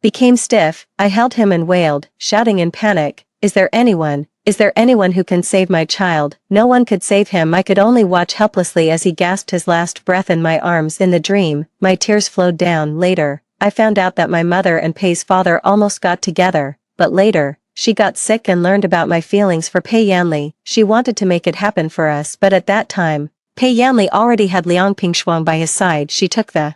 became stiff. I held him and wailed, shouting in panic, Is there anyone who can save my child?" No one could save him. I could only watch helplessly as he gasped his last breath in my arms. In the dream, my tears flowed down. Later, I found out that my mother and Pei's father almost got together, but later, she got sick and learned about my feelings for Pei Yanli. She wanted to make it happen for us, but at that time, Pei Yanli already had Liang Pingshuang by his side. She took the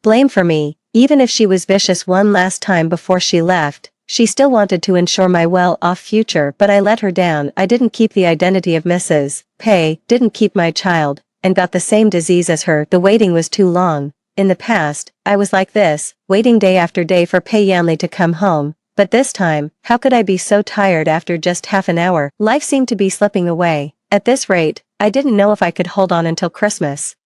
blame for me. Even if she was vicious one last time before she left, she still wanted to ensure my well-off future, but I let her down. I didn't keep the identity of Mrs. Pei, didn't keep my child, and got the same disease as her. The waiting was too long. In the past, I was like this, waiting day after day for Pei Yanli to come home, but this time, how could I be so tired after just half an hour? Life seemed to be slipping away. At this rate, I didn't know if I could hold on until Christmas.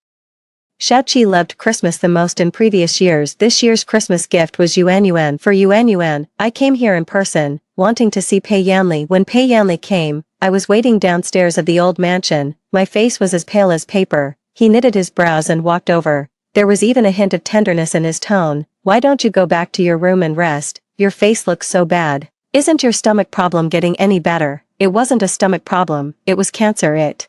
Xiaoqi loved Christmas the most in previous years. This year's Christmas gift was Yuan Yuan. For Yuan Yuan, I came here in person, wanting to see Pei Yanli. When Pei Yanli came, I was waiting downstairs of the old mansion. My face was as pale as paper. He knitted his brows and walked over. There was even a hint of tenderness in his tone. "Why don't you go back to your room and rest? Your face looks so bad. Isn't your stomach problem getting any better?" It wasn't a stomach problem, it was cancer. It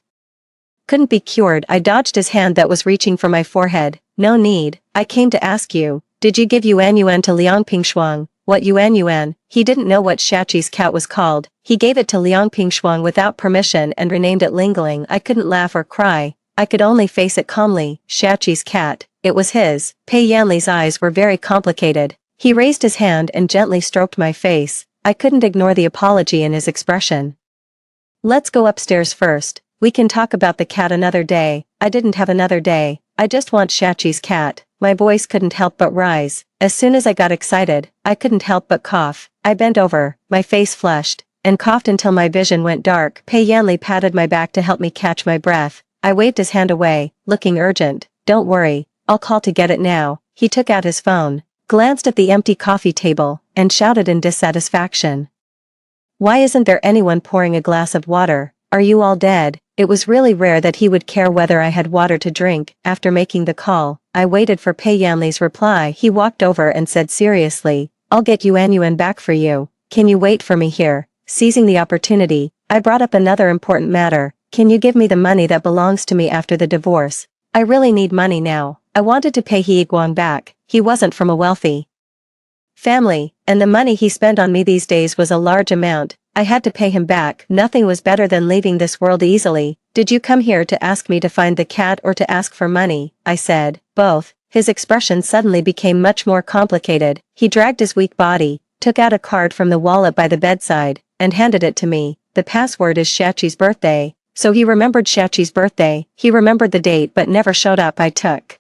couldn't be cured. I dodged his hand that was reaching for my forehead. "No need. I came to ask you, did you give Yuan Yuan to Liang Pingshuang?" "What Yuan Yuan?" He didn't know what Xiaoqi's cat was called. He gave it to Liang Pingshuang without permission and renamed it Lingling. I couldn't laugh or cry. I could only face it calmly. Xiaoqi's cat. It was his. Pei Yanli's eyes were very complicated. He raised his hand and gently stroked my face. I couldn't ignore the apology in his expression. "Let's go upstairs first. We can talk about the cat another day." I didn't have another day. I just want Xiaoqi's cat. My voice couldn't help but rise. As soon as I got excited, I couldn't help but cough. I bent over, my face flushed, and coughed until my vision went dark. Pei Yanli patted my back to help me catch my breath. I waved his hand away, looking urgent. "Don't worry, I'll call to get it now." He took out his phone, glanced at the empty coffee table, and shouted in dissatisfaction. "Why isn't there anyone pouring a glass of water? Are you all dead?" It was really rare that he would care whether I had water to drink. After making the call, I waited for Pei Yanli's reply. He walked over and said seriously, "I'll get Yuan Yuan back for you. Can you wait for me here?" Seizing the opportunity, I brought up another important matter. "Can you give me the money that belongs to me after the divorce? I really need money now." I wanted to pay He Guang back. He wasn't from a wealthy family, and the money he spent on me these days was a large amount. I had to pay him back. Nothing was better than leaving this world easily. "Did you come here to ask me to find the cat or to ask for money?" I said. "Both." His expression suddenly became much more complicated. He dragged his weak body, took out a card from the wallet by the bedside, and handed it to me. "The password is Xiaoqi's birthday." So he remembered Xiaoqi's birthday. He remembered the date but never showed up. I took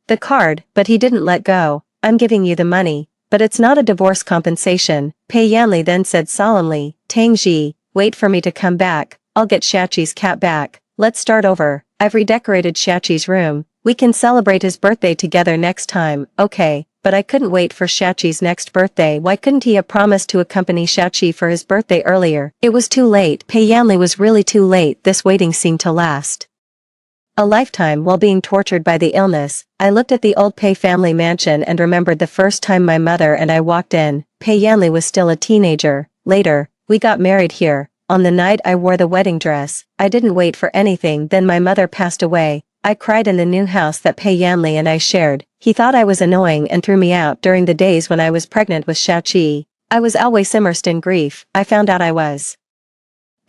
the card, but he didn't let go. "I'm giving you the money, but it's not a divorce compensation." Pei Yanli then said solemnly, "Tang Ji, wait for me to come back. I'll get Xiaoqi's cat back. Let's start over. I've redecorated Xiaoqi's room. We can celebrate his birthday together next time." "Okay, but I couldn't wait for Xiaoqi's next birthday." Why couldn't he have promised to accompany Xiaoqi for his birthday earlier? It was too late. Pei Yanli was really too late. This waiting seemed to last a lifetime. While being tortured by the illness, I looked at the old Pei family mansion and remembered the first time my mother and I walked in. Pei Yanli was still a teenager. Later, we got married here. On the night I wore the wedding dress, I didn't wait for anything. Then my mother passed away. I cried in the new house that Pei Yanli and I shared. He thought I was annoying and threw me out during the days when I was pregnant with Xiaoqi. I was always immersed in grief. I found out I was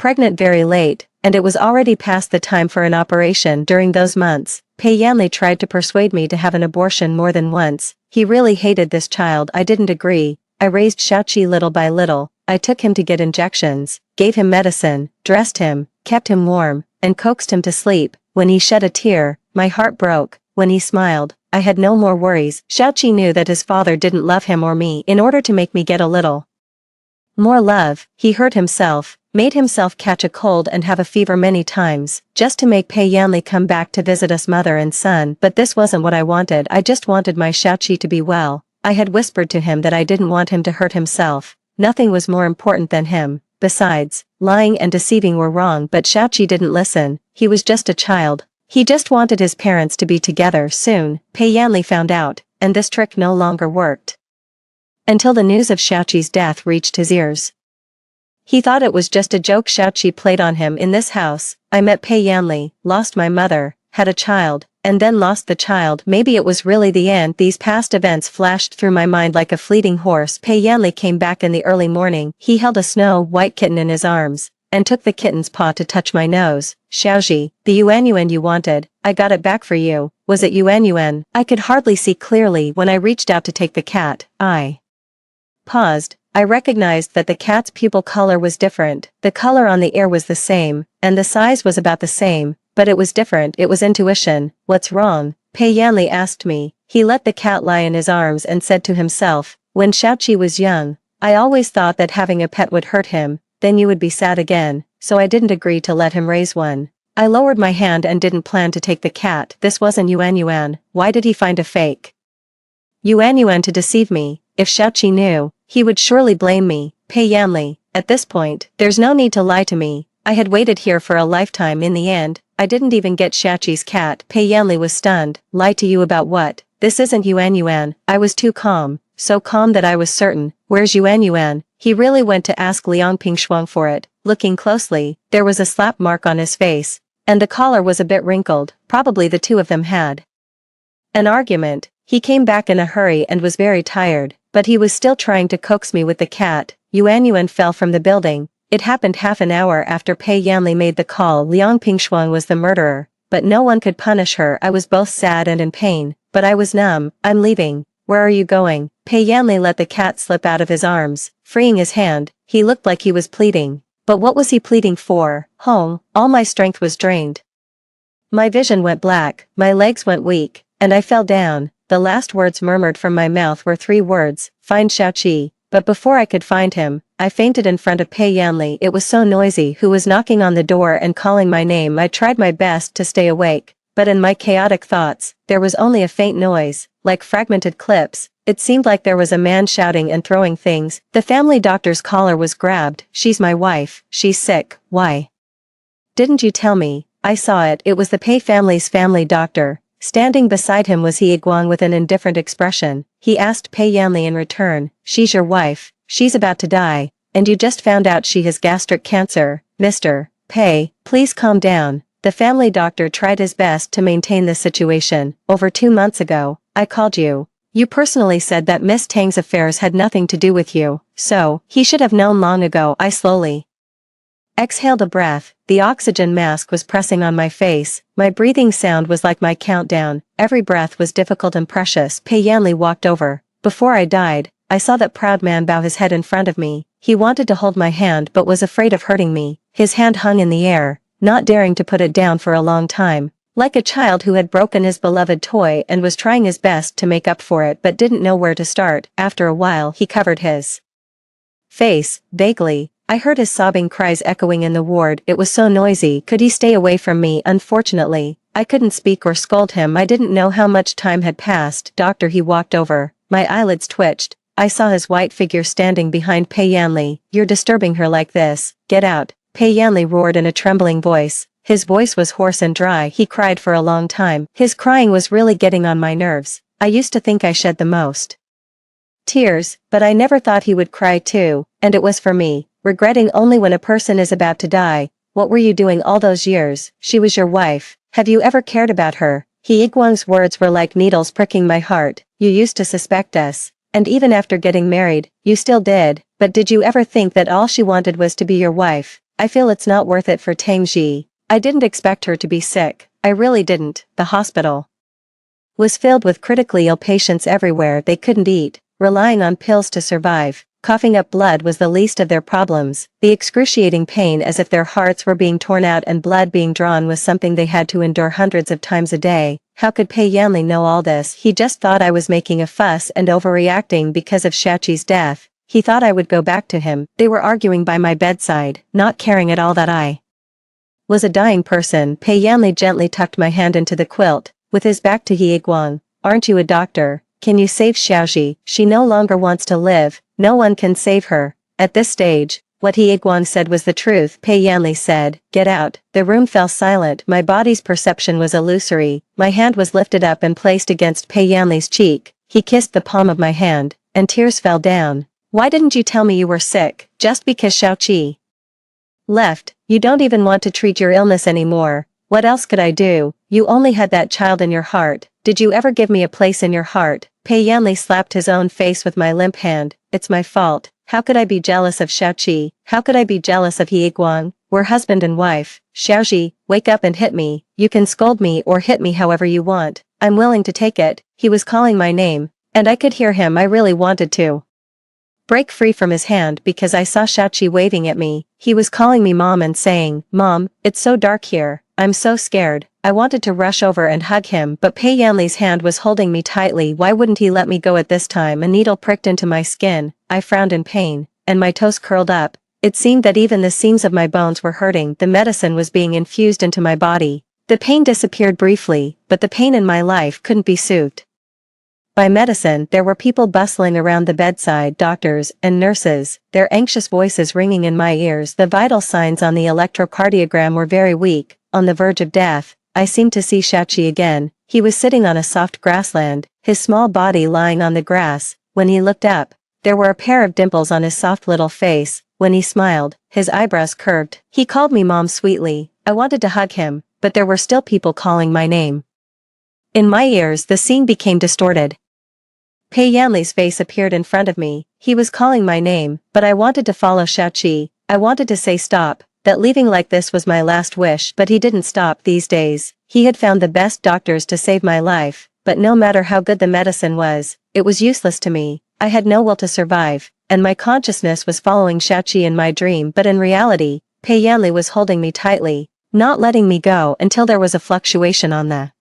pregnant very late, and it was already past the time for an operation. During those months, Pei Yanli tried to persuade me to have an abortion more than once. He really hated this child. I didn't agree. I raised Xiaoqi little by little. I took him to get injections, gave him medicine, dressed him, kept him warm, and coaxed him to sleep. When he shed a tear, my heart broke. When he smiled, I had no more worries. Xiaoqi knew that his father didn't love him or me. In order to make me get a little more love, he hurt himself, made himself catch a cold and have a fever many times, just to make Pei Yanli come back to visit us mother and son. But this wasn't what I wanted. I just wanted my Xiaoqi to be well. I had whispered to him that I didn't want him to hurt himself. Nothing was more important than him. Besides, lying and deceiving were wrong, but Xiaoqi didn't listen. He was just a child. He just wanted his parents to be together soon. Pei Yanli found out, and this trick no longer worked. Until the news of Xiaoqi's death reached his ears. He thought it was just a joke Xiaoqi played on him. In this house, I met Pei Yanli, lost my mother, had a child, and then lost the child. Maybe it was really the end. These past events flashed through my mind like a fleeting horse. Pei Yanli came back in the early morning. He held a snow-white kitten in his arms, and took the kitten's paw to touch my nose. Xiaoji, the yuan you wanted, I got it back for you. Was it yuan? I could hardly see clearly when I reached out to take the cat. I paused. I recognized that the cat's pupil color was different. The color on the ear was the same, and the size was about the same, but it was different. It was intuition. What's wrong? Pei Yanli asked me. He let the cat lie in his arms and said to himself, when Xiaoqi was young, I always thought that having a pet would hurt him, then you would be sad again, so I didn't agree to let him raise one. I lowered my hand and didn't plan to take the cat. This wasn't yuan. Why did he find a fake yuan to deceive me? If Xiaoqi knew, he would surely blame me. Pei Yanli, at this point, there's no need to lie to me. I had waited here for a lifetime. In the end, I didn't even get Xiaoqi's cat. Pei Yanli was stunned. Lie to you about what? This isn't yuan. I was too calm, so calm that I was certain. Where's yuan? He really went to ask Liang Pingshuang for it. Looking closely, there was a slap mark on his face, and the collar was a bit wrinkled. Probably the two of them had an argument. He came back in a hurry and was very tired, but he was still trying to coax me with the cat. Yuan fell from the building. It happened half an hour after Pei Yanli made the call. Liang Pingshuang was the murderer, but no one could punish her. I was both sad and in pain, but I was numb. I'm leaving. Where are you going? Pei Yanli let the cat slip out of his arms, freeing his hand. He looked like he was pleading. But what was he pleading for? Home. All my strength was drained. My vision went black, my legs went weak, and I fell down. The last words murmured from my mouth were 3 words, find Xiaoqi. But before I could find him, I fainted in front of Pei Yanli. It was so noisy. Who was knocking on the door and calling my name? I tried my best to stay awake, but in my chaotic thoughts, there was only a faint noise, like fragmented clips. It seemed like there was a man shouting and throwing things. The family doctor's collar was grabbed. She's my wife. She's sick. Why didn't you tell me? I saw it. It was the Pei family's family doctor. Standing beside him was He Guang with an indifferent expression. He asked Pei Yanli in return, she's your wife, she's about to die, and you just found out she has gastric cancer. Mr. Pei, please calm down. The family doctor tried his best to maintain the situation. Over 2 months ago, I called you. You personally said that Miss Tang's affairs had nothing to do with you, so he should have known long ago. I slowly exhaled a breath. The oxygen mask was pressing on my face. My breathing sound was like my countdown. Every breath was difficult and precious. Pei Yanli walked over. Before I died, I saw that proud man bow his head in front of me. He wanted to hold my hand but was afraid of hurting me. His hand hung in the air, not daring to put it down for a long time. Like a child who had broken his beloved toy and was trying his best to make up for it but didn't know where to start. After a while he covered his face, vaguely. I heard his sobbing cries echoing in the ward. It was so noisy. Could he stay away from me? Unfortunately, I couldn't speak or scold him. I didn't know how much time had passed. Doctor, he walked over. My eyelids twitched. I saw his white figure standing behind Pei Yanli. You're disturbing her like this. Get out. Pei Yanli roared in a trembling voice. His voice was hoarse and dry. He cried for a long time. His crying was really getting on my nerves. I used to think I shed the most tears, but I never thought he would cry too, and it was for me. Regretting only when a person is about to die. What were you doing all those years? She was your wife. Have you ever cared about her? He Guang's words were like needles pricking my heart. You used to suspect us. And even after getting married, you still did. But did you ever think that all she wanted was to be your wife? I feel it's not worth it for Tang Ji. I didn't expect her to be sick. I really didn't. The hospital was filled with critically ill patients everywhere. They couldn't eat, relying on pills to survive. Coughing up blood was the least of their problems. The excruciating pain as if their hearts were being torn out and blood being drawn was something they had to endure hundreds of times a day. How could Pei Yanli know all this? He just thought I was making a fuss and overreacting because of Shachi's death. He thought I would go back to him. They were arguing by my bedside, not caring at all that I was a dying person. Pei Yanli gently tucked my hand into the quilt, with his back to He Guang. Aren't you a doctor? Can you save Xiaoji? She no longer wants to live. No one can save her. At this stage, what He Guang said was the truth. Pei Yanli said, "Get out." The room fell silent. My body's perception was illusory. My hand was lifted up and placed against Pei Yanli's cheek. He kissed the palm of my hand, and tears fell down. "Why didn't you tell me you were sick? Just because Xiaoqi left, you don't even want to treat your illness anymore. What else could I do? You only had that child in your heart. Did you ever give me a place in your heart?" Pei Yanli slapped his own face with my limp hand. "It's my fault. How could I be jealous of Xiaoqi? How could I be jealous of He Guang? We're husband and wife. Xiaoji, wake up and hit me. You can scold me or hit me however you want. I'm willing to take it." He was calling my name, and I could hear him. I really wanted to break free from his hand because I saw Xiaoqi waving at me. He was calling me mom and saying, "Mom, it's so dark here. I'm so scared." I wanted to rush over and hug him, but Pei Yanli's hand was holding me tightly. Why wouldn't he let me go at this time? A needle pricked into my skin. I frowned in pain, and my toes curled up. It seemed that even the seams of my bones were hurting. The medicine was being infused into my body. The pain disappeared briefly, but the pain in my life couldn't be soothed by medicine. There were people bustling around the bedside, doctors and nurses, their anxious voices ringing in my ears. The vital signs on the electrocardiogram were very weak, on the verge of death. I seemed to see Xiaoqi again. He was sitting on a soft grassland, his small body lying on the grass. When he looked up, there were a pair of dimples on his soft little face. When he smiled, his eyebrows curved. He called me mom sweetly. I wanted to hug him, but there were still people calling my name. In my ears, the scene became distorted. Pei Yanli's face appeared in front of me. He was calling my name, but I wanted to follow Xiaoqi. I wanted to say stop, that leaving like this was my last wish, but he didn't stop. These days, he had found the best doctors to save my life, but no matter how good the medicine was, it was useless to me. I had no will to survive, and my consciousness was following Xiaoqi in my dream, but in reality, Pei Yanli was holding me tightly, not letting me go until there was a fluctuation on the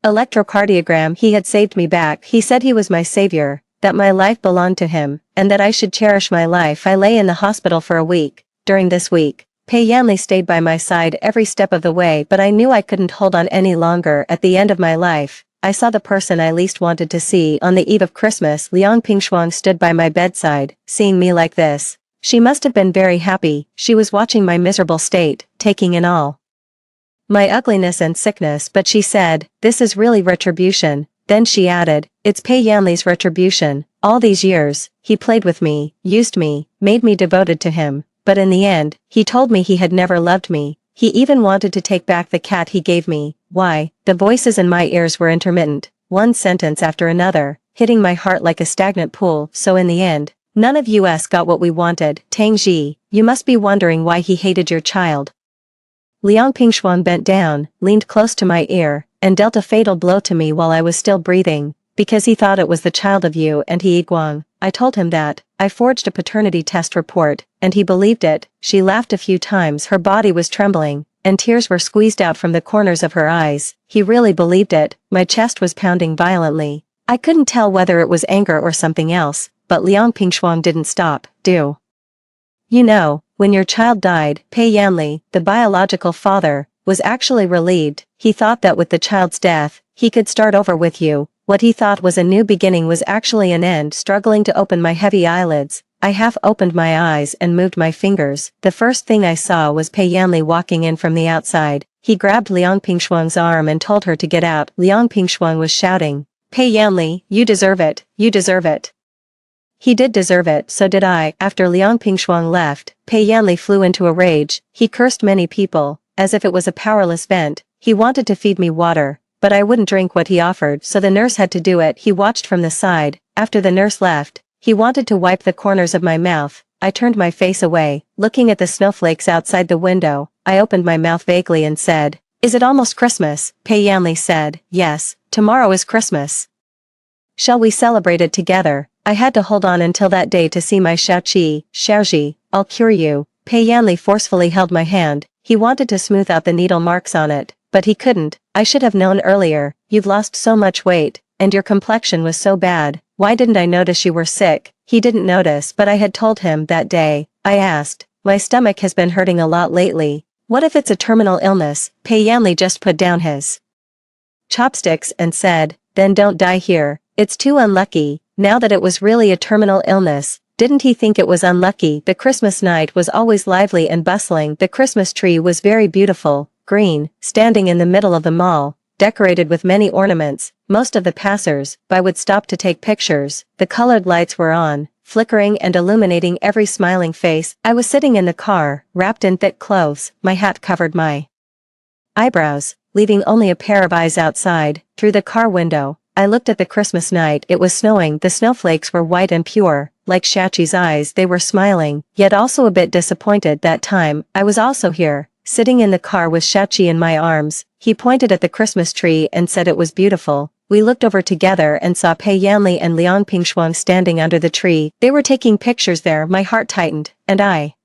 electrocardiogram. He had saved me back. He said he was my savior, that my life belonged to him, and that I should cherish my life. I lay in the hospital for a week. During this week, Pei Yanli stayed by my side every step of the way, but I knew I couldn't hold on any longer. At the end of my life, I saw the person I least wanted to see. On the eve of Christmas, Liang Pingshuang stood by my bedside. Seeing me like this, she must have been very happy. She was watching my miserable state, taking in all my ugliness and sickness, but she said, "This is really retribution." Then she added, "It's Pei Yanli's retribution. All these years, he played with me, used me, made me devoted to him. But in the end, he told me he had never loved me. He even wanted to take back the cat he gave me." Why? The voices in my ears were intermittent, one sentence after another, hitting my heart like a stagnant pool. So in the end, none of us got what we wanted. Tang Ji, you must be wondering why he hated your child. Liang Pingshuang bent down, leaned close to my ear, and dealt a fatal blow to me while I was still breathing, because he thought it was the child of you and He Guang. I told him that. I forged a paternity test report, and he believed it. She laughed a few times. Her body was trembling, and tears were squeezed out from the corners of her eyes. He really believed it. My chest was pounding violently. I couldn't tell whether it was anger or something else, but Liang Pingshuang didn't stop. "Do you know, when your child died, Pei Yanli, the biological father, was actually relieved. He thought that with the child's death, he could start over with you. What he thought was a new beginning was actually an end." Struggling to open my heavy eyelids, I half opened my eyes and moved my fingers. The first thing I saw was Pei Yanli walking in from the outside. He grabbed Liang Pingshuang's arm and told her to get out. Liang Pingshuang was shouting, "Pei Yanli, you deserve it, you deserve it." He did deserve it, so did I. After Liang Pingshuang left, Pei Yanli flew into a rage. He cursed many people, as if it was a powerless vent. He wanted to feed me water, but I wouldn't drink what he offered, so the nurse had to do it. He watched from the side. After the nurse left, he wanted to wipe the corners of my mouth, I turned my face away, looking at the snowflakes outside the window. I opened my mouth vaguely and said, "Is it almost Christmas?" Pei Yanli said, "Yes, tomorrow is Christmas. Shall we celebrate it together?" I had to hold on until that day to see my Xiaoji, I'll cure you. Pei Yanli forcefully held my hand. He wanted to smooth out the needle marks on it, but he couldn't. I should have known earlier. You've lost so much weight, and your complexion was so bad. Why didn't I notice you were sick? He didn't notice, but I had told him that day. I asked, my stomach has been hurting a lot lately. What if it's a terminal illness? Pei Yanli just put down his chopsticks and said, then don't die here. It's too unlucky. Now that it was really a terminal illness, didn't he think it was unlucky? The Christmas night was always lively and bustling. The Christmas tree was very beautiful, green, standing in the middle of the mall, decorated with many ornaments. Most of the passers-by would stop to take pictures. The colored lights were on, flickering and illuminating every smiling face. I was sitting in the car, wrapped in thick clothes. My hat covered my eyebrows, leaving only a pair of eyes outside. Through the car window, I looked at the Christmas night. It was snowing. The snowflakes were white and pure. Like Shachi's eyes, they were smiling, yet also a bit disappointed. That time, I was also here, sitting in the car with Shachi in my arms. He pointed at the Christmas tree and said it was beautiful. We looked over together and saw Pei Yanli and Liang Pingshuang standing under the tree. They were taking pictures there. My heart tightened, and I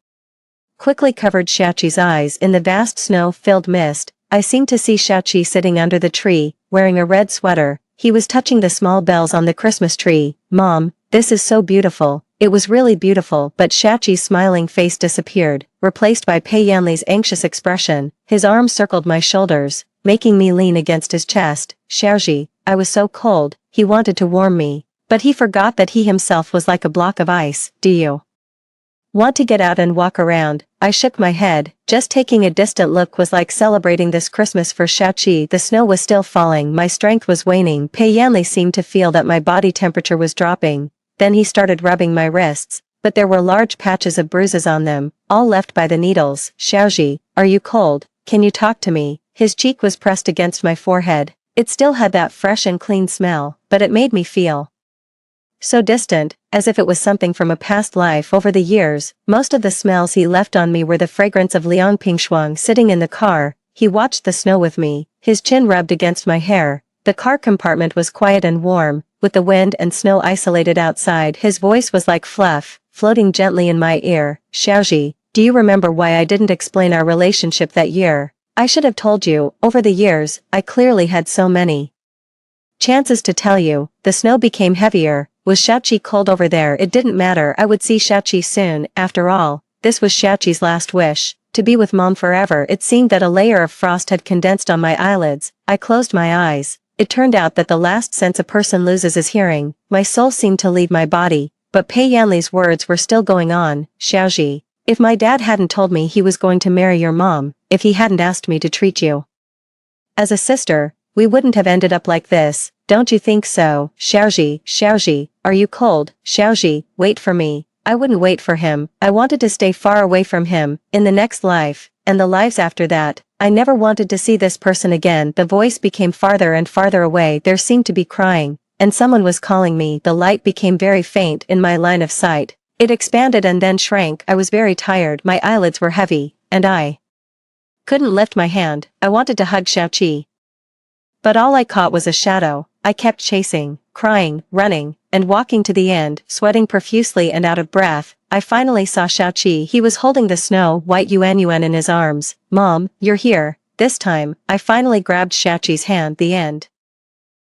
quickly covered Shachi's eyes in the vast snow-filled mist. I seemed to see Shachi sitting under the tree, wearing a red sweater. He was touching the small bells on the Christmas tree. Mom, this is so beautiful. It was really beautiful, but Shachi's smiling face disappeared, replaced by Pei Yanli's anxious expression. His arms circled my shoulders, making me lean against his chest. Xiaoji, I was so cold. He wanted to warm me, but he forgot that he himself was like a block of ice. Do you want to get out and walk around? I shook my head. Just taking a distant look was like celebrating this Christmas for Xiaoqi. The snow was still falling. My strength was waning. Pei Yanli seemed to feel that my body temperature was dropping. Then he started rubbing my wrists, but there were large patches of bruises on them, all left by the needles. Xiaoji, are you cold? Can you talk to me? His cheek was pressed against my forehead. It still had that fresh and clean smell, but it made me feel so distant, as if it was something from a past life. Over the years, most of the smells he left on me were the fragrance of Liang Pingshuang. Sitting in the car, he watched the snow with me, his chin rubbed against my hair. The car compartment was quiet and warm, with the wind and snow isolated outside. His voice was like fluff, floating gently in my ear. Xiaoji, do you remember why I didn't explain our relationship that year? I should have told you. Over the years, I clearly had so many chances to tell you. The snow became heavier. Was Xiaoqi cold over there? It didn't matter. I would see Xiaoqi soon. After all, this was Xiaoqi's last wish, to be with Mom forever. It seemed that a layer of frost had condensed on my eyelids. I closed my eyes. It turned out that the last sense a person loses is hearing. My soul seemed to leave my body, but Pei Yanli's words were still going on. Xiaoji, if my dad hadn't told me he was going to marry your mom, if he hadn't asked me to treat you as a sister, we wouldn't have ended up like this. Don't you think so? Xiaoji, are you cold? Xiaoji, wait for me. I wouldn't wait for him. I wanted to stay far away from him. In the next life, and the lives after that, I never wanted to see this person again. The voice became farther and farther away. There seemed to be crying, and someone was calling me. The light became very faint in my line of sight. It expanded and then shrank. I was very tired. My eyelids were heavy, and I couldn't lift my hand. I wanted to hug Xiaoqi, but all I caught was a shadow. I kept chasing, crying, running, and walking to the end, sweating profusely and out of breath. I finally saw Xiaoqi. He was holding the snow-white Yuan in his arms. Mom, you're here. This time, I finally grabbed Xiaoqi's hand. The end.